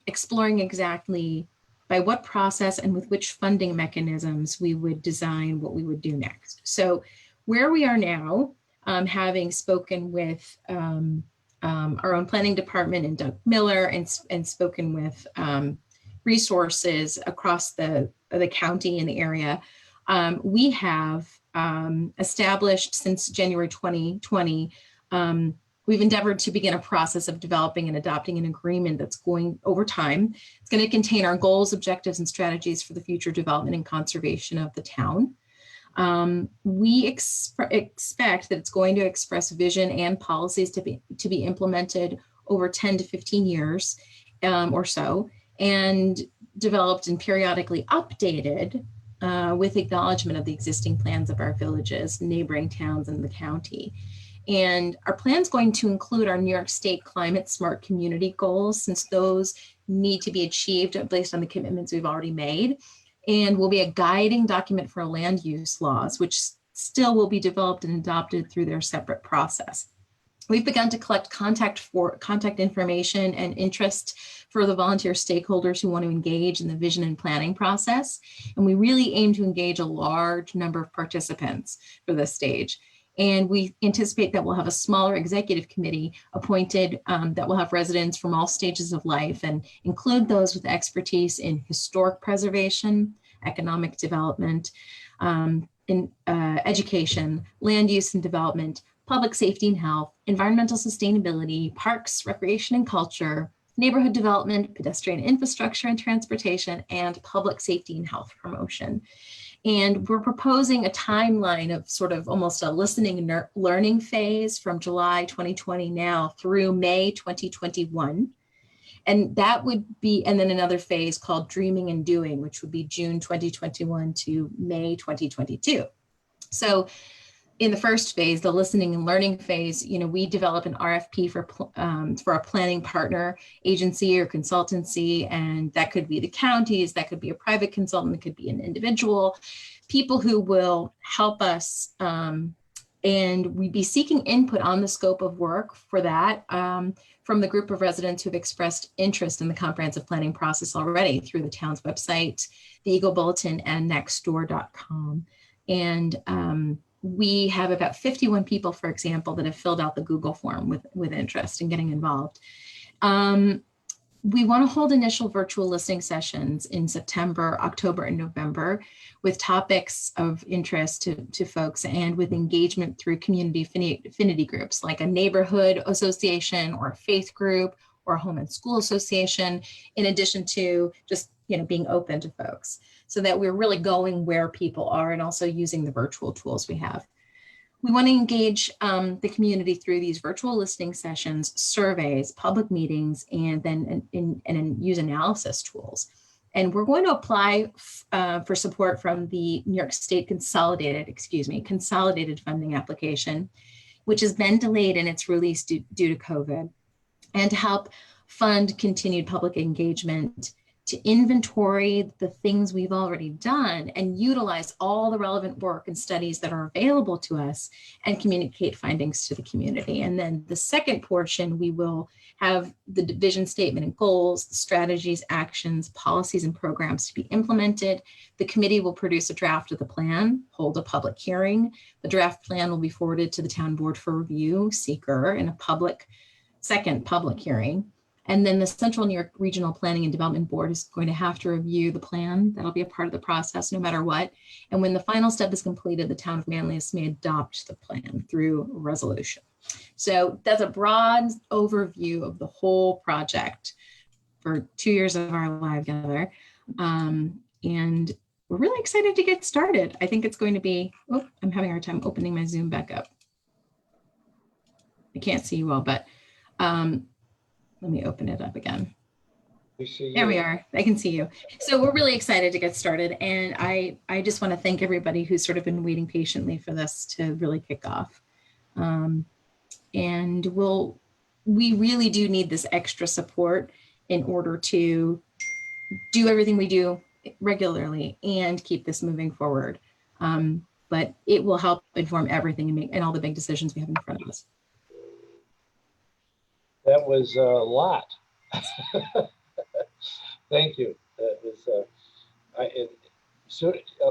exploring exactly by what process and with which funding mechanisms we would design what we would do next. So where we are now, having spoken with our own planning department and Doug Miller and spoken with resources across the county and the area, we have established since January 2020, we've endeavored to begin a process of developing and adopting an agreement that's going over time. It's going to contain our goals, objectives, and strategies for the future development and conservation of the town. We expect that it's going to express vision and policies to be implemented over 10 to 15 years or so, and developed and periodically updated with acknowledgement of the existing plans of our villages, neighboring towns, and the county. And our plan is going to include our New York State Climate Smart Community goals, since those need to be achieved based on the commitments we've already made, and will be a guiding document for land use laws, which still will be developed and adopted through their separate process. We've begun to collect contact information and interest for the volunteer stakeholders who want to engage in the vision and planning process. And we really aim to engage a large number of participants for this stage. And we anticipate that we'll have a smaller executive committee appointed that will have residents from all stages of life and include those with expertise in historic preservation, economic development, in education, land use and development, public safety and health, environmental sustainability, parks, recreation and culture, neighborhood development, pedestrian infrastructure and transportation, and public safety and health promotion. And we're proposing a timeline of sort of almost a listening and learning phase from July 2020 now through May 2021. And that would be, and then another phase called Dreaming and Doing, which would be June 2021 to May 2022. So in the first phase, the listening and learning phase, we develop an RFP for a planning partner agency or consultancy, and that could be the counties, that could be a private consultant, it could be an individual, people who will help us, and we'd be seeking input on the scope of work for that from the group of residents who've expressed interest in the comprehensive planning process already through the town's website, the Eagle Bulletin, and nextdoor.com. And we have about 51 people, for example, that have filled out the Google form with interest in getting involved. We want to hold initial virtual listening sessions in September, October, and November with topics of interest to folks and with engagement through community affinity groups like a neighborhood association or a faith group or a home and school association, in addition to just being open to folks, so that we're really going where people are and also using the virtual tools we have. We want to engage the community through these virtual listening sessions, surveys, public meetings, and then use analysis tools. And we're going to apply for support from the New York State consolidated funding application, which has been delayed in its release due to COVID, and to help fund continued public engagement, to inventory the things we've already done and utilize all the relevant work and studies that are available to us and communicate findings to the community. And then the second portion, we will have the vision statement and goals, the strategies, actions, policies, and programs to be implemented. The committee will produce a draft of the plan, hold a public hearing. The draft plan will be forwarded to the town board for review, seeker, and a second public hearing. And then the Central New York Regional Planning and Development Board is going to have to review the plan. That'll be a part of the process no matter what. And when the final step is completed, the town of Manlius may adopt the plan through resolution. So that's a broad overview of the whole project for 2 years of our life together. And we're really excited to get started. I think it's going to be, I'm having a hard time opening my Zoom back up. I can't see you well, but let me open it up again. There we are. I can see you. So we're really excited to get started. And I just want to thank everybody who's sort of been waiting patiently for this to really kick off. And we really do need this extra support in order to do everything we do regularly and keep this moving forward. But it will help inform everything and all the big decisions we have in front of us. That was a lot. Thank you. That was,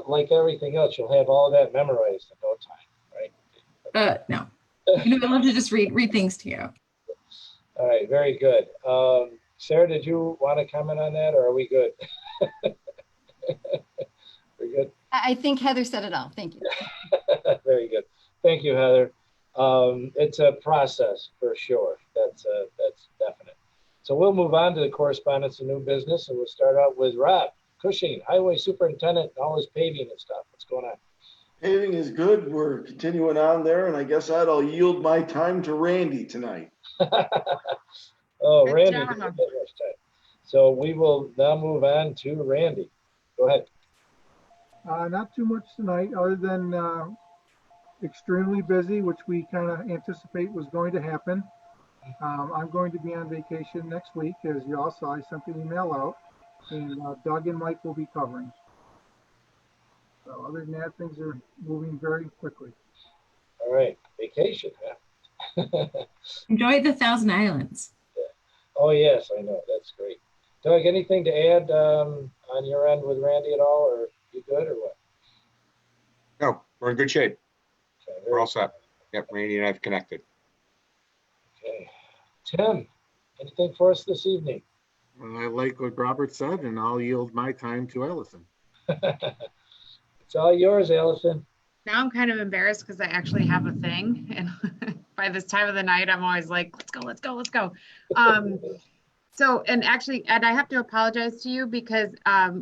like everything else, you'll have all that memorized in no time, right? No. I love to just read things to you. All right, very good. Sarah, did you want to comment on that, or are we good? We're good? I think Heather said it all. Thank you. Very good. Thank you, Heather. It's a process for sure. That's definite. So we'll move on to the correspondence and new business, and we'll start out with Rob Cushing, Highway Superintendent, and all his paving and stuff. What's going on? Paving is good. We're continuing on there, and I guess I'll yield my time to Randy tonight. Oh, Good Randy. job. Didn't get much time. So we will now move on to Randy. Go ahead. Not too much tonight, other than extremely busy, which we kind of anticipate was going to happen. I'm going to be on vacation next week, as you all saw. I sent an email out, and Doug and Mike will be covering. So other than that, things are moving very quickly. All right, vacation, huh? Enjoy the Thousand Islands. Yeah. Oh yes, I know. That's great. Doug, anything to add on your end with Randy at all, or you good, or what? No, we're in good shape. Okay, We're all set. Yep, Randy and I have connected. Okay. Tim, anything for us this evening? I like what Robert said, and I'll yield my time to Allison. It's all yours, Allison. Now I'm kind of embarrassed because I actually have a thing. And by this time of the night, I'm always like, let's go, let's go, let's go. So, and actually, Ed, I have to apologize to you because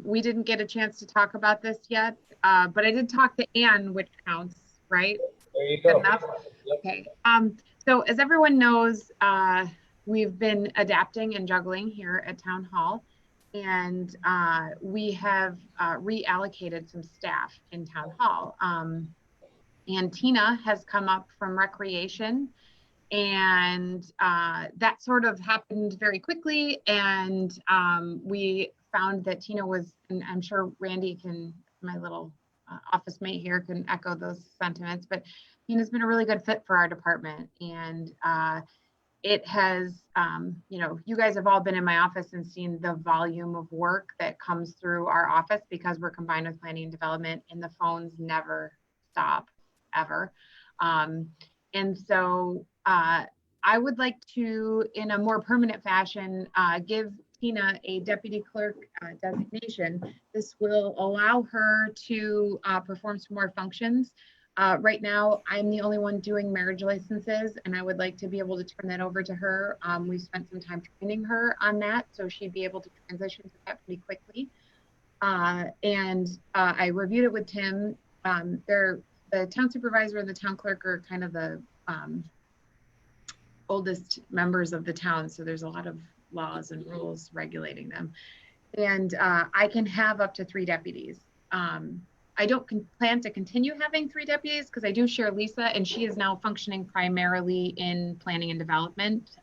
we didn't get a chance to talk about this yet. But I did talk to Anne, which counts, right? There you go. Yep. Okay. So as everyone knows, we've been adapting and juggling here at Town Hall, and we have reallocated some staff in Town Hall. And Tina has come up from Recreation, and that sort of happened very quickly. And we found that Tina was, and I'm sure Randy can, my little office mate here, can echo those sentiments, but Tina's been a really good fit for our department. And it has, you guys have all been in my office and seen the volume of work that comes through our office because we're combined with planning and development, and the phones never stop, ever. And so I would like to, in a more permanent fashion, give Tina a deputy clerk designation. This will allow her to perform some more functions. Right now, I'm the only one doing marriage licenses, and I would like to be able to turn that over to her. We spent some time training her on that, so she'd be able to transition to that pretty quickly. And I reviewed it with Tim. There the town supervisor and the town clerk are kind of the oldest members of the town. So there's a lot of laws and rules regulating them. And I can have up to 3 deputies. I don't plan to continue having 3 deputies because I do share Lisa, and she is now functioning primarily in planning and development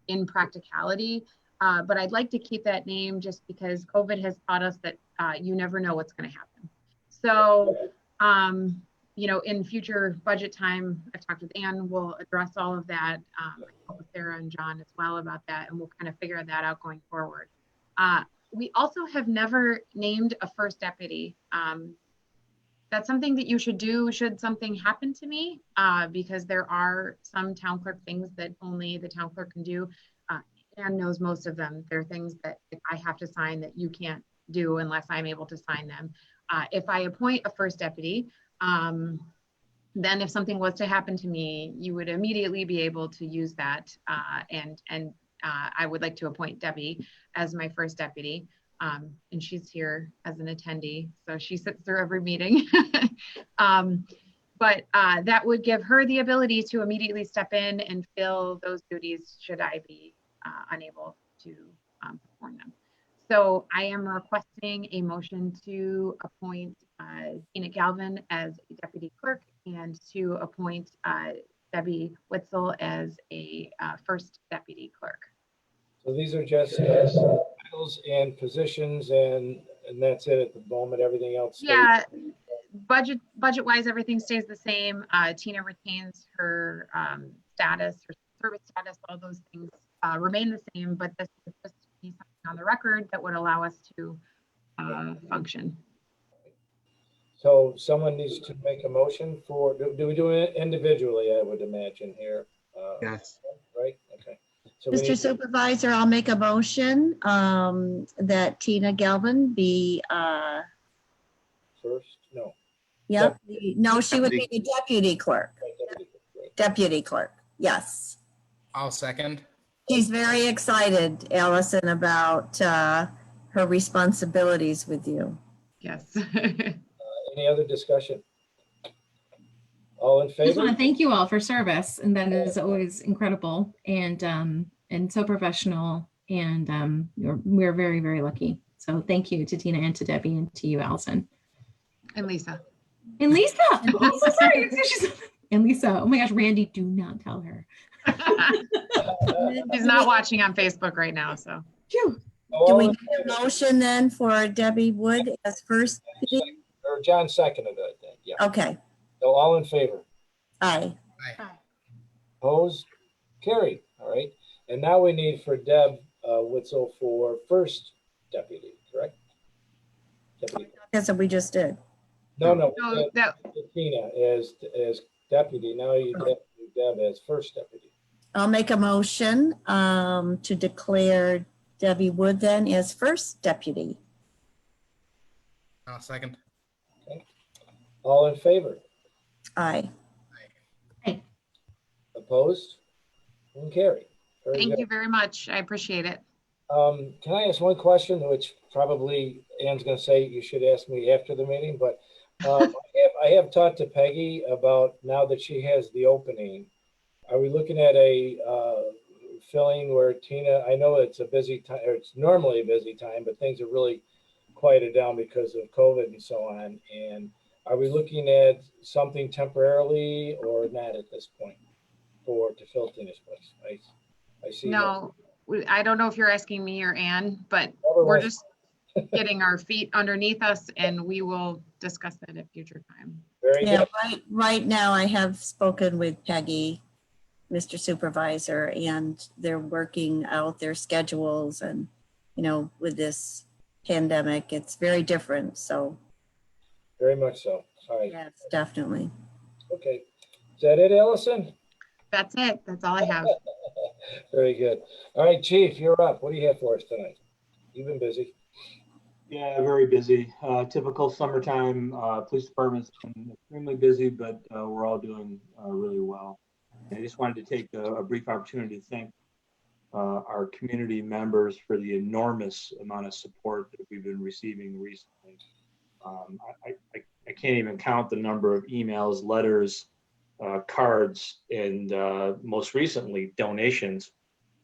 in practicality. But I'd like to keep that name just because COVID has taught us that you never know what's going to happen. So, you know, in future budget time, I've talked with Ann, we'll address all of that. I talked with Sarah and John as well about that, and we'll kind of figure that out going forward. We also have never named a first deputy. That's something that you should do should something happen to me, because there are some town clerk things that only the town clerk can do. Ann knows most of them. There are things that I have to sign that you can't do unless I'm able to sign them. If I appoint a first deputy, then if something was to happen to me, you would immediately be able to use that. And I would like to appoint Debbie as my first deputy. And she's here as an attendee, so she sits through every meeting. But that would give her the ability to immediately step in and fill those duties should I be unable to perform them. So I am requesting a motion to appoint Tina Galvin as a deputy clerk and to appoint Debbie Witzel as a first deputy clerk. So these are just titles and positions, and that's it at the moment. Everything else stays. Yeah, budget wise, everything stays the same. Tina retains her status, her service status, all those things remain the same, but this would just be something on the record that would allow us to function. So someone needs to make a motion for, do we do it individually, I would imagine here? Yes. Right, okay. So Mr. Supervisor, I'll make a motion that Tina Galvin be, first, no. yep, no, she would be the deputy clerk. Deputy clerk, yes. I'll second. She's very excited, Allison, about her responsibilities with you. Yes. Any other discussion? All in I just want favor? to thank you all for service, and that is always incredible and so professional, and we're very, very lucky. So thank you to Tina and to Debbie and to you, Allison. And Lisa. And Lisa. Oh, so sorry. And Lisa. Oh my gosh, Randy, do not tell her. She's not watching on Facebook right now, so. Do we need a motion then for Debbie Wood as first? Or John seconded it, I think, yeah. Okay. So all in favor? Aye. Opposed? Carried, all right. And now we need for Deb Witzel for first deputy, correct? Deputy. That's what we just did. No, No, that Tina as deputy. Now you have Deb as first deputy. I'll make a motion to declare Debbie Wood then as first deputy. I'll second. Okay. All in favor? Aye. Aye. Opposed? And carried. Very thank good. you very much. I appreciate it. Can I ask one question, which probably Ann's going to say you should ask me after the meeting, but I have talked to Peggy about now that she has the opening. Are we looking at a filling where Tina, I know it's a busy time, or it's normally a busy time, but things are really quieted down because of COVID and so on. And are we looking at something temporarily or not at this point to fill Tina's place? I see. No, I don't know if you're asking me or Ann, but we're just getting our feet underneath us, and we will discuss that at future time. Very good. Right now I have spoken with Peggy, Mr. Supervisor, and they're working out their schedules, and with this pandemic, it's very different. So very much so. All right. Yes, definitely. Okay. Is that it, Allison? That's it. That's all I have. Very good. All right, Chief, you're up. What do you have for us tonight? You've been busy. Yeah, very busy. Typical summertime. Police department's been extremely busy, but we're all doing really well. And I just wanted to take a brief opportunity to thank our community members for the enormous amount of support that we've been receiving recently. I I can't even count the number of emails, letters, cards, and most recently donations.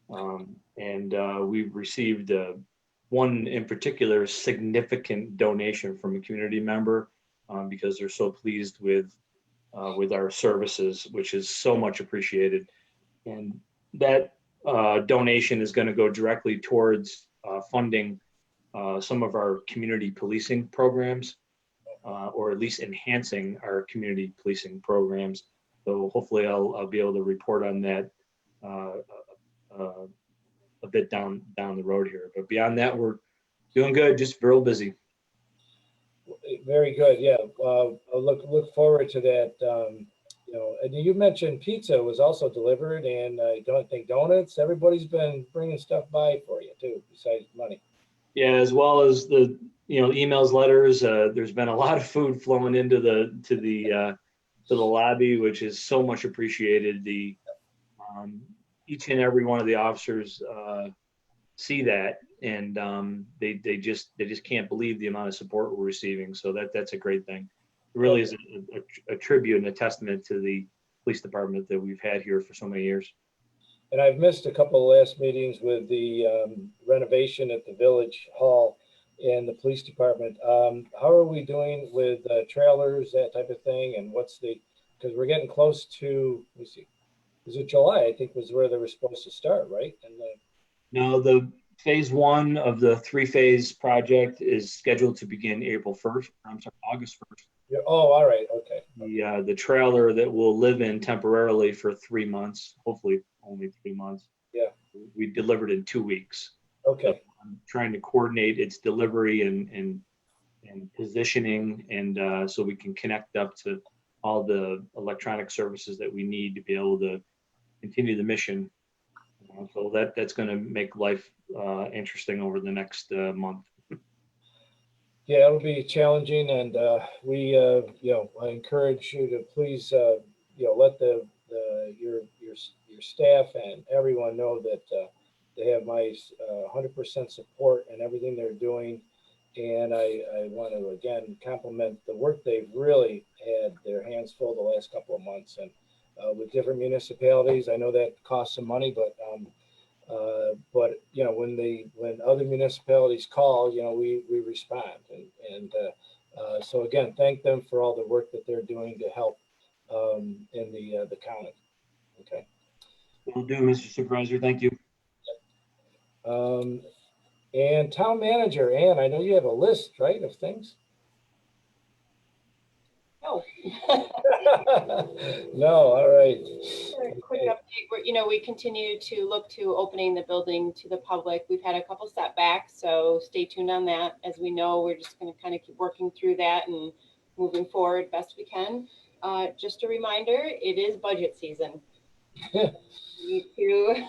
We've received one in particular significant donation from a community member because they're so pleased with our services, which is so much appreciated. And that donation is going to go directly towards funding some of our community policing programs, or at least enhancing our community policing programs. So hopefully I'll be able to report on that a bit down the road here. But beyond that, we're doing good, just real busy. Very good. Yeah. I'll look forward to that. And you mentioned pizza was also delivered, and I don't think donuts. Everybody's been bringing stuff by for you too, besides money. Yeah, as well as the emails, letters. There's been a lot of food flowing into the lobby, which is so much appreciated. Each and every one of the officers see that, and they just can't believe the amount of support we're receiving. So that's a great thing. It really is a tribute and a testament to the police department that we've had here for so many years. And I've missed a couple of last meetings with the renovation at the village hall and the police department. How are we doing with trailers, that type of thing? And because we're getting close to, let me see, is it July? I think was where they were supposed to start, right? No, the phase one of the 3-phase project is scheduled to begin August 1st. Yeah, oh, all right. Okay. The trailer that we'll live in temporarily for 3 months, hopefully only 3 months. Yeah. We delivered in 2 weeks. Okay. So I'm trying to coordinate its delivery and positioning, and so we can connect up to all the electronic services that we need to be able to continue the mission. So that's going to make life interesting over the next month. Yeah, it'll be challenging, and I encourage you to please, let your staff and everyone know that they have my 100% support in everything they're doing. And I want to again compliment the work they've really had their hands full the last couple of months, and with different municipalities. I know that costs some money, but when other municipalities call, we respond, and so again, thank them for all the work that they're doing to help in the county. Okay. Will do, Mr. Supervisor. Thank you. And town manager, Ann, I know you have a list, right, of things? No. No, all right. A quick update. We continue to look to opening the building to the public. We've had a couple setbacks, so stay tuned on that. As we know, we're just going to kind of keep working through that and moving forward best we can. Just a reminder, it is budget season. We need to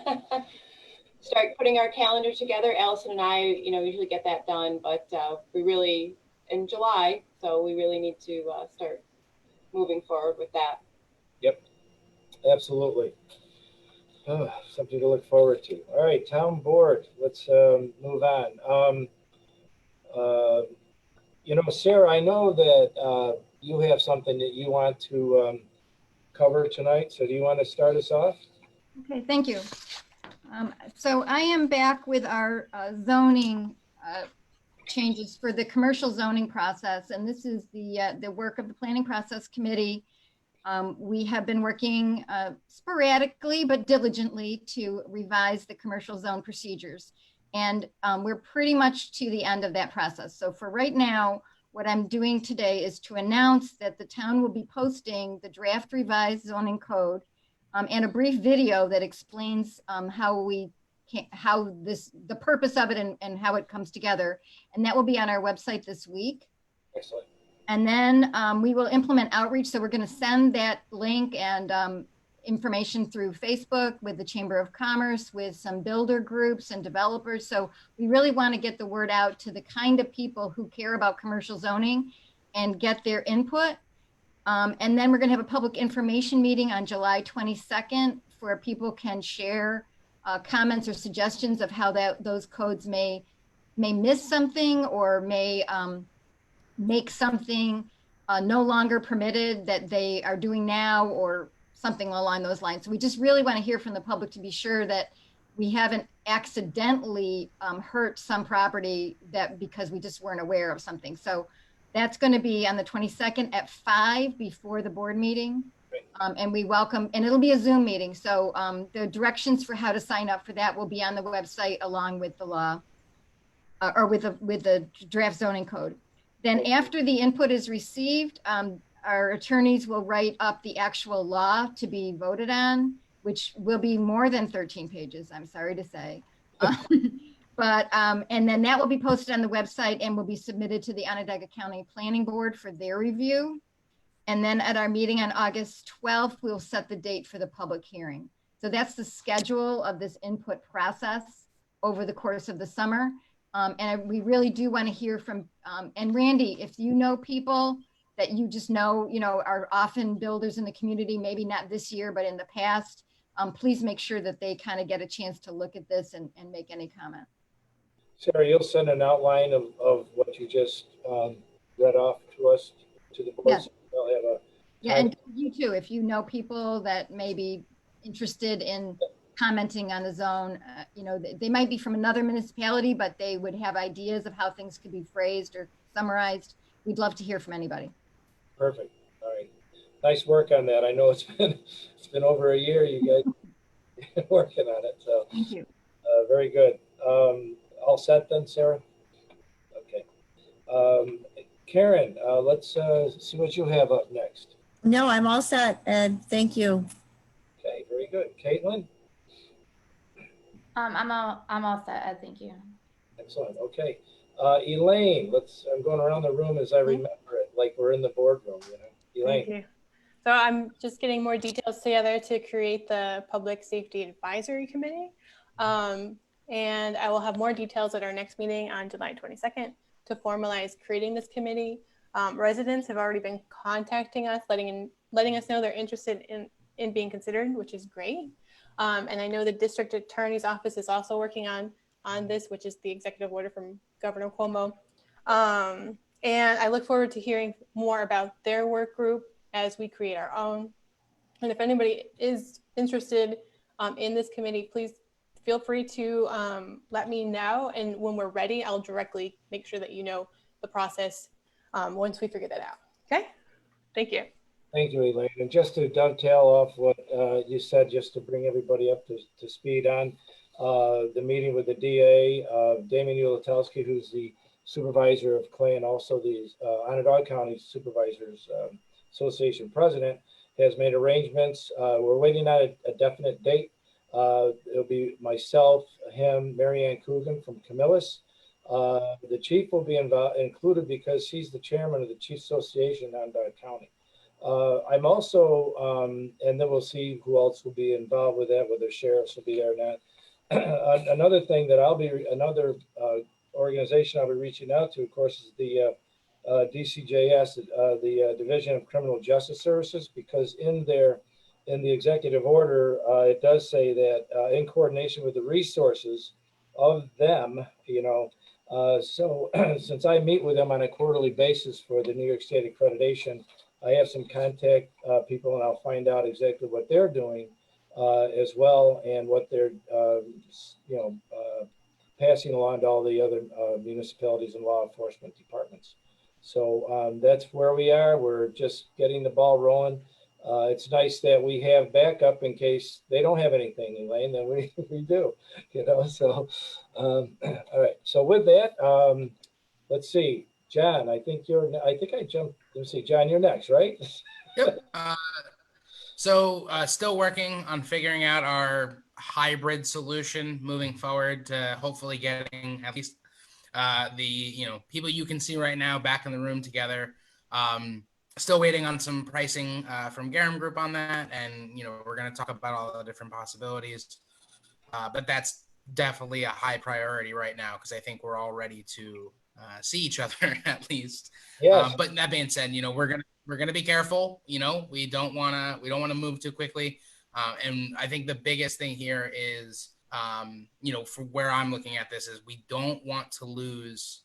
start putting our calendar together. Allison and I, usually get that done, but we really, in July, so we really need to start moving forward with that. Yep, absolutely. Something to look forward to. All right, town board, let's move on. Sarah, I know that you have something that you want to cover tonight, so do you want to start us off? Okay, thank you. So I am back with our zoning changes for the commercial zoning process, and this is the work of the Planning Process Committee. We have been working sporadically but diligently to revise the commercial zone procedures, and we're pretty much to the end of that process. So for right now, what I'm doing today is to announce that the town will be posting the draft revised zoning code and a brief video that explains the purpose of it and how it comes together. And that will be on our website this week. Excellent. And then we will implement outreach. So we're going to send that link and information through Facebook with the Chamber of Commerce, with some builder groups and developers. So we really want to get the word out to the kind of people who care about commercial zoning and get their input. And then we're going to have a public information meeting on July 22nd where people can share comments or suggestions of how those codes may miss something or may make something no longer permitted that they are doing now, or something along those lines. So we just really want to hear from the public to be sure that we haven't accidentally hurt some property that because we just weren't aware of something. So that's going to be on the 22nd at 5 before the board meeting. And we welcome, and it'll be a Zoom meeting. So the directions for how to sign up for that will be on the website along with the law or with the draft zoning code. Then after the input is received, our attorneys will write up the actual law to be voted on, which will be more than 13 pages, I'm sorry to say. And then that will be posted on the website and will be submitted to the Onondaga County Planning Board for their review. And then at our meeting on August 12th, we'll set the date for the public hearing. So that's the schedule of this input process over the course of the summer. We really do want to hear from, and Randy, if you know people that you just know, are often builders in the community, maybe not this year, but in the past, please make sure that they kind of get a chance to look at this and make any comment. Sarah, you'll send an outline of what you just read off to us, to the board. Yes. They'll have a Yeah, and you too, if you know people that may be interested in commenting on the zone, they might be from another municipality, but they would have ideas of how things could be phrased or summarized. We'd love to hear from anybody. Perfect. All right. Nice work on that. I know it's been over a year you guys been working on it. So thank you. Very good. All set then, Sarah? Okay. Karen, let's see what you have up next. No, I'm all set, Ed. Thank you. Okay, very good. Caitlin? I'm all set, Ed. Thank you. Excellent. Okay. Elaine, I'm going around the room as I remember it, like we're in the boardroom, Elaine. Thank you. So I'm just getting more details together to create the Public Safety Advisory Committee. And I will have more details at our next meeting on July 22nd to formalize creating this committee. Residents have already been contacting us, letting us know they're interested in being considered, which is great. And I know the district attorney's office is also working on this, which is the executive order from Governor Cuomo. And I look forward to hearing more about their work group as we create our own. And if anybody is interested in this committee, please feel free to let me know. And when we're ready, I'll directly make sure that you know the process once we figure that out. Okay? Thank you. Thank you, Elaine. And just to dovetail off what you said, just to bring everybody up to speed on the meeting with the DA, Damien Ulatowski, who's the supervisor of Clay and also the Onondaga County Supervisors Association president, has made arrangements. We're waiting on a definite date. It'll be myself, him, Marianne Coogan from Camillus. The chief will be included because he's the chairman of the Chief Association in Onondaga County. I'm also, and then we'll see who else will be involved with that, whether sheriffs will be there or not. Another thing that another organization I'll be reaching out to, of course, is the DCJS, the Division of Criminal Justice Services, because in the executive order, it does say that in coordination with the resources of them, so since I meet with them on a quarterly basis for the New York State accreditation, I have some contact people, and I'll find out exactly what they're doing as well, and what they're, passing along to all the other municipalities and law enforcement departments. So that's where we are. We're just getting the ball rolling. It's nice that we have backup in case they don't have anything, Elaine, then we do, so, all right. So with that, let's see, John, I think I jumped, let's see, John, you're next, right? Yep. So still working on figuring out our hybrid solution moving forward to hopefully getting at least the people you can see right now back in the room together. Still waiting on some pricing from Garum Group on that, and we're going to talk about all the different possibilities. But that's definitely a high priority right now because I think we're all ready to see each other at least. Yes. But that being said, we're gonna be careful. We don't want to move too quickly. And I think the biggest thing here is, for where I'm looking at this is we don't want to lose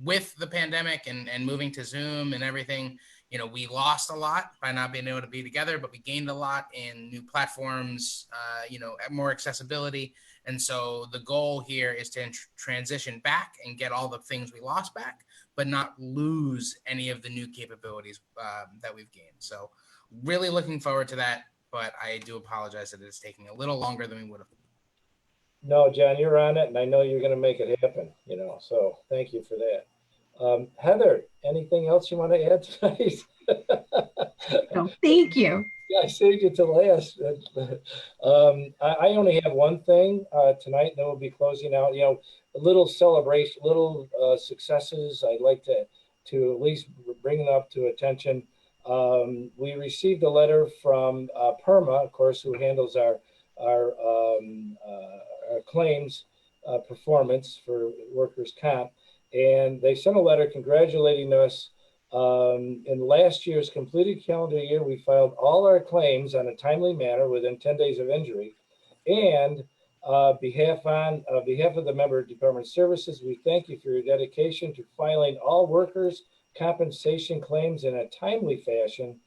with the pandemic and moving to Zoom and everything, we lost a lot by not being able to be together, but we gained a lot in new platforms, more accessibility. And so the goal here is to transition back and get all the things we lost back, but not lose any of the new capabilities that we've gained. So really looking forward to that, but I do apologize that it's taking a little longer than we would have. No, John, you're on it, and I know you're going to make it happen, so thank you for that. Heather, anything else you want to add tonight? No, thank you. Yeah, I saved you to last. I only have one thing tonight, and then we'll be closing out. A little celebration, little successes. I'd like to at least bring them up to attention. We received a letter from PERMA, of course, who handles our claims performance for workers' comp, and they sent a letter congratulating us. In last year's completed calendar year, we filed all our claims on a timely manner within 10 days of injury. And behalf of the member department services, we thank you for your dedication to filing all workers' compensation claims in a timely fashion.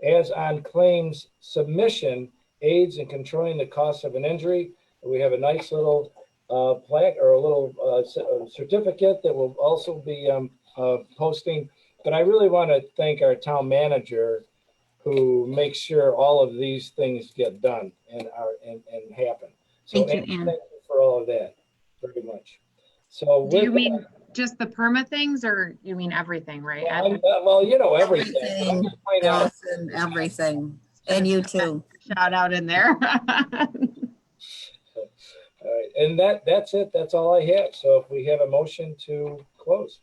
As on claims submission, aids in controlling the cost of an injury. We have a nice little plaque or a little certificate that will also be posting. But I really want to thank our town manager who makes sure all of these things get done and happen. So Thank you, Ann. thank you for all of that very much. So Do you mean just the PERMA things, or you mean everything, right? Well, everything. Allison, everything. And you too. Shout out in there. All right, and that's it. That's all I have. So if we have a motion to close.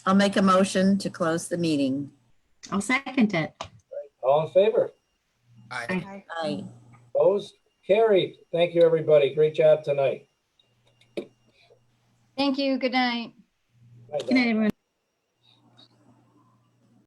I'll make a motion to close the meeting. I'll second it. All in favor? Aye. Aye. Opposed? Carried. Thank you, everybody. Great job tonight. Thank you. Good night. Bye, Good night, everyone.